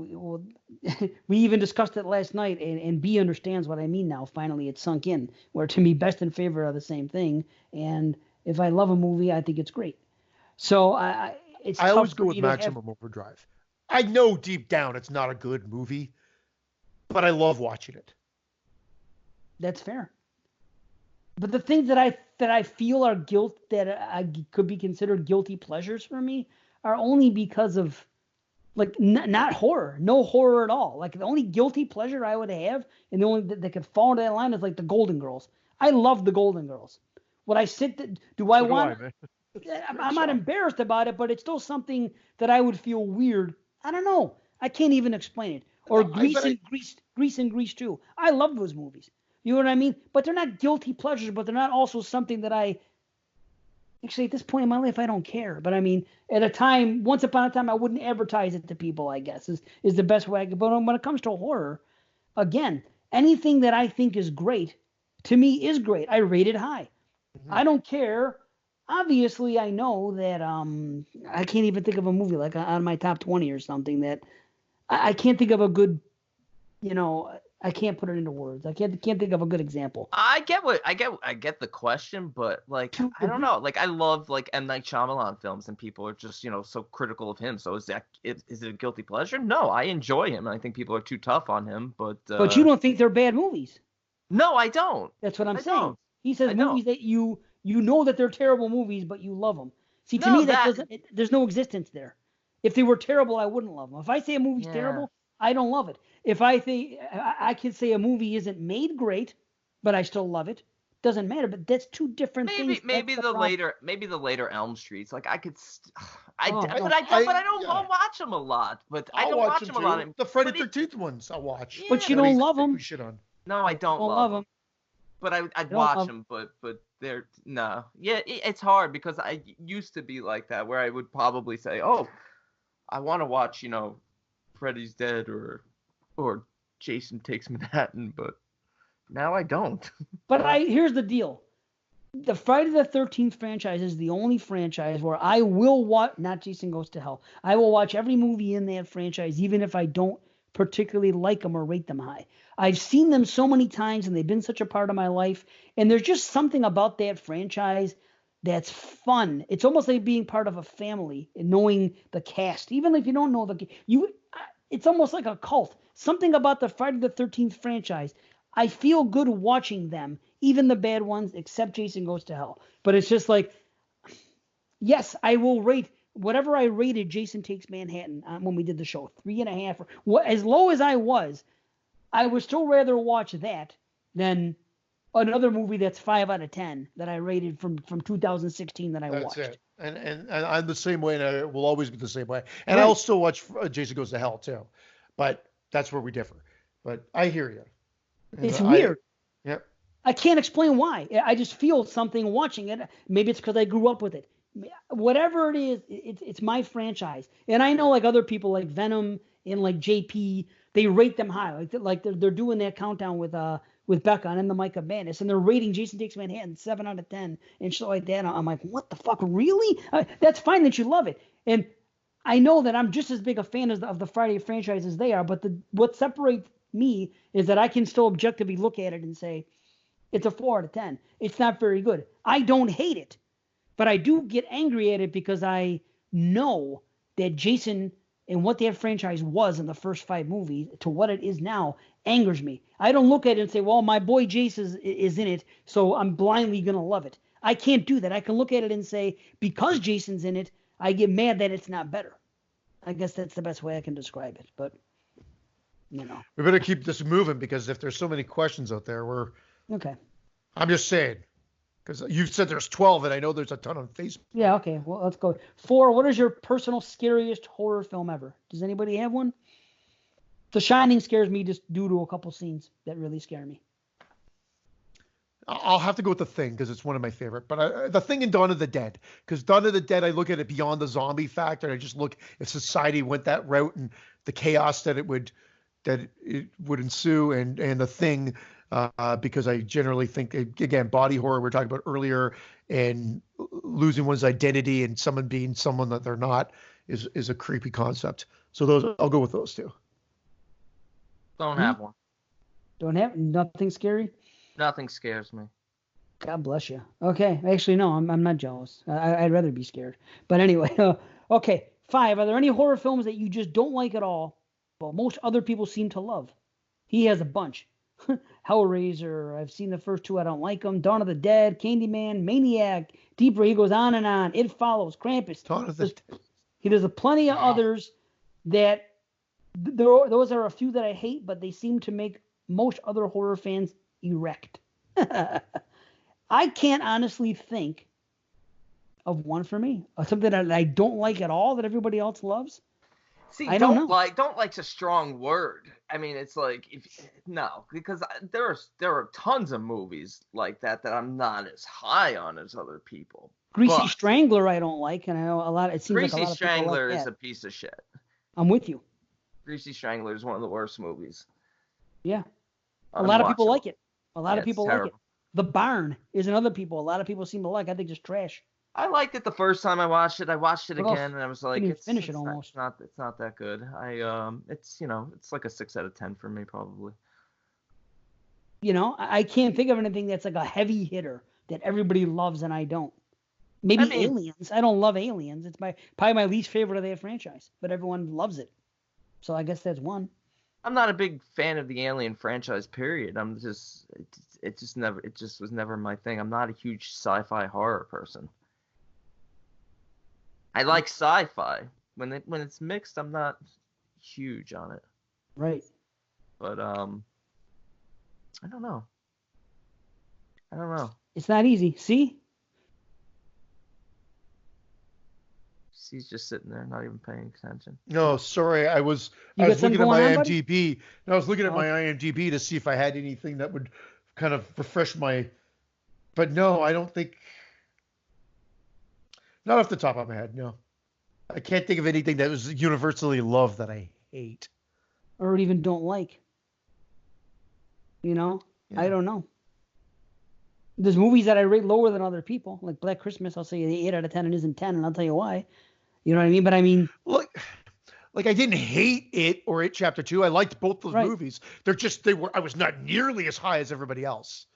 we even discussed it last night, and B understands what I mean now. Finally, it sunk in, where to me, best and favorite are the same thing, and if I love a movie, I think it's great. So I always go with Maximum Overdrive. I know deep down it's not a good movie, but I love watching it. That's fair. But the things that I feel are guilt that I could be considered guilty pleasures for me are only because of like not horror, no horror at all. Like the only guilty pleasure I would have, and the only that could fall into that line is like the Golden Girls. I love the Golden Girls. Would I I'm not embarrassed about it, but it's still something that I would feel weird. I don't know. I can't even explain it. Or Grease and Grease 2. I love those movies. You know what I mean? But they're not guilty pleasures, but they're not also something that actually at this point in my life, I don't care. But I mean, at a time, once upon a time, I wouldn't advertise it to people, I guess, is the best way I could. But when it comes to horror, again, anything that I think is great, to me is great. I rate it high. Mm-hmm. I don't care. Obviously, I know that I can't even think of a movie like on my top 20 or something that I can't think of a good, I can't put it into words. I can't think of a good example. I get the question, but like I don't know. Like I love like M. Night Shyamalan films, and people are just so critical of him. So is it a guilty pleasure? No, I enjoy him, and I think people are too tough on him. But you don't think they're bad movies? No, I don't. That's what I'm saying. Don't. He says movies that you know that they're terrible movies, but you love them. See, to me there's no existence there. If they were terrible, I wouldn't love them. If I say a movie's terrible, I don't love it. If I think I could say a movie isn't made great, but I still love it, doesn't matter. But that's two different things. Maybe the later Elm Streets. Like I could, I don't watch them a lot. But I don't watch them a lot. The Friday 13th ones I watch. Yeah, but you don't love them. No, I don't love them. But I'd watch them. But they're no. Yeah, it's hard because I used to be like that, where I would probably say, oh, I want to watch, Freddy's Dead or Jason Takes Manhattan, but now I don't. But here's the deal. The Friday the 13th franchise is the only franchise where I will watch, not Jason Goes to Hell. I will watch every movie in that franchise, even if I don't particularly like them or rate them high. I've seen them so many times, and they've been such a part of my life. And there's just something about that franchise that's fun. It's almost like being part of a family and knowing the cast. Even if you don't know it's almost like a cult. Something about the Friday the 13th franchise. I feel good watching them, even the bad ones, except Jason Goes to Hell. But it's just like, yes, I will rate whatever I rated Jason Takes Manhattan when we did the show, 3.5. As low as I would still rather watch that than another movie that's 5 out of 10 that I rated from 2016 that I watched. That's it. And I'm the same way, and I will always be the same way. And I'll still watch Jason Goes to Hell too, but that's where we differ. But I hear you. It's weird. Yep. I can't explain why. I just feel something watching it. Maybe it's because I grew up with it. Whatever it is, it's my franchise. And I know like other people like Venom and like JP, they rate them high. Like they're doing that countdown with Becca and the Mike of Madness, and they're rating Jason Takes Manhattan 7 out of 10 and shit like that. I'm like, what the fuck, really? That's fine that you love it, and I know that I'm just as big a fan of the Friday franchise as they are. But what separates me is that I can still objectively look at it and say it's a 4 out of 10. It's not very good. I don't hate it, but I do get angry at it because I know that Jason and what that franchise was in the first 5 movies to what it is now angers me. I don't look at it and say, well, my boy Jason is in it, so I'm blindly going to love it. I can't do that. I can look at it and say, because Jason's in it, I get mad that it's not better. I guess that's the best way I can describe it, but, you know. We better keep this moving because if there's so many questions out there, Okay. I'm just saying. Because you said there's 12, and I know there's a ton on Facebook. Yeah, okay. Well, let's go. 4, what is your personal scariest horror film ever? Does anybody have one? The Shining scares me just due to a couple scenes that really scare me. I'll have to go with The Thing because it's one of my favorite. But The Thing and Dawn of the Dead. Because Dawn of the Dead, I look at it beyond the zombie factor. And I just look if society went that route and the chaos that it would ensue. And The Thing, because I generally think, again, body horror we were talking about earlier, and losing one's identity and someone being someone that they're not is a creepy concept. So I'll go with those two. Don't have one. Don't have nothing scary? Nothing scares me. God bless you. Okay. Actually, no, I'm not jealous. I'd rather be scared. But anyway, okay. 5, are there any horror films that you just don't like at all, but most other people seem to love? He has a bunch. Hellraiser, I've seen the first 2, I don't like them. Dawn of the Dead, Candyman, Maniac, Deeper, he goes on and on. It Follows, Krampus. He does plenty of others that, those are a few that I hate, but they seem to make most other horror fans erect. I can't honestly think of one for me. Something that I don't like at all that everybody else loves. See, I don't know. Don't like's a strong word. I mean, it's like because there are tons of movies like that I'm not as high on as other people. Greasy Strangler I don't like, and I know a lot. It seems Greasy like a lot of Strangler people like is that. a piece of shit. I'm with you. Greasy Strangler is one of the worst movies. Yeah, a lot of people like it. A lot of people like it. The Barn is another people. A lot of people seem to like. I think just trash. I liked it the first time I watched it. I watched it again, and I was like, it's almost. It's not that good. It's like a 6 out of 10 for me probably. You know, I can't think of anything that's like a heavy hitter that everybody loves and I don't. Maybe Aliens. I don't love Aliens. It's probably my least favorite of their franchise, but everyone loves it. So I guess that's one. I'm not a big fan of the Alien franchise, period. It just was never my thing. I'm not a huge sci-fi horror person. I like sci-fi. When it's mixed, I'm not huge on it. Right. But I don't know. It's not easy. See? He's just sitting there, not even paying attention. No, sorry. I was looking at my IMDb. I was looking at my IMDb to see if I had anything that would kind of refresh my. But no, I don't think. Not off the top of my head, no. I can't think of anything that was universally loved that I hate. Or even don't like. You know? Yeah. I don't know. There's movies that I rate lower than other people. Like Black Christmas, I'll say 8 out of 10 and isn't 10, and I'll tell you why. You know what I mean? But I mean... Look, like I didn't hate It or It Chapter 2. I liked both those movies. I was not nearly as high as everybody else.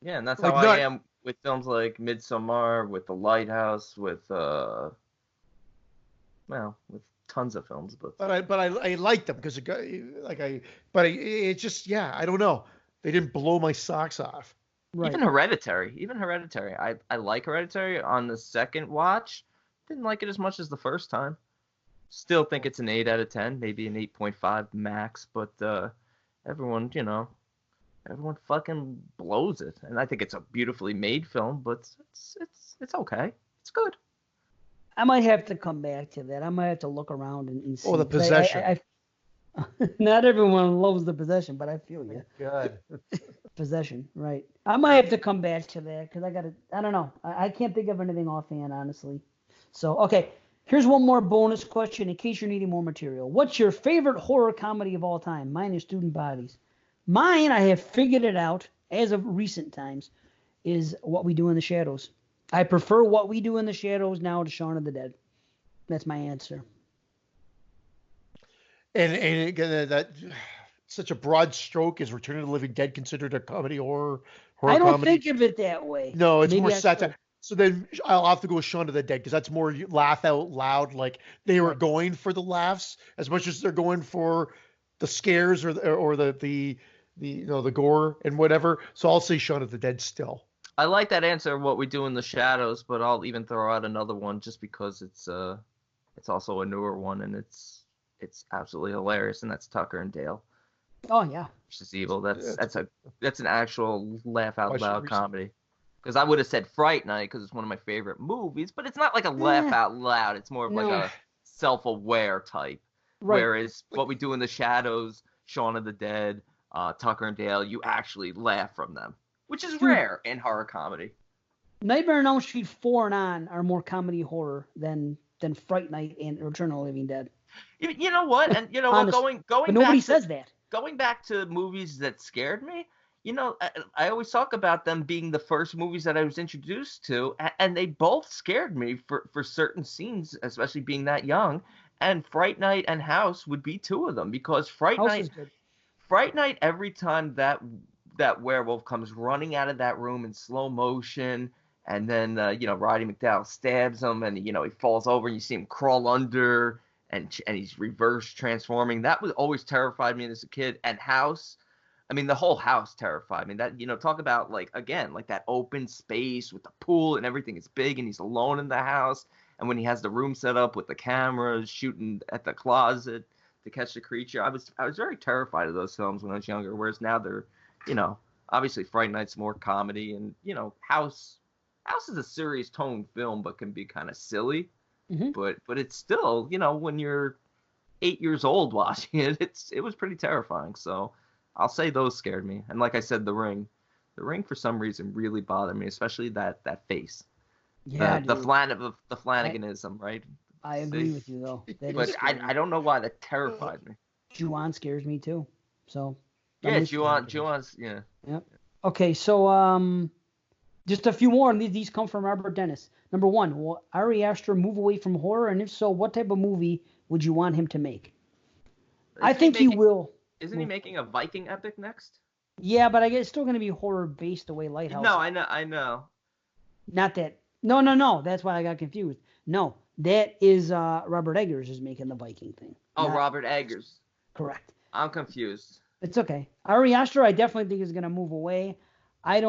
Yeah, and that's how I am with films like Midsommar, with The Lighthouse, with tons of films. But I liked them because it just I don't know. They didn't blow my socks off. Right. Even Hereditary. I like Hereditary. On the second watch, didn't like it as much as the first time. Still think it's an 8 out of 10, maybe an 8.5 max, but everyone fucking blows it. And I think it's a beautifully made film, but it's okay. It's good. I might have to come back to that. I might have to look around and see. Oh, The Possession. Not everyone loves The Possession, but I feel you. God. Possession, right. I might have to come back to that because I don't know. I can't think of anything offhand, honestly. So, okay. Here's one more bonus question in case you're needing more material. What's your favorite horror comedy of all time? Mine is Student Bodies. Mine, I have figured it out as of recent times, is What We Do in the Shadows. I prefer What We Do in the Shadows now to Shaun of the Dead. That's my answer. And again, that such a broad stroke. Is Return of the Living Dead considered a comedy horror I don't comedy? think of it that way. No, it's more satire. So then I'll have to go with Shaun of the Dead because that's more laugh out loud. Like they were going for the laughs as much as they're going for the scares or the gore and whatever. So I'll say Shaun of the Dead still. I like that answer, What We Do in the Shadows, but I'll even throw out another one just because it's also a newer one and it's absolutely hilarious, and that's Tucker and Dale. Oh yeah. Versus Evil. That's an actual laugh out loud comedy. Because I would have said Fright Night because it's one of my favorite movies, but it's not like a laugh out loud. It's more of like a self-aware type. Right. Whereas What We Do in the Shadows, Shaun of the Dead, Tucker and Dale, you actually laugh from them, which is rare in horror comedy. Nightmare on Elm Street 4 and on are more comedy horror than Fright Night and Return of the Living Dead. You know what? And you know what? Going but nobody says that. Going back to movies that scared me, you know, I always talk about them being the first movies that I was introduced to, and they both scared me for certain scenes, especially being that young. And Fright Night and House would be two of them because Fright Night, every time that werewolf comes running out of that room in slow motion, and then Roddy McDowell stabs him, and he falls over, and you see him crawl under. And he's reverse transforming. That was always terrified me as a kid. And House, I mean, the whole house terrified me. That, talk about like that open space with the pool and everything is big and he's alone in the house. And when he has the room set up with the cameras shooting at the closet to catch the creature, I was very terrified of those films when I was younger. Whereas now they're, obviously Fright Night's more comedy, and House is a serious tone film but can be kind of silly. Mm-hmm. But it's still, when you're 8 years old watching it, it was pretty terrifying. So I'll say those scared me. And like I said, The Ring for some reason really bothered me, especially that face. Yeah, the Flanaganism, right? I agree with you though. But I don't know why that terrified me. Ju-on scares me too. So yeah, Ju-on's yeah. Yep. Okay, so just a few more, and these come from Robert Dennis. Number one, will Ari Aster move away from horror? And if so, what type of movie would you want him to make? I think he will. Isn't he making a Viking epic next? Yeah, but I guess it's still going to be horror-based the way Lighthouse. No, I know. Not that. No. That's why I got confused. No, that is Robert Eggers is making the Viking thing. Oh, Robert Eggers. Correct. I'm confused. It's okay. Ari Aster, I definitely think is going to move away. I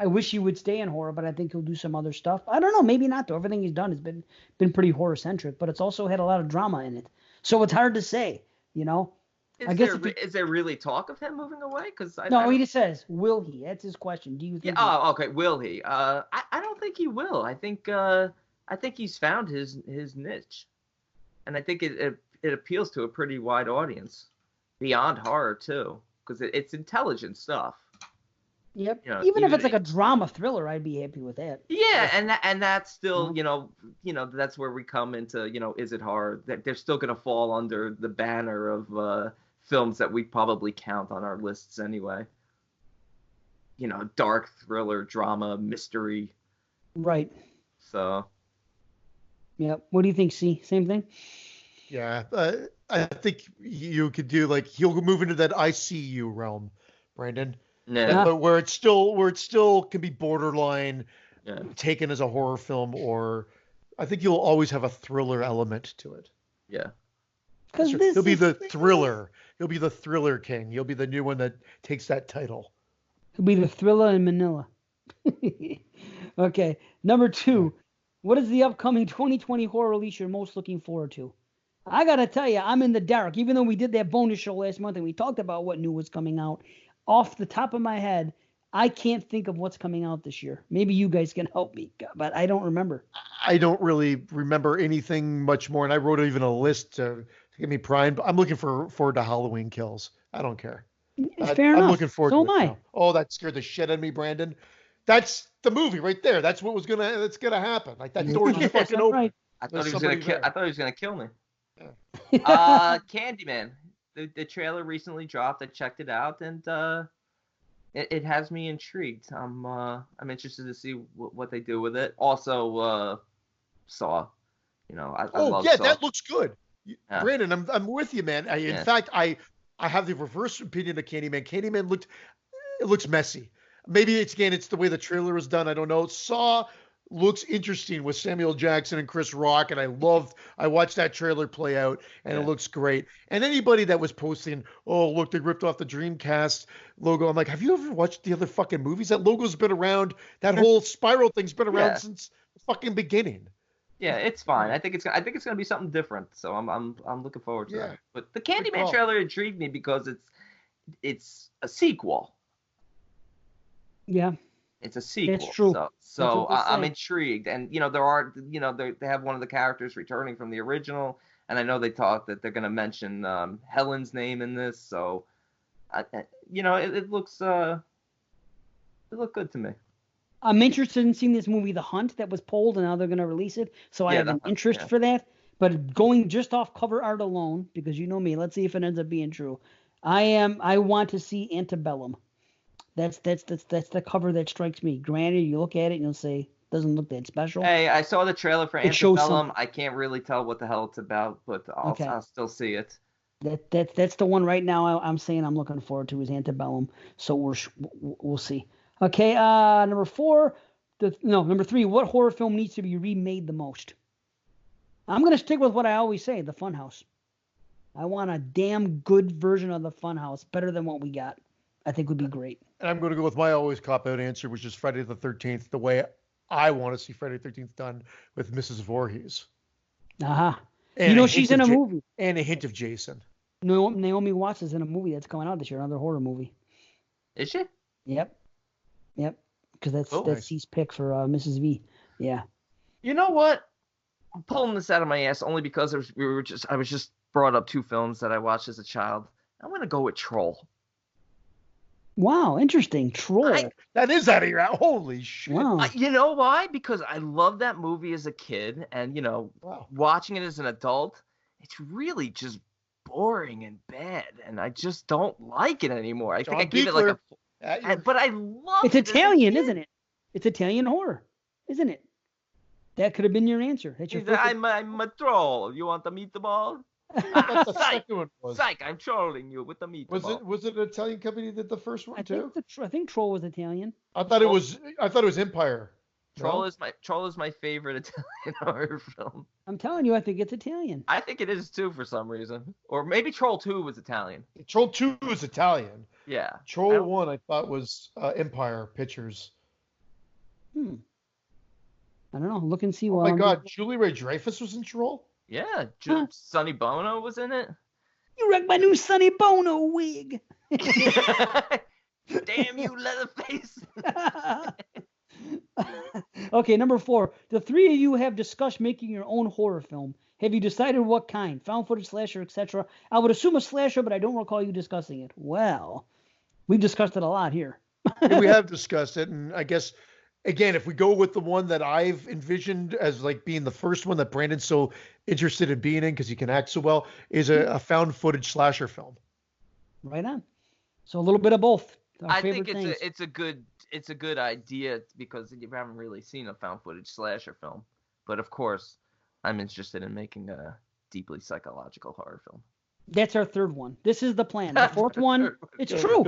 wish he would stay in horror, but I think he'll do some other stuff. I don't know, maybe not though. Everything he's done has been pretty horror centric, but it's also had a lot of drama in it. So it's hard to say, Is there really talk of him moving away? He just says, will he? That's his question. Do you think? Yeah. Okay. Will he? I don't think he will. I think he's found his niche, and I think it appeals to a pretty wide audience, beyond horror too, because it's intelligent stuff. Yep. Even if it's like a drama thriller, I'd be happy with that. Yeah, and that's still, that's where we come into, is it horror? They're still going to fall under the banner of films that we probably count on our lists anyway. Dark thriller, drama, mystery. Right. So. Yeah. What do you think, C? Same thing? Yeah. I think you could do he'll move into that ICU realm, Brandon. Yeah. But where it still can be borderline taken as a horror film, or I think you'll always have a thriller element to it. Yeah. Because he'll be the thriller. He'll be the thriller king. You'll be the new one that takes that title. He'll be the thriller in Manila. Okay. Number 2. What is the upcoming 2020 horror release you're most looking forward to? I gotta tell you, I'm in the dark. Even though we did that bonus show last month and we talked about what new was coming out, off the top of my head, I can't think of what's coming out this year. Maybe you guys can help me, but I don't remember. I don't really remember anything much more, and I wrote even a list to get me primed. I'm looking forward to Halloween Kills. I don't care. Fair enough. I'm looking forward to it. So am I. Now. Oh, that scared the shit out of me, Brandon. That's the movie right there. That's gonna happen. Like that door just fucking open. Right. I thought he was gonna kill me. Yeah. Candyman. The trailer recently dropped. I checked it out, and it has me intrigued. I'm interested to see what they do with it. Also, Saw. You know, I love Saw. That looks good. Yeah. Brandon, I'm with you, man. In fact, I have the reverse opinion of Candyman. Candyman looks messy. Maybe it's the way the trailer was done. I don't know. Saw looks interesting with Samuel Jackson and Chris Rock, and I watched that trailer play out, and it looks great. And anybody that was posting, oh, look, they ripped off the Dreamcast logo. I'm like, have you ever watched the other fucking movies? That logo's been around. That whole spiral thing's been around since the fucking beginning. Yeah, it's fine. I think it's gonna be something different. So I'm looking forward to that. But the Candyman trailer intrigued me because it's a sequel. Yeah. It's a sequel. It's true. So I'm intrigued, and they have one of the characters returning from the original, and I know they talked that they're gonna mention Helen's name in this. So, it looks good to me. I'm interested in seeing this movie, The Hunt, that was pulled, and now they're going to release it. So I have an interest for that. But going just off cover art alone, because you know me, let's see if it ends up being true. I want to see Antebellum. That's the cover that strikes me. Granted, you look at it and you'll say, doesn't look that special. Hey, I saw the trailer for Antebellum. I can't really tell what the hell it's about, but I'll still see it. That's the one right now I'm saying I'm looking forward to is Antebellum. So we'll see. Okay, number 3. What horror film needs to be remade the most? I'm going to stick with what I always say, the Funhouse. I want a damn good version of the Funhouse, better than what we got. I think would be great. And I'm going to go with my always cop-out answer, which is Friday the 13th, the way I want to see Friday the 13th done with Mrs. Voorhees. Uh-huh. And she's in a movie. And a hint of Jason. Naomi Watts is in a movie that's coming out this year, another horror movie. Is she? Yep. Because that's C's pick for Mrs. V. Yeah. You know what? I'm pulling this out of my ass only because I was just brought up 2 films that I watched as a child. I'm gonna go with Troll. Wow, interesting. Troll. That is out of your ass. Holy shit. Wow. You know why? Because I loved that movie as a kid, and watching it as an adult, it's really just boring and bad, and I just don't like it anymore. I think I gave it like but I love it. It's Italian, isn't it? It's Italian horror, isn't it? That could have been your answer. That's your I'm a troll. You want the meatball? The second one was. Psych, I'm trolling you with the meatball. Was it an Italian company that did the first one too? I think Troll was Italian. I thought it was Empire. Troll is my favorite Italian horror film. I'm telling you, I think it's Italian. I think it is too for some reason. Or maybe Troll 2 was Italian. Troll 2 was Italian. Yeah. Troll 1 I thought was Empire Pictures. I don't know. Look and see. Oh my God, Julie Ray-Dreyfus was in Troll? Yeah. Sonny Bono was in it. You wrecked my new Sonny Bono wig. Damn you, Leatherface. Okay, number 4. The 3 of you have discussed making your own horror film. Have you decided what kind? Found footage, slasher, etc.? I would assume a slasher, but I don't recall you discussing it. Well, we've discussed it a lot here. We have discussed it, and I guess, again, if we go with the one that I've envisioned as like being the first one that Brandon's so interested in being in because he can act so well, is a found footage slasher film. Right on. So a little bit of both. I think it's a good idea because you haven't really seen a found footage slasher film. But of course, I'm interested in making a deeply psychological horror film. That's our 3rd one. This is the plan. The 4th one, it's true.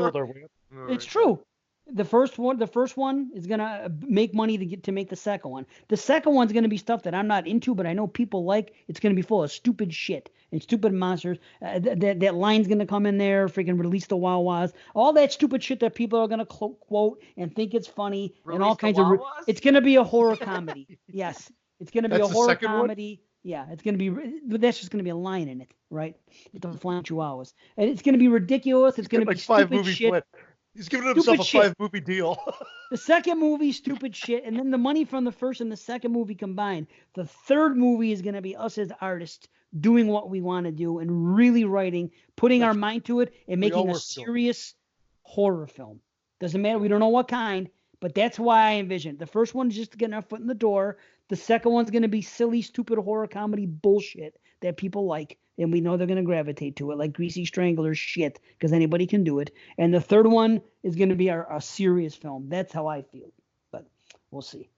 It's true. The first one is gonna make money to make the second one. The second one's gonna be stuff that I'm not into, but I know people like. It's gonna be full of stupid shit and stupid monsters. That line's gonna come in there, freaking release the Wawas, all that stupid shit that people are gonna quote and think it's funny and all kinds of. It's gonna be a horror comedy. Yes, it's gonna be a horror comedy. One? Yeah, it's gonna be. That's just gonna be a line in it, right? It's the flying Chihuahuas, and it's gonna be ridiculous. It's gonna be stupid shit. Flip. He's giving himself a 5-movie deal. The second movie, stupid shit, and then the money from the first and the second movie combined. The third movie is going to be us as artists doing what we want to do and really writing, putting our mind to it, and making a serious horror film. Doesn't matter. We don't know what kind, but that's why I envision. The first one is just to get our foot in the door. The second one's going to be silly, stupid horror comedy bullshit that people like, and we know they're going to gravitate to it, like Greasy Strangler shit, because anybody can do it. And the third one is going to be a serious film. That's how I feel. But we'll see.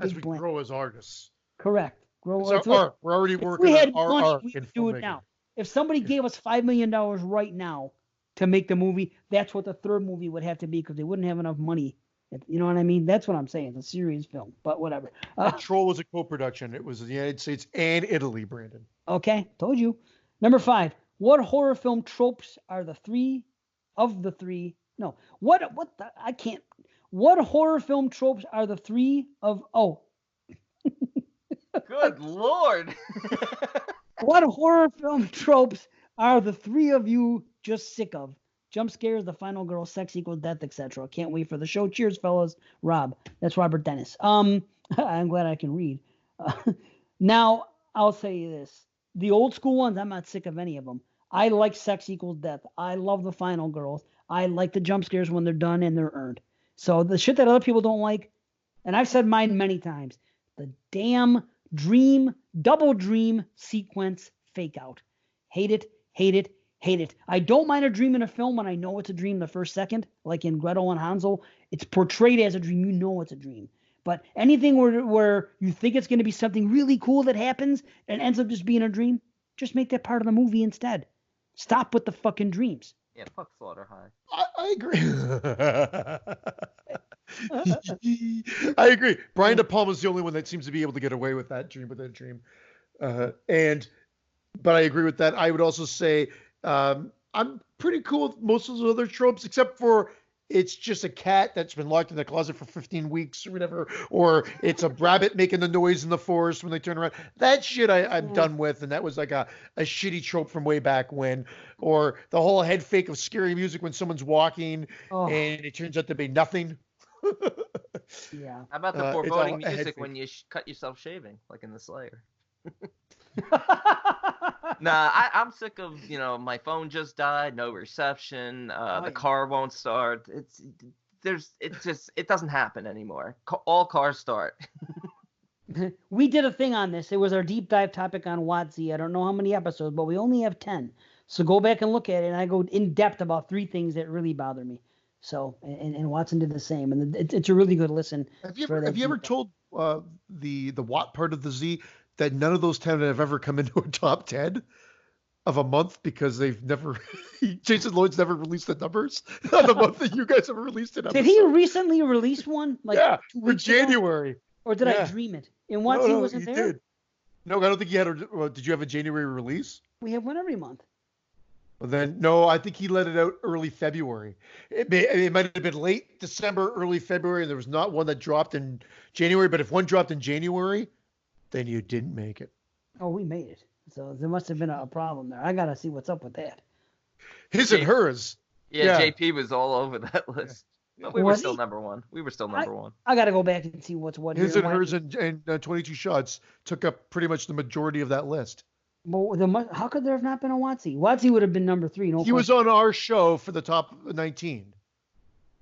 As we grow as artists. Correct. We're already working we had on money, our we would do it now. If somebody gave us $5 million right now to make the movie, that's what the third movie would have to be, because they wouldn't have enough money. You know what I mean? That's what I'm saying. It's a serious film, but whatever. Troll was a co-production. It was the United States and Italy, Brandon. Okay, told you. Number 5. What horror film tropes are the three of the three? No. What horror film tropes are the three of? Oh. Good Lord. What horror film tropes are the three of you just sick of? Jump scares, the final girl, sex equals death, etc. Can't wait for the show. Cheers, fellas. Rob. That's Robert Dennis. I'm glad I can read. Now, I'll say you this. The old school ones, I'm not sick of any of them. I like sex equals death. I love the final girls. I like the jump scares when they're done and they're earned. So the shit that other people don't like, and I've said mine many times, the damn double dream sequence fake out. Hate it, hate it, hate it. I don't mind a dream in a film when I know it's a dream the first second, like in Gretel and Hansel. It's portrayed as a dream. You know it's a dream. But anything where you think it's going to be something really cool that happens and ends up just being a dream, just make that part of the movie instead. Stop with the fucking dreams. Yeah, fuck Slaughter High. I agree. I agree. Brian De Palma's the only one that seems to be able to get away with that dream within a dream. But I agree with that. I would also say I'm pretty cool with most of those other tropes, except for it's just a cat that's been locked in the closet for 15 weeks or whatever, or it's a rabbit making the noise in the forest when they turn around. That shit I'm done with, and that was like a shitty trope from way back when. Or the whole head fake of scary music when someone's walking and it turns out to be nothing. Yeah. How about the foreboding music when you cut yourself shaving, like in The Slayer? Nah, I'm sick of, my phone just died, no reception, the car won't start. It doesn't happen anymore. All cars start. We did a thing on this. It was our deep dive topic on WotC. I don't know how many episodes, but we only have 10. So go back and look at it, and I go in depth about 3 things that really bother me. So, and Watson did the same, and it's a really good listen. Have you ever told the Watt part of the Z that none of those 10 have ever come into a top 10 of a month because they've never, Jason Lloyd's never released the numbers of the month that you guys have released it. Did he recently release one? For January. Or did I dream it? And once he wasn't there? Did. No, I don't think he had did you have a January release? We have one every month. Well, then, no, I think he let it out early February. It might have been late December, early February, and there was not one that dropped in January. But if one dropped in January, then you didn't make it. Oh, we made it. So there must have been a problem there. I got to see what's up with that. His and hers. Yeah, JP was all over that list. But we were still number one. I got to go back and see what's what. His and hers and 22 shots took up pretty much the majority of that list. Well, how could there have not been a WotC? WotC would have been number 3. He was on our show for the top 19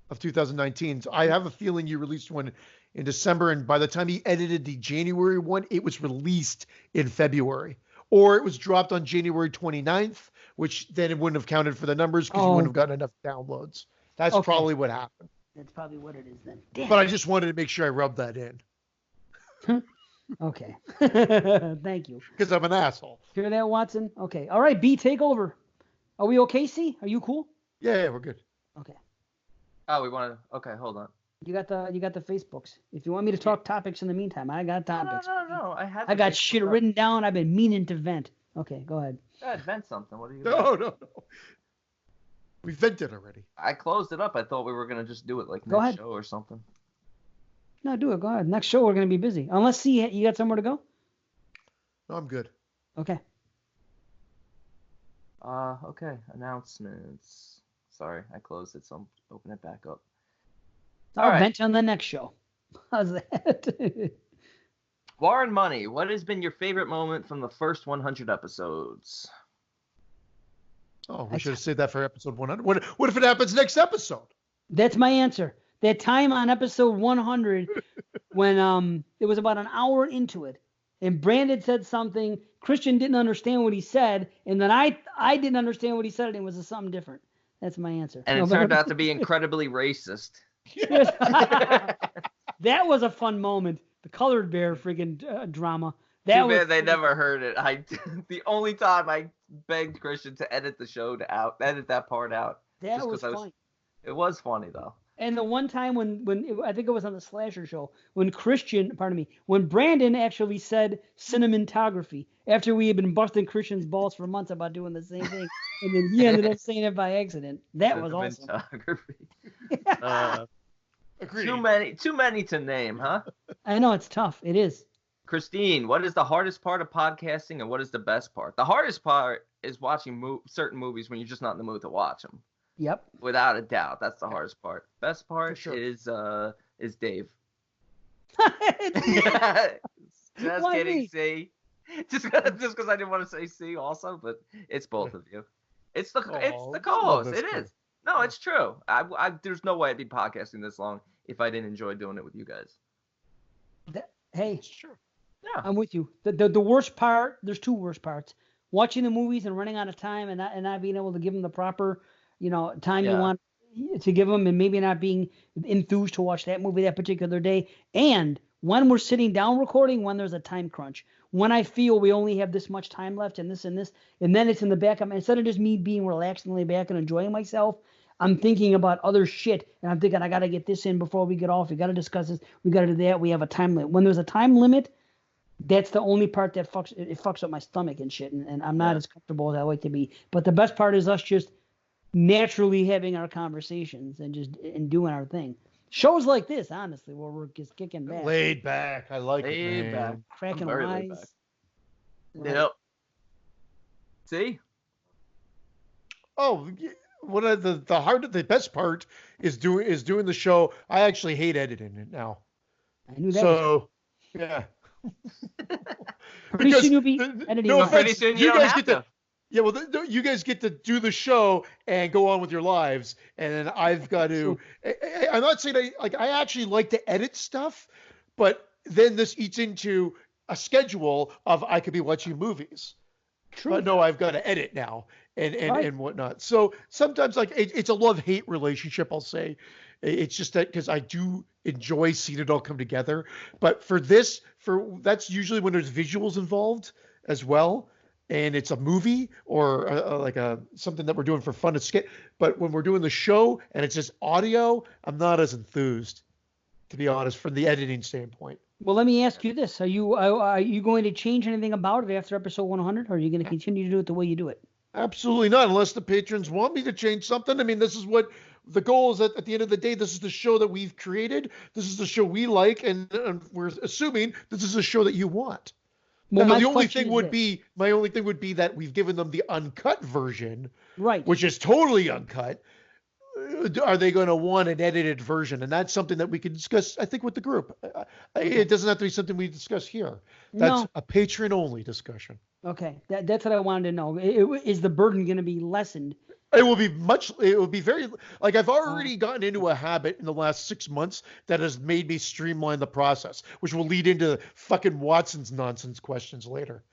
of 2019. So I have a feeling you released one in December, and by the time he edited the January one, it was released in February. Or it was dropped on January 29th, which then it wouldn't have counted for the numbers because you wouldn't have gotten enough downloads. That's probably what happened. That's probably what it is then. Damn. But I just wanted to make sure I rubbed that in. Okay. Thank you. Because I'm an asshole. Hear that, Watson? Okay. All right, B, take over. Are we okay, C? Are you cool? Yeah, we're good. Okay. Oh, we want to... Okay, hold on. You got the Facebooks. If you want me to talk topics in the meantime, I got topics. No. I got shit written down. I've been meaning to vent. Okay, go ahead. Go ahead, vent something. What are you? No. We vented already. I closed it up. I thought we were gonna just do it like next show or something. No, do it. Go ahead. Next show we're gonna be busy. Unless you got somewhere to go. No, I'm good. Okay. Okay. Announcements. Sorry, I closed it, so I'm open it back up. I'll vent on the next show. How's that? Warren Money, what has been your favorite moment from the first 100 episodes? Oh, we should have saved that for episode 100. What if it happens next episode? That's my answer. That time on episode 100 when it was about an hour into it, and Brandon said something, Christian didn't understand what he said, and then I didn't understand what he said, and it was something different. That's my answer. And it turned out to be incredibly racist. That was a fun moment. The Colored Bear friggin' drama. Too bad they never heard it. The only time I begged Christian to edit the show edit that part out. That was funny. It was funny though. And the one time when I think it was on the Slasher show, when Brandon actually said cinematography after we had been busting Christian's balls for months about doing the same thing, and then he ended up saying it by accident. That was awesome. Agreed. Too many to name, huh? I know, it's tough. It is. Christine, what is the hardest part of podcasting, and what is the best part? The hardest part is watching certain movies when you're just not in the mood to watch them. Yep. Without a doubt, that's the hardest part. Best part is Dave. Just Why kidding, me? C. Just because I didn't want to say C also, but it's both of you. It's the co-host. It is. No, it's true. There's no way I'd be podcasting this long if I didn't enjoy doing it with you guys. Hey, sure. Yeah. I'm with you. The worst part, there's two worst parts. Watching the movies and running out of time and not being able to give them the proper, time you want to give them, and maybe not being enthused to watch that movie that particular day. And when we're sitting down recording, when there's a time crunch, when I feel we only have this much time left and this, and then it's in the back of my, instead of just me being relaxed and laid back and enjoying myself, I'm thinking about other shit, and I'm thinking I got to get this in before we get off. We got to discuss this. We got to do that. We have a time limit. When there's a time limit, that's the only part that fucks up my stomach and shit, and I'm not as comfortable as I like to be. But the best part is us just naturally having our conversations and doing our thing. Shows like this, honestly, where we're just kicking back. Laid back. I like laid it, back. Cracking wise. Right. Yep. See? Oh, one of the best part is doing the show. I actually hate editing it now. I knew that. So, yeah. Pretty soon you'll be editing. No offense, pretty soon you guys get to. Yeah, well, you guys get to do the show and go on with your lives, and then I've got to. I'm not saying I actually like to edit stuff, but then this eats into a schedule of I could be watching movies. True. But no, I've got to edit now and whatnot. So sometimes it's a love-hate relationship, I'll say. It's just that because I do enjoy seeing it all come together. But that's usually when there's visuals involved as well. And it's a movie or something that we're doing for fun to skit. But when we're doing the show and it's just audio, I'm not as enthused, to be honest, from the editing standpoint. Well, let me ask you this: Are you going to change anything about it after episode 100, or are you going to continue to do it the way you do it? Absolutely not, unless the patrons want me to change something. I mean, this is what the goal is. At the end of the day, this is the show that we've created. This is the show we like, and we're assuming this is a show that you want. Well, now, my only thing would be that we've given them the uncut version, right? Which is totally uncut. Are they going to want an edited version? And that's something that we can discuss, I think, with the group. It doesn't have to be something we discuss here. That's a patron-only discussion. Okay, that's what I wanted to know. Is the burden going to be lessened? It will be very, I've already gotten into a habit in the last 6 months that has made me streamline the process, which will lead into fucking Watson's nonsense questions later.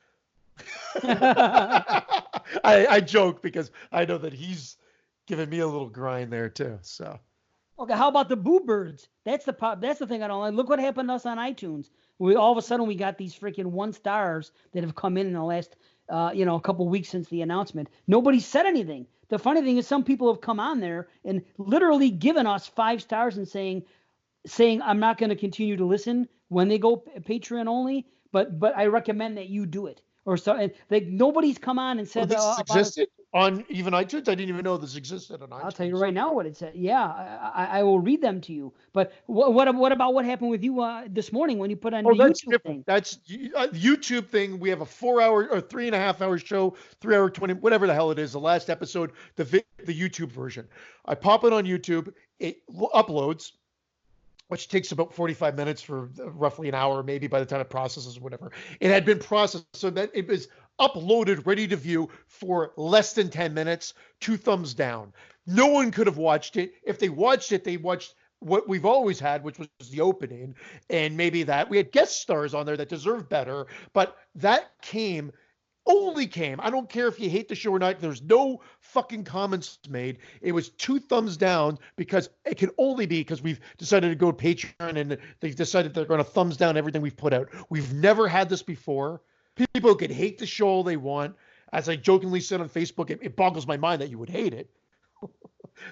I joke because I know that he's giving me a little grind there too. So. Okay, how about the boo birds? That's the thing I don't like. Look what happened to us on iTunes. All of a sudden we got these freaking 1 stars that have come in the last a couple weeks since the announcement. Nobody said anything. The funny thing is some people have come on there and literally given us 5 stars and saying I'm not going to continue to listen when they go Patreon only, but I recommend that you do it. Or so, nobody's come on and said this existed on even iTunes. I didn't even know this existed on iTunes. I'll tell you right now what it said. Yeah, I will read them to you. But what about what happened with you this morning when you put on the YouTube thing? That's YouTube thing. We have a 4-hour or 3.5 hour show, 3 hour 20, whatever the hell it is. The last episode, the YouTube version. I pop it on YouTube. It uploads, which takes about 45 minutes for roughly an hour, maybe by the time it processes or whatever. It had been processed so that it was uploaded, ready to view for less than 10 minutes, 2 thumbs down. No one could have watched it. If they watched it, they watched what we've always had, which was the opening, and maybe that we had guest stars on there that deserved better, but that only came. I don't care if you hate the show or not. There's no fucking comments made. It was 2 thumbs down because it can only be because we've decided to go Patreon and they've decided they're going to thumbs down everything we've put out. We've never had this before. People could hate the show all they want. As I jokingly said on Facebook, it boggles my mind that you would hate it.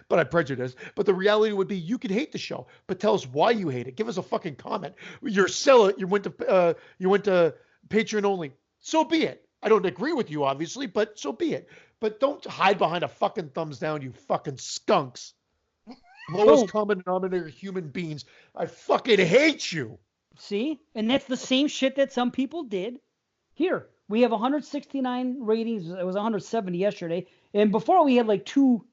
But I'm prejudiced. But the reality would be you could hate the show, but tell us why you hate it. Give us a fucking comment. You're selling. You went to Patreon only. So be it. I don't agree with you, obviously, but so be it. But don't hide behind a fucking thumbs down, you fucking skunks. Lowest common denominator human beings. I fucking hate you. See? And that's the same shit that some people did. Here, we have 169 ratings. It was 170 yesterday. And before we had like 2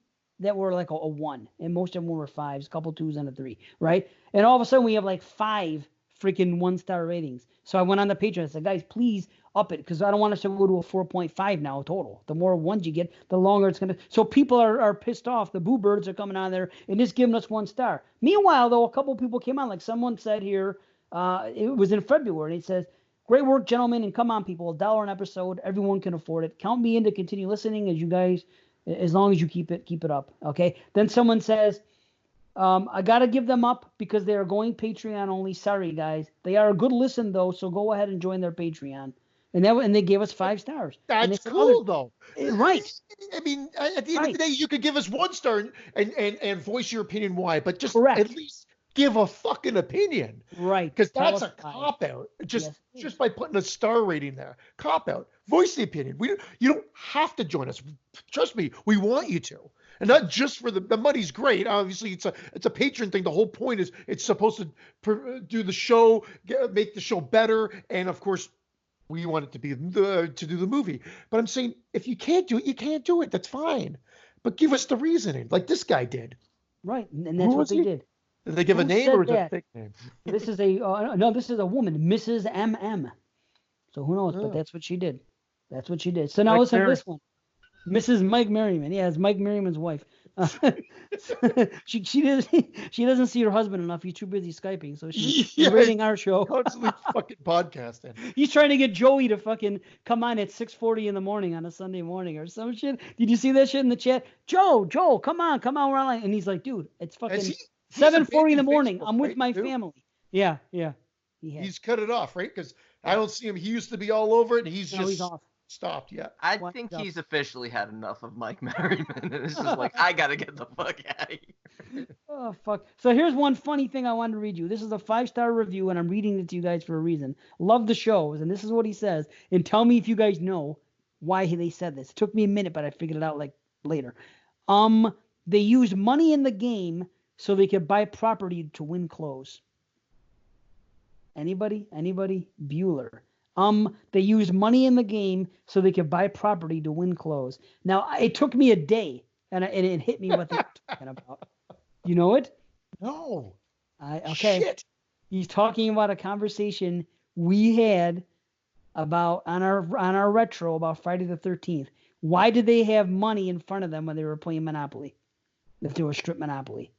that were like a 1. And most of them were 5s, a couple 2s and a 3, right? And all of a sudden we have like 5 freaking 1-star ratings. So I went on the Patreon and said, guys, please up it, because I don't want us to go to a 4.5 now total. The more ones you get, the longer it's going to. So people are pissed off. The boo birds are coming on there and just giving us 1 star. Meanwhile, though, a couple people came on. Like someone said here, it was in February, and it says, great work, gentlemen, and come on, people. $1 an episode. Everyone can afford it. Count me in to continue listening as long as you keep it up. Okay. Then someone says, I got to give them up because they are going Patreon only. Sorry, guys. They are a good listen, though, so go ahead and join their Patreon. And they gave us 5 stars. That's cool, though. Right. I mean, at the end of the day, you could give us 1 star and voice your opinion why, but just Correct. At least give a fucking opinion. Right. Because that's a cop-out. Just by putting a star rating there. Cop-out. Voice the opinion. You don't have to join us. Trust me, we want you to. And not just for the money's great. Obviously, it's a patron thing. The whole point is it's supposed to do the show, make the show better, and of course, we want it to be to do the movie. But I'm saying if you can't do it, you can't do it. That's fine. But give us the reasoning, like this guy did. Right, and that's what they did. Did they give a name or is it a fake name? This is a woman, Mrs. MM. So who knows? But that's what she did. So now listen to this one. Mrs. Mike Merriman. Yeah, it's Mike Merriman's wife. She doesn't see her husband enough. He's too busy Skyping, so she's rating our show. Constantly fucking podcasting. He's trying to get Joey to fucking come on at 6:40 in the morning on a Sunday morning or some shit. Did you see that shit in the chat? Joe, come on, we're online. And he's like, dude, it's fucking 7:40 in the morning. I'm with my family. Yeah. He's cut it off, right? Because I don't see him. He used to be all over it, and he's off. Stopped yet. I think he's officially had enough of Mike Merriman, and it's just like, I gotta get the fuck out of here. Oh fuck. So here's one funny thing I wanted to read you. This is a 5-star review, and I'm reading it to you guys for a reason. Love the shows, and this is what he says. And tell me if you guys know why they said this. It took me a minute, but I figured it out like later. They used money in the game so they could buy property to win clothes. Anybody? Bueller. They used money in the game so they could buy property to win clothes. Now, it took me a day, and it hit me what they're talking about. You know it? No. Okay. Shit. He's talking about a conversation we had about on our retro about Friday the 13th. Why did they have money in front of them when they were playing Monopoly? If they were strip Monopoly.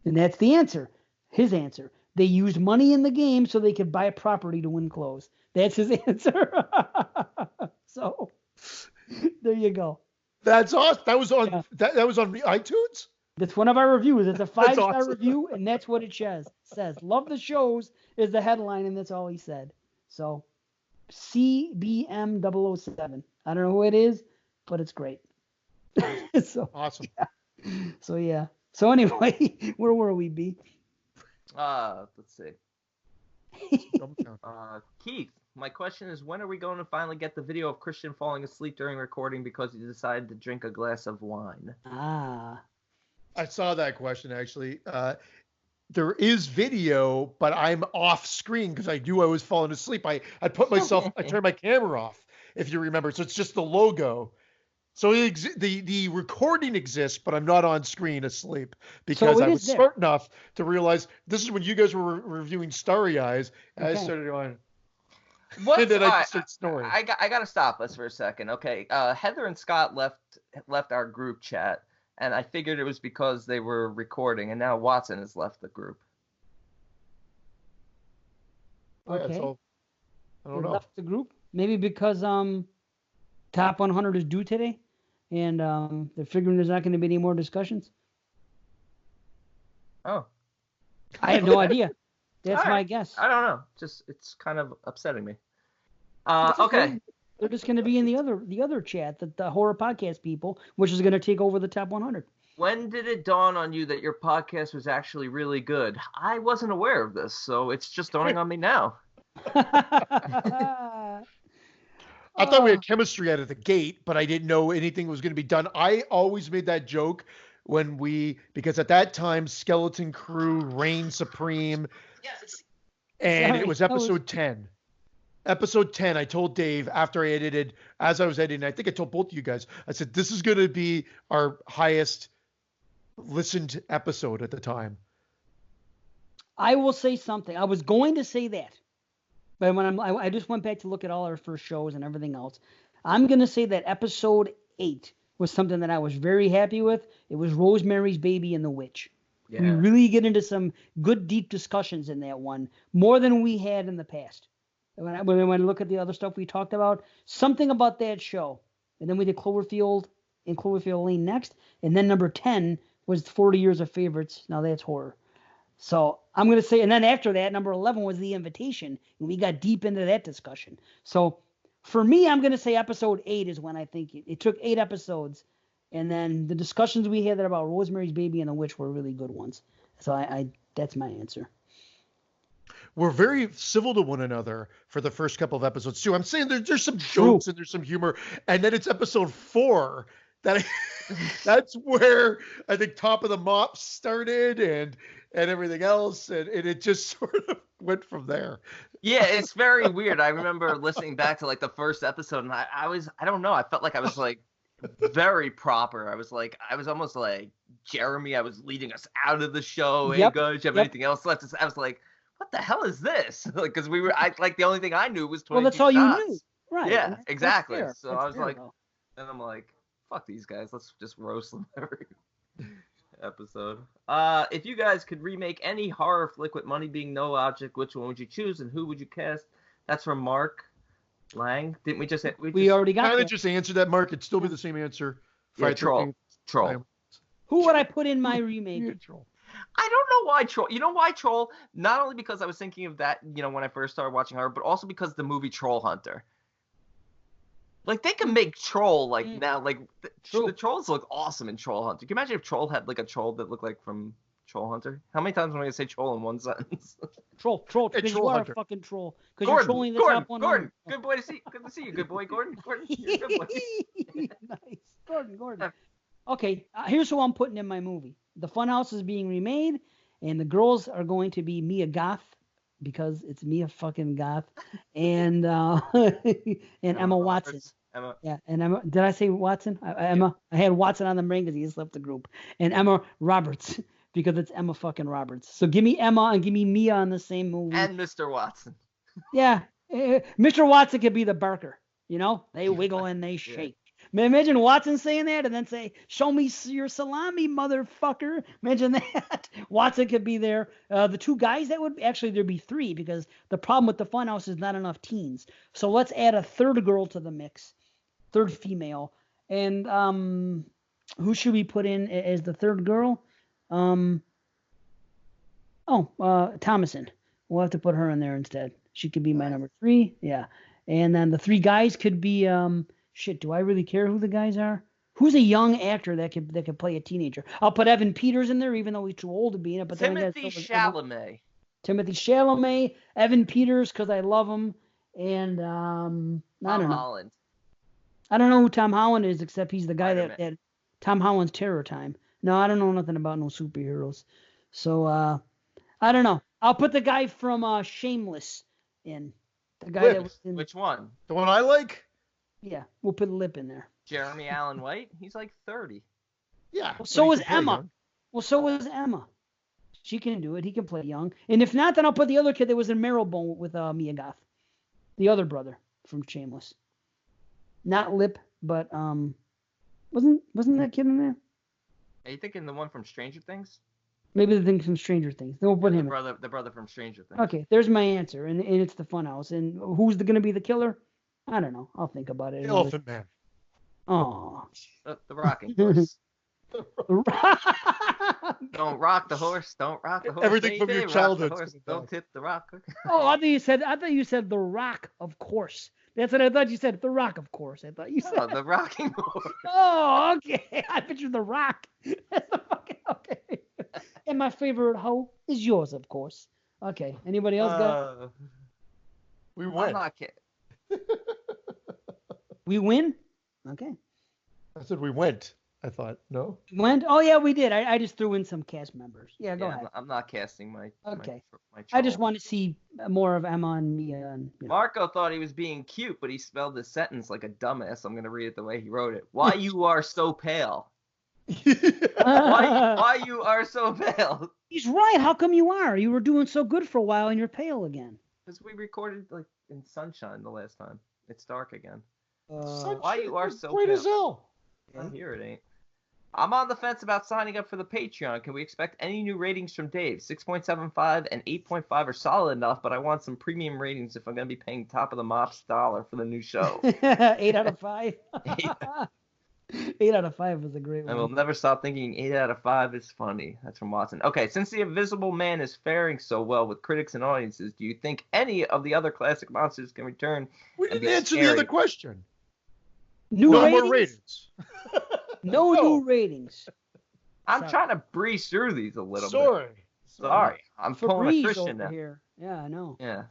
And that's the answer. His answer. They used money in the game so they could buy property to win clothes. That's his answer. So there you go. That's awesome. That was on that was on iTunes? That's one of our reviews. It's a 5-star review, and that's what it says. Love the shows is the headline, and that's all he said. So CBM007. I don't know who it is, but it's great. So awesome. Yeah. So yeah. So anyway, where were we, B? Let's see. Keith, my question is, when are we going to finally get the video of Christian falling asleep during recording because he decided to drink a glass of wine? I saw that question, actually. There is video, but I'm off screen because I knew I was falling asleep. I turned my camera off, if you remember. So it's just the logo. So the recording exists, but I'm not on screen asleep because I was smart enough to realize this is when you guys were reviewing Starry Eyes. And I started going, and then I started snoring. I got to stop us for a second. Okay. Heather and Scott left our group chat, and I figured it was because they were recording, and now Watson has left the group. Okay. So, I don't know. Left the group. Maybe because Top 100 is due today, and they're figuring there's not going to be any more discussions. Oh. I have no idea. That's my guess. I don't know. Just it's kind of upsetting me. Okay. They're just going to be in the other chat, the horror podcast people, which is going to take over the Top 100. When did it dawn on you that your podcast was actually really good? I wasn't aware of this, so it's just dawning on me now. I thought we had chemistry out of the gate, but I didn't know anything was going to be done. I always made that joke because at that time, Skeleton Crew reigned supreme, and it was episode 10. Episode 10, I told Dave as I was editing, I think I told both of you guys, I said, this is going to be our highest listened episode at the time. I will say something. I was going to say that, but when I just went back to look at all our first shows and everything else. I'm going to say that episode 8 was something that I was very happy with. It was Rosemary's Baby and the Witch. Yeah. We really get into some good, deep discussions in that one, more than we had in the past. When I look at the other stuff we talked about, something about that show. And then we did Cloverfield and Cloverfield Lane next. And then number 10 was 40 Years of Favorites. Now that's horror. So I'm going to say, and then after that, number 11 was The Invitation. And we got deep into that discussion. So for me, I'm going to say episode 8 is when I think it took 8 episodes. And then the discussions we had about Rosemary's Baby and the Witch were really good ones. So I that's my answer. We're very civil to one another for the first couple of episodes too. I'm saying there's some jokes and there's some humor, and then it's episode 4 that's where I think Top of the Mop started and everything else, and it just sort of went from there. Yeah, it's very weird. I remember listening back to like the first episode, and I don't know, I felt like I was like very proper. I was almost like Jeremy. I was leading us out of the show. Hey guys, you have anything else left? I was like, what the hell is this? Like, because the only thing I knew was 20. Well, that's all you knew, right? Yeah, exactly. So that's I was like, and I'm like, fuck these guys. Let's just roast them every episode. If you guys could remake any horror flick with money being no object, which one would you choose and who would you cast? That's from Mark Lang. Didn't we just? We already got. Kind of just answered that, Mark. It'd still be the same answer. Yeah, Troll. Who would I put in my remake? Troll. I don't know why Troll. You know why Troll? Not only because I was thinking of that, when I first started watching horror, but also because the movie Troll Hunter. Like, they can make Troll, like, now, like, the trolls look awesome in Troll Hunter. Can you imagine if Troll had, like, a troll that looked like from Troll Hunter? How many times am I going to say troll in one sentence? Troll, because you are a fucking troll. Because you're trolling the Gordon, top one. Gordon, good boy to see. Good to see you, good boy, Gordon. Gordon, you're a good boy. Nice. Gordon. Okay, here's who I'm putting in my movie. The Funhouse is being remade, and the girls are going to be Mia Goth, because it's Mia fucking Goth, and Emma Watson. Emma. Yeah, and Emma. Did I say Watson? Emma. I had Watson on the brain because he just left the group, and Emma Roberts because it's Emma fucking Roberts. So give me Emma and give me Mia on the same movie. And Mr. Watson. Yeah, Mr. Watson could be the Barker. They wiggle and they shake. Imagine Watson saying that and then say, show me your salami, motherfucker. Imagine that. Watson could be there. The two guys there'd be 3 because the problem with the Funhouse is not enough teens. So let's add a third girl to the mix, third female. And who should we put in as the third girl? Thomason. We'll have to put her in there instead. She could be my number 3. Yeah. And then the 3 guys could be shit, do I really care who the guys are? Who's a young actor that could play a teenager? I'll put Evan Peters in there, even though he's too old to be in it. But Timothy Chalamet. Timothy Chalamet, Evan Peters, because I love him, and Tom Holland. I don't know who Tom Holland is, except he's the guy that Tom Holland's Terror Time. No, I don't know nothing about no superheroes. So I don't know. I'll put the guy from Shameless in. The guy that was in. Which one? The one I like. Yeah, we'll put Lip in there. Jeremy Allen White? He's like 30. Yeah. Well, so is Emma. She can do it. He can play young. And if not, then I'll put the other kid that was in Marrowbone with Mia Goth. The other brother from Shameless. Not Lip, but wasn't that kid in there? Are you thinking the one from Stranger Things? Maybe the thing from Stranger Things. We'll put him in. The brother from Stranger Things. Okay, there's my answer, and it's the Funhouse. And who's going to be the killer? I don't know. I'll think about it. The Elephant Man. Oh. The rocking horse. Don't rock the horse. Don't rock the horse. Everything from your childhood. Don't tip the rock. Oh, I thought you said the Rock, of course. That's what I thought you said. The Rock, of course. I thought you said. Oh, the rocking horse. Oh, okay. I pictured the Rock. That's the fucking okay. And my favorite hoe is yours, of course. Okay. Anybody else got? We win. I'm not kidding. We win. Okay. I said we went. I thought no. Went? Oh yeah, we did. I just threw in some cast members. Yeah, go ahead. I'm not casting my. Okay. My I just want to see more of Emma and Mia. And, Marco thought he was being cute, but he spelled the sentence like a dumbass. I'm gonna read it the way he wrote it. Why you are so pale? why you are so pale? He's right. How come you are? You were doing so good for a while and you're pale again. Because we recorded like in sunshine the last time. It's dark again. Why you are so bright pale? as hell? Yeah, here it ain't. I'm on the fence about signing up for the Patreon. Can we expect any new ratings from Dave? 6.75 and 8.5 are solid enough, but I want some premium ratings if I'm going to be paying top of the mops dollar for the new show. 8 out of 5. 8 out of 5 was a great one. I will never stop thinking 8 out of 5 is funny. That's from Watson. Okay, since The Invisible Man is faring so well with critics and audiences, do you think any of the other classic monsters can return? We didn't answer the other question. No more ratings. No new ratings. I'm trying to breeze through these a little bit. Sorry. I'm pulling a Christian now. Here. Yeah, I know. Yeah.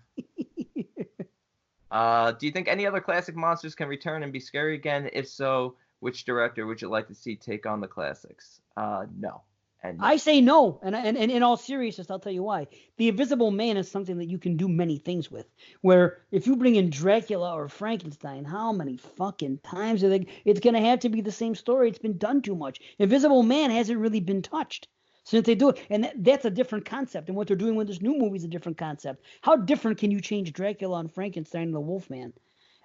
Do you think any other classic monsters can return and be scary again? If so, which director would you like to see take on the classics? No. And I say no, and in all seriousness, I'll tell you why. The Invisible Man is something that you can do many things with. Where if you bring in Dracula or Frankenstein, how many fucking times are they? It's gonna have to be the same story. It's been done too much. Invisible Man hasn't really been touched since they do it, and that's a different concept. And what they're doing with this new movie is a different concept. How different can you change Dracula and Frankenstein and the Wolfman?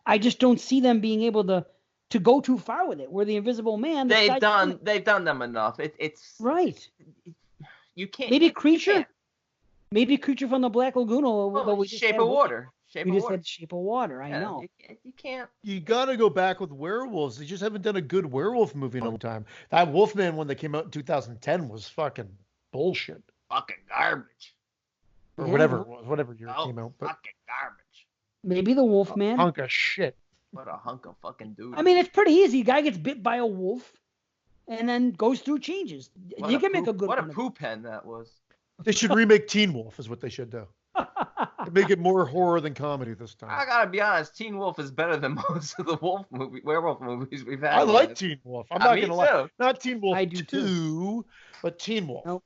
I just don't see them being able to go too far with it. Where the Invisible Man, they've done them enough. It's right. You can't. Maybe Creature. Maybe Creature from the Black Lagoon. Or Shape of Water. We just had Shape of Water. I know. You can't. You gotta go back with werewolves. They just haven't done a good werewolf movie in a long time. That Wolfman one that came out in 2010 was fucking bullshit. Fucking garbage. Or whatever it was, whatever year it came out. But fucking garbage. Maybe the Wolfman. Hunk of shit. What a hunk of fucking dude. I mean, it's pretty easy. Guy gets bit by a wolf, and then goes through changes. You can make a good. What a poop pen that was. They should remake Teen Wolf, is what they should do. Make it more horror than comedy this time. I gotta be honest, Teen Wolf is better than most of the werewolf movies we've had. I like Teen Wolf. I'm not gonna lie. Not Teen Wolf I do 2, but Teen Wolf.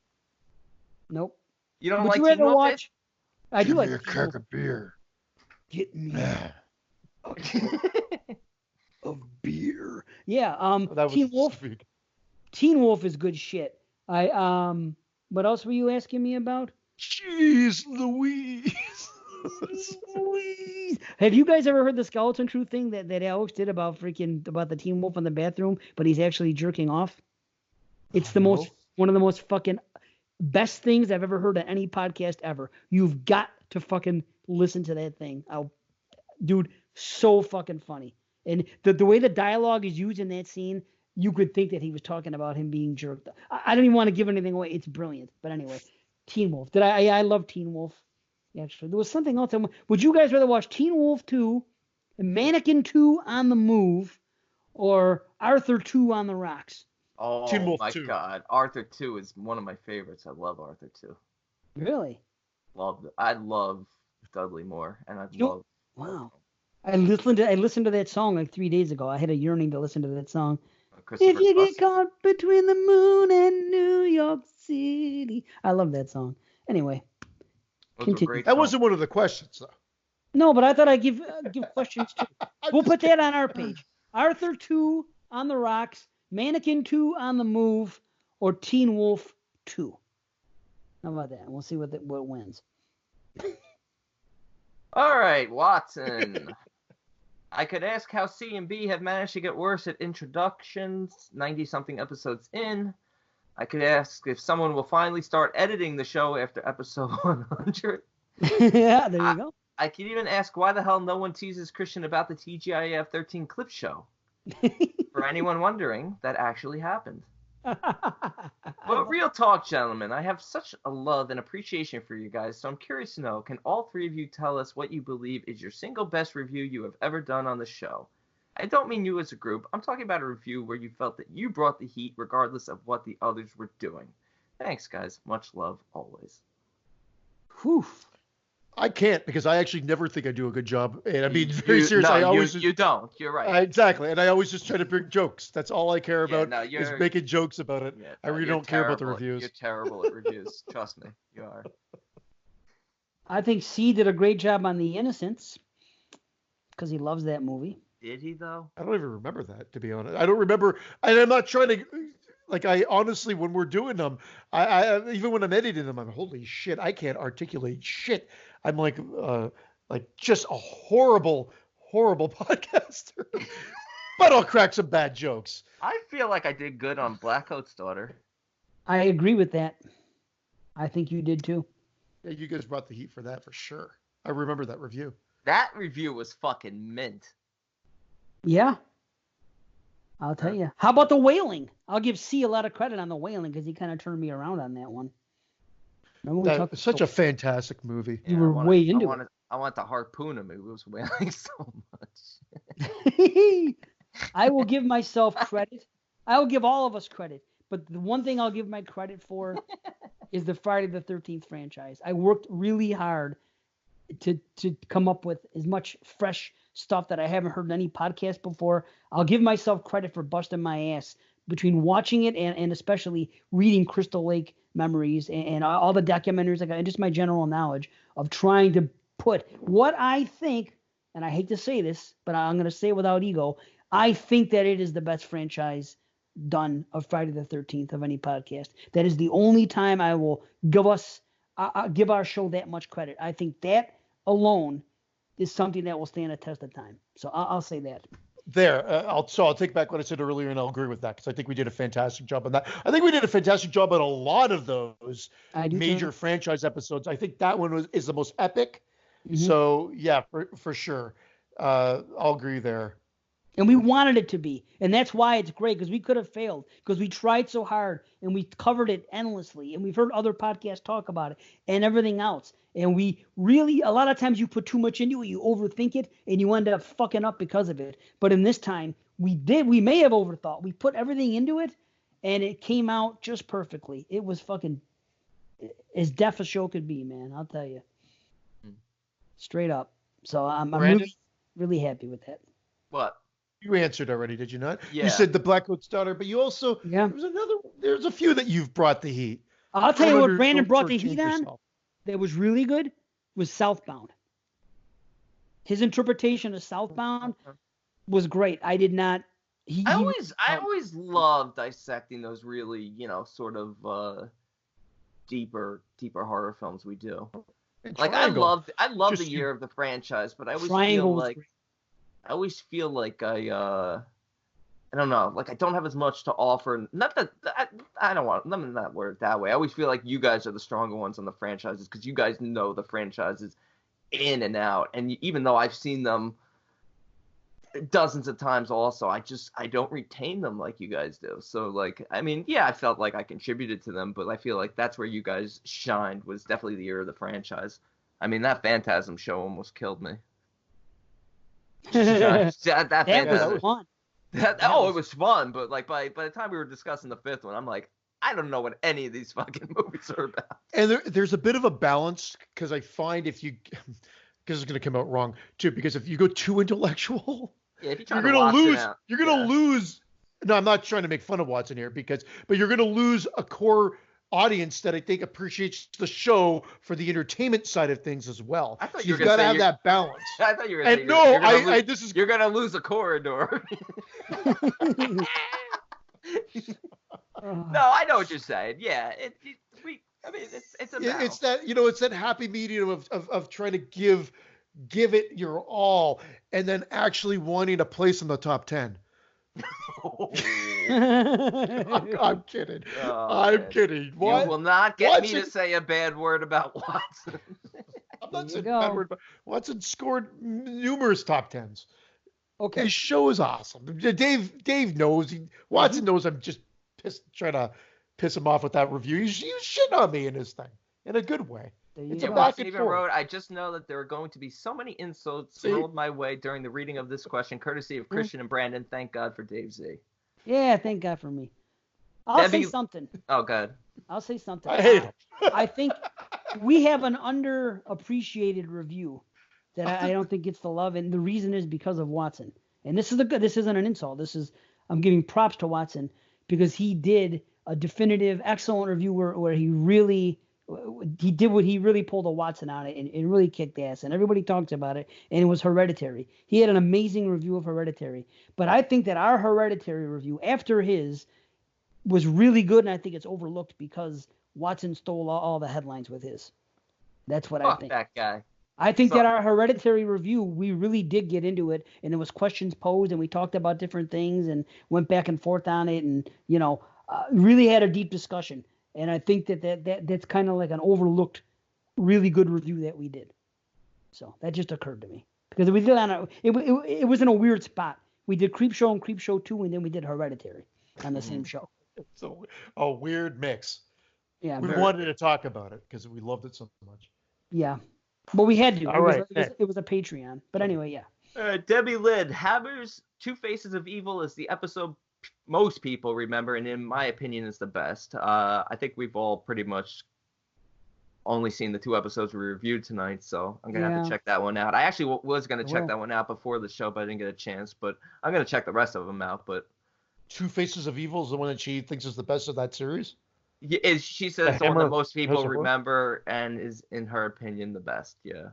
Nope. You don't like Teen Wolf? Watch? I do like a crack of beer. Get me of beer. Yeah. Teen Wolf. Stupid. Teen Wolf is good shit. What else were you asking me about? Jeez Louise. Have you guys ever heard the Skeleton Crew thing that Alex did about the Teen Wolf in the bathroom, but he's actually jerking off? It's one of the most fucking best things I've ever heard on any podcast ever. You've got to fucking listen to that thing. Dude, so fucking funny. And the way the dialogue is used in that scene, you could think that he was talking about him being jerked. I don't even want to give anything away. It's brilliant. But anyway, Teen Wolf. I love Teen Wolf. Actually, there was something else. Would you guys rather watch Teen Wolf 2, Mannequin 2 on the Move, or Arthur 2 on the Rocks? Oh, Teen Wolf my 2. God. Arthur 2 is one of my favorites. I love Arthur 2. Really? I love Dudley Moore, and I love... Wow. I listened to that song like 3 days ago. I had a yearning to listen to that song. If you get caught between the moon and New York City. I love that song. Anyway. That wasn't one of the questions, though. No, but I thought I'd give questions too. We'll put that on our page. Arthur 2 on the Rocks, Mannequin 2 on the Move, or Teen Wolf 2. How about that? We'll see what wins. All right, Watson. I could ask how C and B have managed to get worse at introductions, 90-something episodes in. I could ask if someone will finally start editing the show after episode 100. Yeah, there you go. I could even ask why the hell no one teases Christian about the TGIF 13 clip show. For anyone wondering, that actually happened. But real talk, gentlemen, I have such a love and appreciation for you guys, so I'm curious to know, can all three of you tell us what you believe is your single best review you have ever done on the show? I don't mean you as a group. I'm talking about a review where you felt that you brought the heat regardless of what the others were doing. Thanks, guys. Much love, always. Whew. I can't, because I actually never think I do a good job. And I mean, very seriously, you don't. You're right. Exactly. And I always just try to bring jokes. That's all I care about is making jokes about it. Yeah, I really don't care about the reviews. You're terrible at reviews. Trust me. You are. I think C did a great job on The Innocents because he loves that movie. Did he, though? I don't even remember that, to be honest. I don't remember. And I'm not trying to, like, I honestly, when we're doing them, I even when I'm editing them, I'm holy shit, I can't articulate shit. I'm like just a horrible podcaster. But I'll crack some bad jokes. I feel like I did good on Blackcoat's Daughter. I agree with that. I think you did too. Yeah, you guys brought the heat for that for sure. I remember that review. That review was fucking mint. Yeah. I'll tell you. How about The Wailing? I'll give C a lot of credit on The Wailing because he kind of turned me around on that one. That was such a fantastic movie. You were way into it. I want to harpoon him. It was wailing so much. I will give myself credit. I will give all of us credit. But the one thing I'll give my credit for is the Friday the 13th franchise. I worked really hard to come up with as much fresh stuff that I haven't heard in any podcast before. I'll give myself credit for busting my ass between watching it and especially reading Crystal Lake Memories and all the documentaries I got, and just my general knowledge of trying to put what I think, and I hate to say this, but I'm going to say it without ego, I think that it is the best franchise done of Friday the 13th of any podcast. That is the only time I will give our show that much credit. I think that alone is something that will stand a test of time. So I'll say that. I'll take back what I said earlier, and I'll agree with that because I think we did a fantastic job on that. I think we did a fantastic job on a lot of those major franchise episodes. I think that one is the most epic. Mm-hmm. So yeah, for sure, I'll agree there. And we wanted it to be, and that's why it's great, because we could have failed because we tried so hard and we covered it endlessly, and we've heard other podcasts talk about it and everything else. And we really, a lot of times you put too much into it, you overthink it, and you end up fucking up because of it. But in this time, we may have overthought. We put everything into it, and it came out just perfectly. It was fucking as deaf a show could be, man. I'll tell you. Straight up. So I'm really, really happy with that. What? You answered already, did you not? Yeah. You said the Blackcoat's Daughter, but you also there's a few that you've brought the heat. I'll tell you what Brandon brought the heat on that was really good was Southbound. His interpretation of Southbound was great. I did not I always love dissecting those really, sort of deeper horror films we do. Like I love the year of the franchise, but I always feel like I don't know, like I don't have as much to offer. Not that I don't want, let me not word it that way. I always feel like you guys are the stronger ones on the franchises because you guys know the franchises in and out. And even though I've seen them dozens of times also, I don't retain them like you guys do. So like, I mean, yeah, I felt like I contributed to them, but I feel like that's where you guys shined, was definitely the year of the franchise. I mean, that Phantasm show almost killed me. that was fun. It was fun, but like by the time we were discussing the fifth one, I'm like, I don't know what any of these fucking movies are about. And there's a bit of a balance because I find because it's going to come out wrong too, because if you go too intellectual, you're going to lose. You're going to lose. No, I'm not trying to make fun of Watson here but you're going to lose a core audience that I think appreciates the show for the entertainment side of things as well. I thought you've got to have that balance. I thought you were going to say you're going to lose a corridor. No, I know what you're saying. Yeah, it's a balance. It's that it's that happy medium of trying to give it your all and then actually wanting a place in the top 10. I'm kidding. Oh, I'm kidding. What? You will not get me to say a bad word about Watson. I'm not saying a bad word, but Watson scored numerous top tens. Okay. His show is awesome. Dave knows. Watson knows I'm just trying to piss him off with that review. He was shitting on me in his thing in a good way. It's a back and forth. Wrote, I just know that there are going to be so many insults rolled my way during the reading of this question, courtesy of Christian and Brandon. Thank God for Dave Z. Yeah, thank God for me. I'll say something. Oh, God. I'll say something. I hate him. I think we have an underappreciated review that I don't think gets the love, and the reason is because of Watson. And this isn't an insult. I'm giving props to Watson because he did a definitive, excellent review where he really pulled a Watson on it and really kicked ass, and everybody talks about it, and it was Hereditary. He had an amazing review of Hereditary, but I think that our Hereditary review after his was really good, and I think it's overlooked because Watson stole all the headlines with his. That's what I think. That guy. I think that our Hereditary review, we really did get into it, and there was questions posed, and we talked about different things and went back and forth on it, and really had a deep discussion. And I think that's kind of like an overlooked, really good review that we did. So that just occurred to me because we did it was in a weird spot. We did Creepshow and Creepshow 2, and then we did Hereditary on the same show. It's a weird mix. Yeah, we wanted to talk about it because we loved it so much. Yeah, but we had to. It was a Patreon. But anyway, yeah. Debbie Lid, Hammer's Two Faces of Evil is the episode most people remember, and in my opinion is the best. I think we've all pretty much only seen the 2 episodes we reviewed tonight, so I'm gonna have to check that one out. I actually was gonna check that one out before the show, but I didn't get a chance. But I'm gonna check the rest of them out. But Two Faces of Evil is the one that she thinks is the best of that series. Yeah, she says it's the one that most people remember and is, in her opinion, the best. Yeah.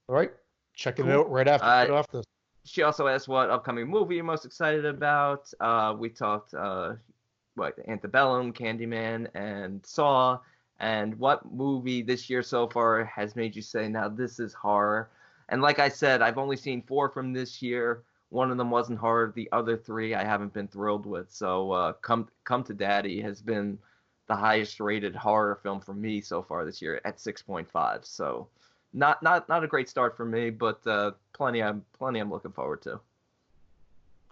All right, checking it out right after we get off this. She also asked what upcoming movie you're most excited about. We talked Antebellum, Candyman, and Saw. And what movie this year so far has made you say, now this is horror? And like I said, I've only seen 4 from this year. One of them wasn't horror. The other 3 I haven't been thrilled with. So Come to Daddy has been the highest rated horror film for me so far this year at 6.5. So not a great start for me, but plenty I'm looking forward to.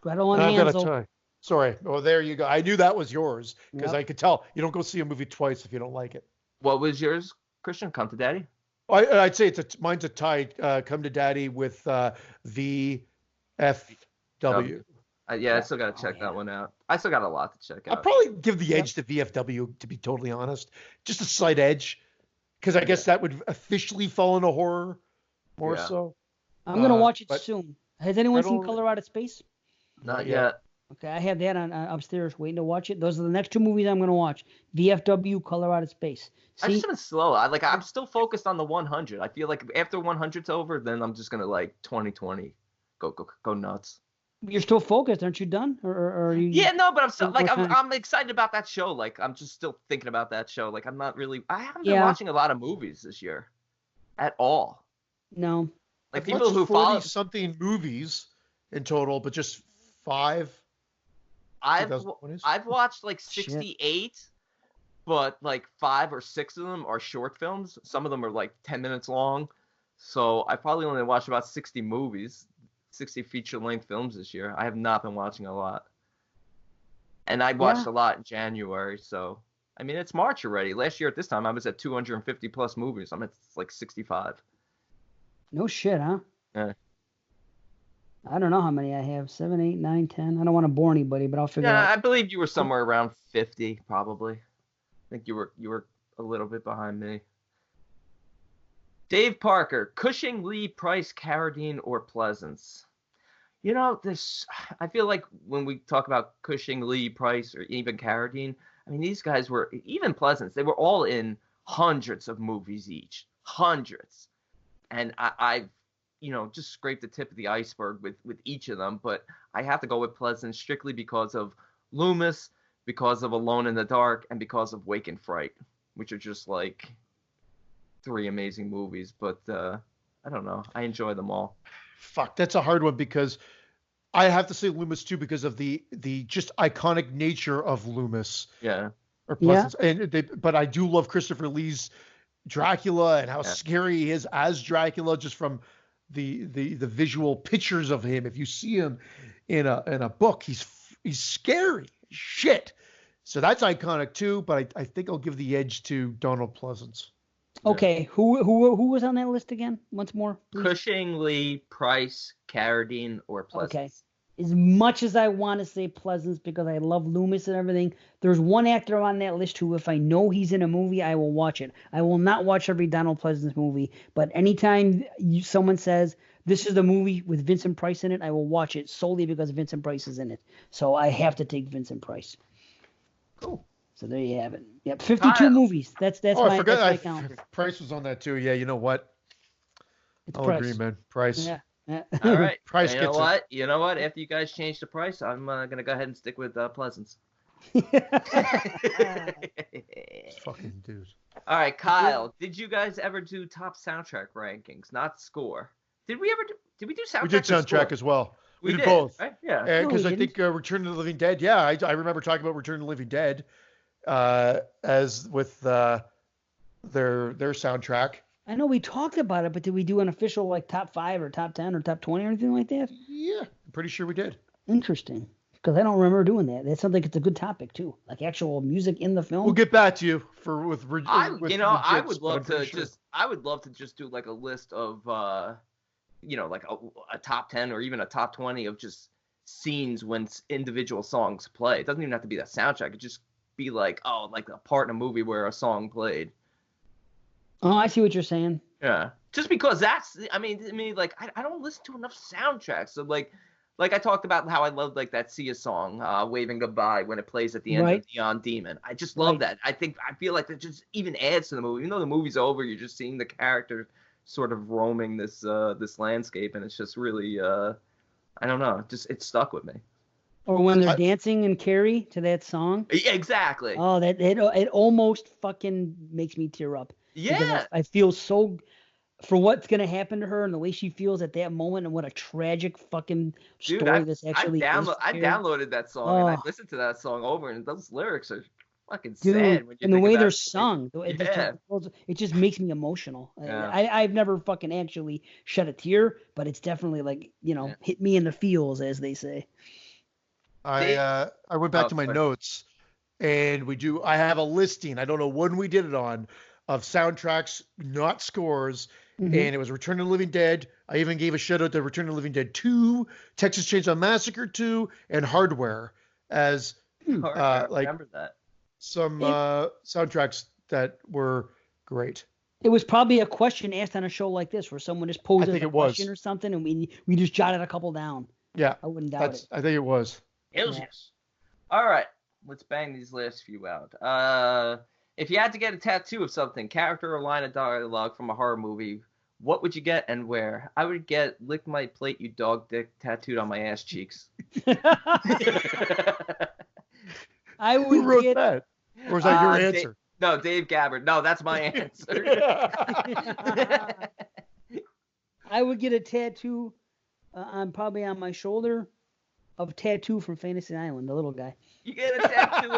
Gretel and Hansel. Sorry. Oh, there you go. I knew that was yours because I could tell you don't go see a movie twice if you don't like it. What was yours, Christian? Come to Daddy? I'd say mine's a tie. Come to Daddy with VFW. I still got to check that one out. I still got a lot to check out. I'll probably give the edge to VFW, to be totally honest. Just a slight edge, because I guess that would officially fall into horror more so. I'm going to watch it soon. Has anyone seen Color Out of Space? Not yet. Okay, I have that on upstairs waiting to watch it. Those are the next 2 movies I'm going to watch. VFW, Color Out of Space. I've just been slow. I'm still focused on the 100. I feel like after 100's over, then I'm just going to 2020 go nuts. You're still focused, aren't you? Done, or are you? Yeah, no, but I'm still I'm excited about that show. Like I'm just still thinking about that show. Like I haven't been watching a lot of movies this year, at all. No. Like people who follow something movies in total, but just 5. I've watched 68, but 5 or 6 of them are short films. Some of them are 10 minutes long. So I probably only watched about 60 movies. 60 feature-length films this year. I have not been watching a lot. And I watched a lot in January, so... I mean, it's March already. Last year at this time, I was at 250-plus movies. I'm at 65. No shit, huh? Yeah. I don't know how many I have. 7, 8, 9, 10. I don't want to bore anybody, but I'll figure it out. Yeah, I believe you were somewhere around 50, probably. I think you were a little bit behind me. Dave Parker, Cushing, Lee, Price, Carradine, or Pleasance? I feel like when we talk about Cushing, Lee, Price, or even Carradine, I mean, these guys were, even Pleasance, they were all in hundreds of movies each. Hundreds. And I've, just scraped the tip of the iceberg with each of them, but I have to go with Pleasance strictly because of Loomis, because of Alone in the Dark, and because of Wake and Fright, which are just 3 amazing movies, but I don't know. I enjoy them all. Fuck, that's a hard one because I have to say Loomis too because of the just iconic nature of Loomis. Yeah. Or Pleasance. Yeah. But I do love Christopher Lee's Dracula and how scary he is as Dracula, just from the visual pictures of him. If you see him in a book, he's scary shit. So that's iconic too. But I think I'll give the edge to Donald Pleasance. Okay, who was on that list again? Once more, please. Cushing, Lee, Price, Carradine, or Pleasance. Okay. As much as I want to say Pleasance because I love Loomis and everything, there's one actor on that list who, if I know he's in a movie, I will watch it. I will not watch every Donald Pleasance movie, but anytime someone says this is the movie with Vincent Price in it, I will watch it solely because Vincent Price is in it. So I have to take Vincent Price. Cool. So there you have it. Yep, 52 movies. That's my calendar. Price was on that too. Yeah, you know what? I'll agree, man. Price. Yeah. All right. Price you know what? You know what? After you guys change the price, I'm gonna go ahead and stick with Pleasance. Fucking dude. All right, Kyle. Did you guys ever do top soundtrack rankings, not score? Did we do soundtrack? We did soundtrack as well. We did both. Right? Yeah. Because I think Return of the Living Dead. Yeah, I remember talking about Return of the Living Dead, as with their soundtrack. I know we talked about it, but did we do an official like top 5 or top 10 or top 20 or anything like that? Yeah, I'm pretty sure we did. Interesting, because I don't remember doing that. That sounds like it's a good topic too, like actual music in the film. We'll get back to you I would love to just do like a list of like a top 10 or even a top 20 of just scenes when individual songs play. It doesn't even have to be that soundtrack. It could just be like like a part in a movie where a song played. Oh, I see what you're saying. Yeah. Just because I mean, like, I don't listen to enough soundtracks. So, like I talked about how I love, like, that Sia song, Waving Goodbye, when it plays at the end of Neon Demon. I just love that. I feel like that just even adds to the movie. Even though the movie's over, you're just seeing the character sort of roaming this landscape, and it's just really, I don't know, it stuck with me. Or when they're dancing in Carrie to that song. Yeah, exactly. Oh, it almost fucking makes me tear up. Yeah. I feel so for what's gonna happen to her and the way she feels at that moment and what a tragic fucking story this actually is. I downloaded that song and I listened to that song over, and those lyrics are fucking sad. When you and the way they're sung, it just makes me emotional. Yeah. I've never fucking actually shed a tear, but it's definitely like hit me in the feels, as they say. I went back to my notes, and I have a listing. I don't know when we did it on. Of soundtracks, not scores, and it was Return of the Living Dead. I even gave a shout out to Return of the Living Dead 2, Texas Chainsaw Massacre 2, and Hardware as remember that. Some soundtracks that were great. It was probably a question asked on a show like this where someone just posed a question or something, and we just jotted a couple down. Yeah, I wouldn't doubt it. I think it was. Yes. All right, let's bang these last few out. If you had to get a tattoo of something, character or line of dialogue from a horror movie, what would you get and where? I would get "Lick my plate, you dog dick" tattooed on my ass cheeks. I would Who wrote that? Or was that your answer? Dave Gabbard. No, that's my answer. I would get a tattoo probably on my shoulder of Tattoo from Fantasy Island, the little guy. You get a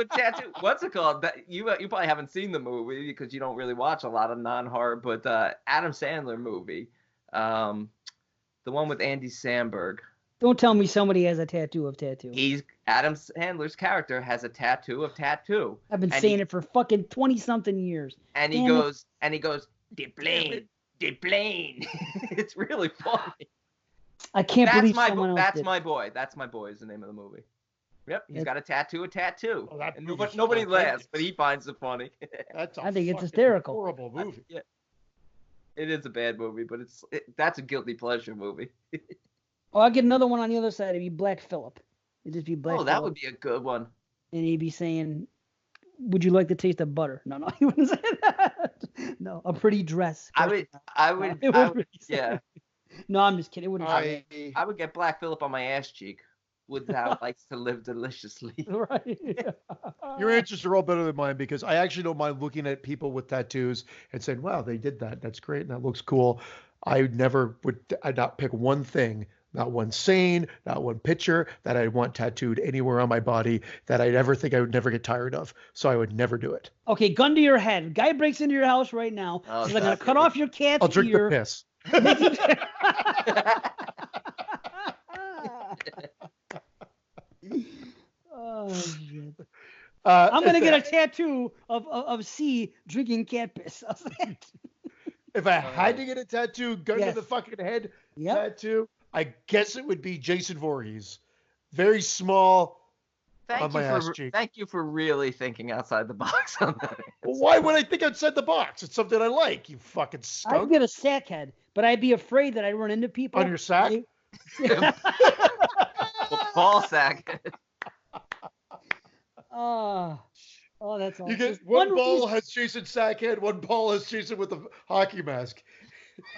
tattoo. What's it called? You probably haven't seen the movie because you don't really watch a lot of non-horror, but Adam Sandler movie, the one with Andy Samberg. Don't tell me somebody has a tattoo of Tattoo. Adam Sandler's character has a tattoo of Tattoo. I've been saying it for fucking 20-something years. And he goes, "De plane." It's really funny. I can't believe someone else That's did. my boy. That's my boy is the name of the movie. Yep, he's got a tattoo. Oh, and nobody laughs, but he finds it funny. I think it's hysterical. Horrible movie. Yeah. It is a bad movie, but that's a guilty pleasure movie. I'll get another one on the other side. It'd be Black Phillip. It'd just be Black Phillip. That would be a good one. And he'd be saying, "Would you like the taste of butter?" No, he wouldn't say that. No, a pretty dress. I would. Yeah. No, I'm just kidding. I would get Black Phillip on my ass cheek. With how it likes to live deliciously. Right. Your answers are all better than mine because I actually don't mind looking at people with tattoos and saying, "Wow, they did that. That's great and that looks cool." I'd not pick one thing not one saying, not one picture that I want tattooed anywhere on my body that I'd ever think I would never get tired of. So I would never do it. Okay, gun to your head. Guy breaks into your house right now. Oh, Says, I'm going to cut off your cat's I'll drink ear. the piss. Oh, shit. I'm going to get a tattoo of C drinking cat piss. If I had to get a tattoo, gun to Yes. the fucking head Yep. tattoo, I guess it would be Jason Voorhees. Very small on my ass cheek. Thank you for really thinking outside the box on that. Well, why would I think outside the box? It's something I like, you fucking I'd skunk. get a sack head, but I'd be afraid that I'd run into people. On your sack? Ball sack. Oh, that's awesome. You get one ball has Jason Sackhead, one ball has Jason with a hockey mask.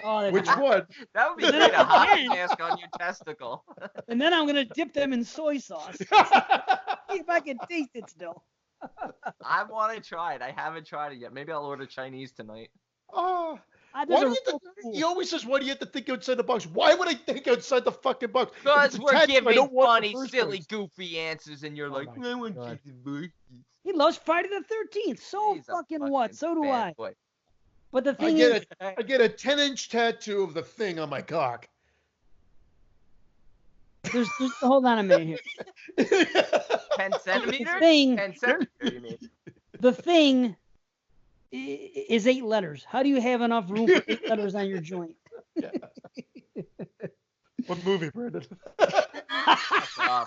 Oh, Which one? That would be great, a hockey mask on your testicle. And then I'm going to dip them in soy sauce. See if I can taste it still. I want to try it. I haven't tried it yet. Maybe I'll order Chinese tonight. Oh. I Why think do it's you so think, cool. he always says, why do you have to think outside the box? Why would I think outside the fucking box? If Because it's we're attached, I giving don't want funny, the first silly, place. goofy answers, and you're like, my I want God. Jason Voorhees. He loves Friday the 13th. So He's a fucking what? So do I. fanboy. But the I thing is, get a 10-inch tattoo of the thing on my cock. there's hold on a minute here. 10 centimeters? thing- 10 centimeters, you mean? The thing is 8 letters. How do you have enough room for 8 letters on your joint? What movie, Brandon? All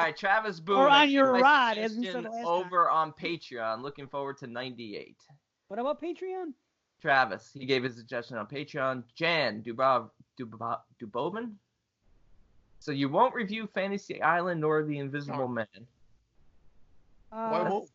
right, Travis Boone. Or on a your nice rod, as we suggestion said last over on Patreon. Looking forward to 98. What about Patreon? Travis, he gave his suggestion on Patreon. Jan Dubovin. So you won't review Fantasy Island nor The Invisible Man. Why won't?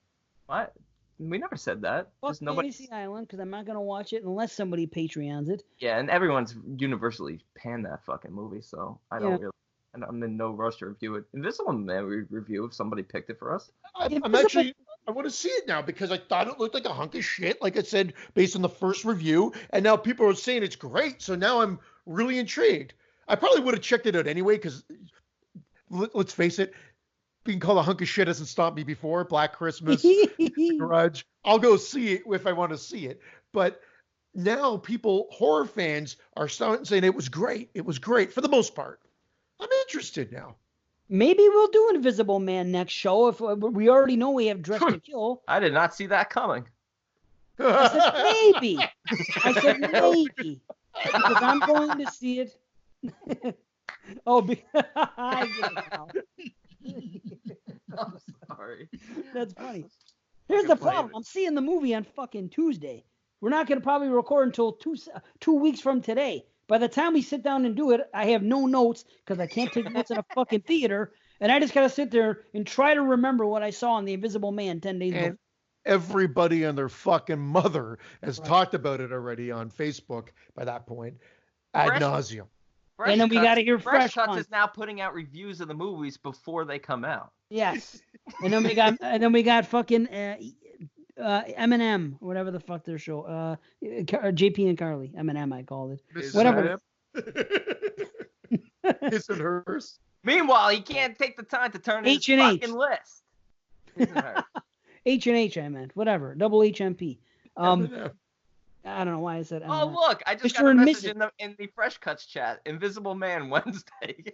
What? We never said that. Fuck Just nobody. Fantasy Island, because I'm not going to watch it unless somebody Patreons it. Yeah, and everyone's universally panned that fucking movie, so I don't Yeah. really. And I'm in no rush to review it. Invisible Man we review if somebody picked it for us. I'm actually, I want to see it now because I thought it looked like a hunk of shit, like I said, based on the first review. And now people are saying it's great. So now I'm really intrigued. I probably would have checked it out anyway because, let's face it, being called a hunk of shit hasn't stopped me before. Black Christmas, Grudge. I'll go see it if I want to see it. But now horror fans are starting saying it was great. It was great for the most part. I'm interested now. Maybe we'll do Invisible Man next show if we already know we have Dress to Kill. I did not see that coming. I said maybe. I said maybe. Because I'm going to see it. I get it now. I'm sorry. That's funny. Here's the problem. I'm seeing the movie on fucking Tuesday. We're not going to probably record until 2 weeks from today. By the time we sit down and do it, I have no notes because I can't take notes in a fucking theater. And I just got to sit there and try to remember what I saw in The Invisible Man 10 days ago. Everybody and their fucking mother has talked about it already on Facebook by that point, ad nauseum. And then we got to hear Fresh Fresh Cuts Cuts. is now putting out reviews of the movies before they come out. Yes. And then we got fucking Eminem, whatever the fuck their show. JP and Carly. Eminem, I called it. Whatever. His and hers. Meanwhile, he can't take the time to turn his H&H. fucking list. His and hers. H&H, I meant. Whatever. Double HMP. Eminem. I don't know why I said Eminem. Oh, look, I just Mr. got a and message Mrs. in the Fresh Cuts chat. Invisible Man Wednesday.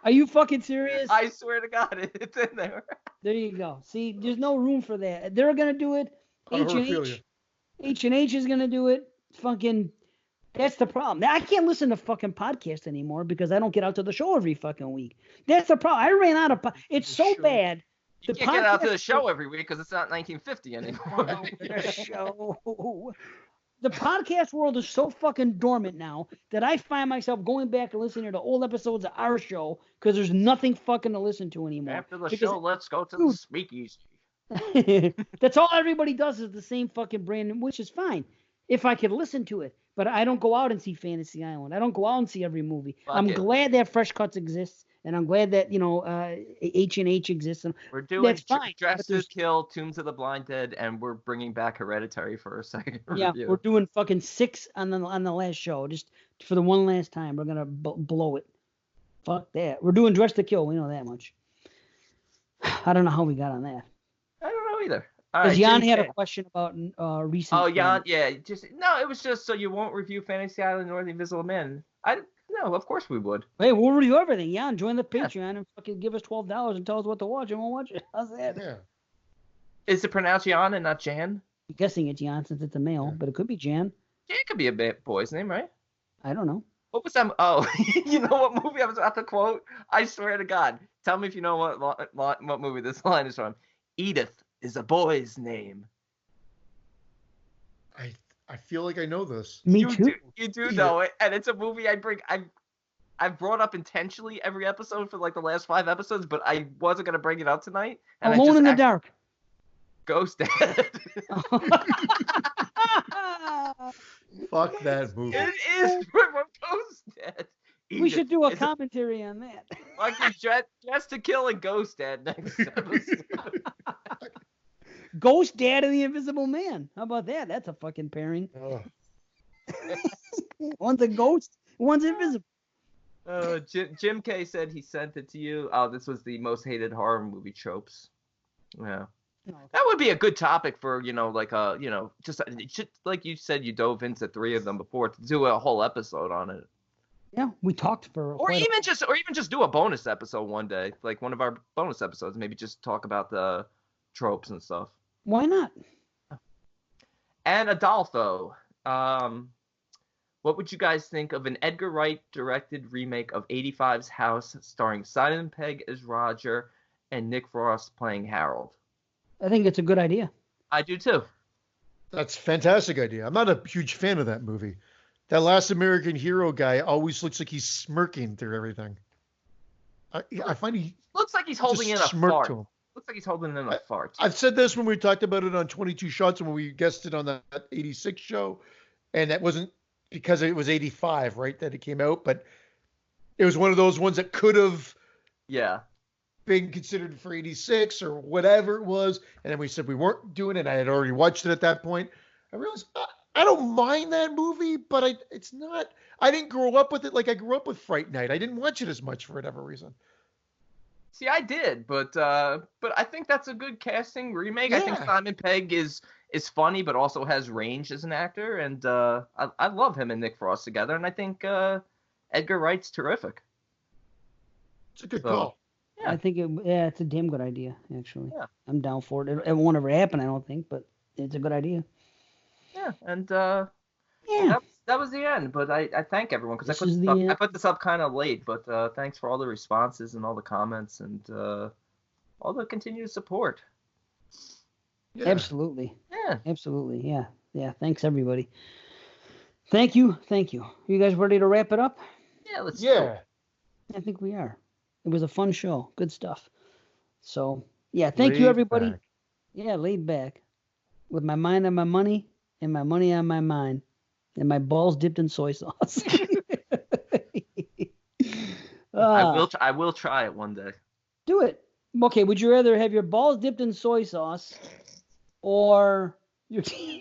Are you fucking serious? I swear to God, it's in there. There you go. See, there's no room for that. They're gonna do it. Horrorphilia. H&H is gonna do it. Fucking, that's the problem. Now, I can't listen to fucking podcasts anymore because I don't get out to the show every fucking week. That's the problem. I ran out of. It's so bad. You can't get out to the show every week because it's not 1950 anymore. Show. The podcast world is so fucking dormant now that I find myself going back and listening to old episodes of our show because there's nothing fucking to listen to anymore. After the show, let's go to the speakeasy. That's all everybody does is the same fucking brand, which is fine if I could listen to it. But I don't go out and see Fantasy Island. I don't go out and see every movie. I'm glad that Fresh Cuts exists, And I'm glad that, H&H exists. And we're doing that's fine. Dress to Kill, Tombs of the Blind Dead, and we're bringing back Hereditary for a second yeah, review. We're doing fucking 6 on the last show. Just for the one last time. We're going to blow it. Fuck that. We're doing Dress to Kill. We know that much. I don't know how we got on that. I don't know either. Because Jan had a question about recent. Oh, Jan, yeah. It was just so you won't review Fantasy Island or The Invisible Man. No, of course we would. Hey, we'll review everything. Jan, join the Patreon and fucking give us $12 and tell us what to watch, and we'll watch it. How's that? Yeah. Is it pronounced Jan and not Jan? I'm guessing it's Jan since it's a male, but it could be Jan. Jan could be a boy's name, right? I don't know. What was that? Oh, you know what movie I was about to quote? I swear to God. Tell me if you know what movie this line is from. Edith is a boy's name. I feel like I know this. Me too. You do know it, and it's a movie I've brought up intentionally every episode for like the last 5 episodes, but I wasn't gonna bring it up tonight. And Alone in the Dark. Ghost Dad. Fuck that movie. It is from Ghost Dad. We should do a commentary on that. Fucking Dress to Kill and Ghost Dad next episode. Ghost Dad and the Invisible Man. How about that? That's a fucking pairing. Oh. One's a ghost, one's invisible. Jim K said he sent it to you. Oh, this was the most hated horror movie tropes. Yeah. That would be a good topic for, just like you said, you dove into 3 of them before, to do a whole episode on it. Yeah, we talked for. Or even just do a bonus episode one day, like one of our bonus episodes. Maybe just talk about the tropes and stuff. Why not? And Adolfo, what would you guys think of an Edgar Wright directed remake of '85's House, starring Simon Pegg as Roger and Nick Frost playing Harold? I think it's a good idea. I do too. That's a fantastic idea. I'm not a huge fan of that movie. That Last American Hero guy always looks like he's smirking through everything. I find he looks like he's holding in a fart. Looks like he's holding in a fart. I've said this when we talked about it on 22 Shots when we guested on that 86 show, and that wasn't because it was 85, right, that it came out, but it was one of those ones that could have been considered for 86 or whatever it was, and then we said we weren't doing it. I had already watched it at that point. I realized I don't mind that movie, but it's not. I didn't grow up with it like I grew up with Fright Night. I didn't watch it as much for whatever reason. See, I did, but I think that's a good casting remake. Yeah. I think Simon Pegg is funny, but also has range as an actor, and I love him and Nick Frost together, and I think Edgar Wright's terrific. It's a good call. Yeah. I think it's a damn good idea, actually. Yeah. I'm down for it. It won't ever happen, I don't think, but it's a good idea. Yeah, and that was the end. But I thank everyone because I put this up kind of late, but thanks for all the responses and all the comments and all the continued support. Yeah. Absolutely. Yeah. Absolutely. Yeah. Yeah. Thanks everybody. Thank you. You guys ready to wrap it up? Yeah. Let's go. I think we are. It was a fun show. Good stuff. So yeah, thank you everybody. Back. Yeah, laid back. With my mind on my money and my money on my mind. And my balls dipped in soy sauce. I will try it one day. Do it. Okay, would you rather have your balls dipped in soy sauce or your forget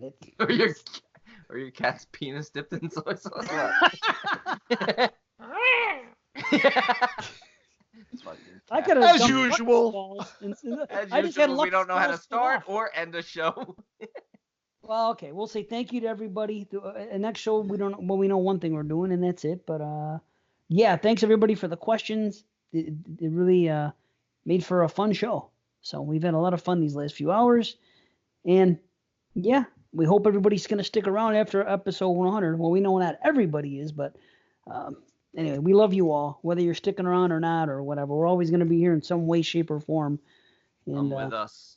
it. Or your cat's penis dipped in soy sauce? I could have as usual. I just had we don't know how to start or end a show. Well, okay. We'll say thank you to everybody. Next show, we know one thing we're doing, and that's it. But thanks everybody for the questions. It really made for a fun show. So we've had a lot of fun these last few hours, and we hope everybody's gonna stick around after episode 100. Well, we know not everybody is, but anyway, we love you all, whether you're sticking around or not or whatever. We're always gonna be here in some way, shape, or form. And, come with us.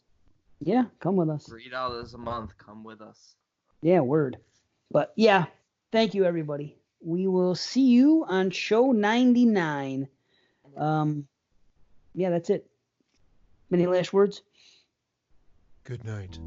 Yeah, come with us. $3 a month. Come with us. Yeah, word. But thank you everybody. We will see you on show 99. That's it. Any last words? Good night.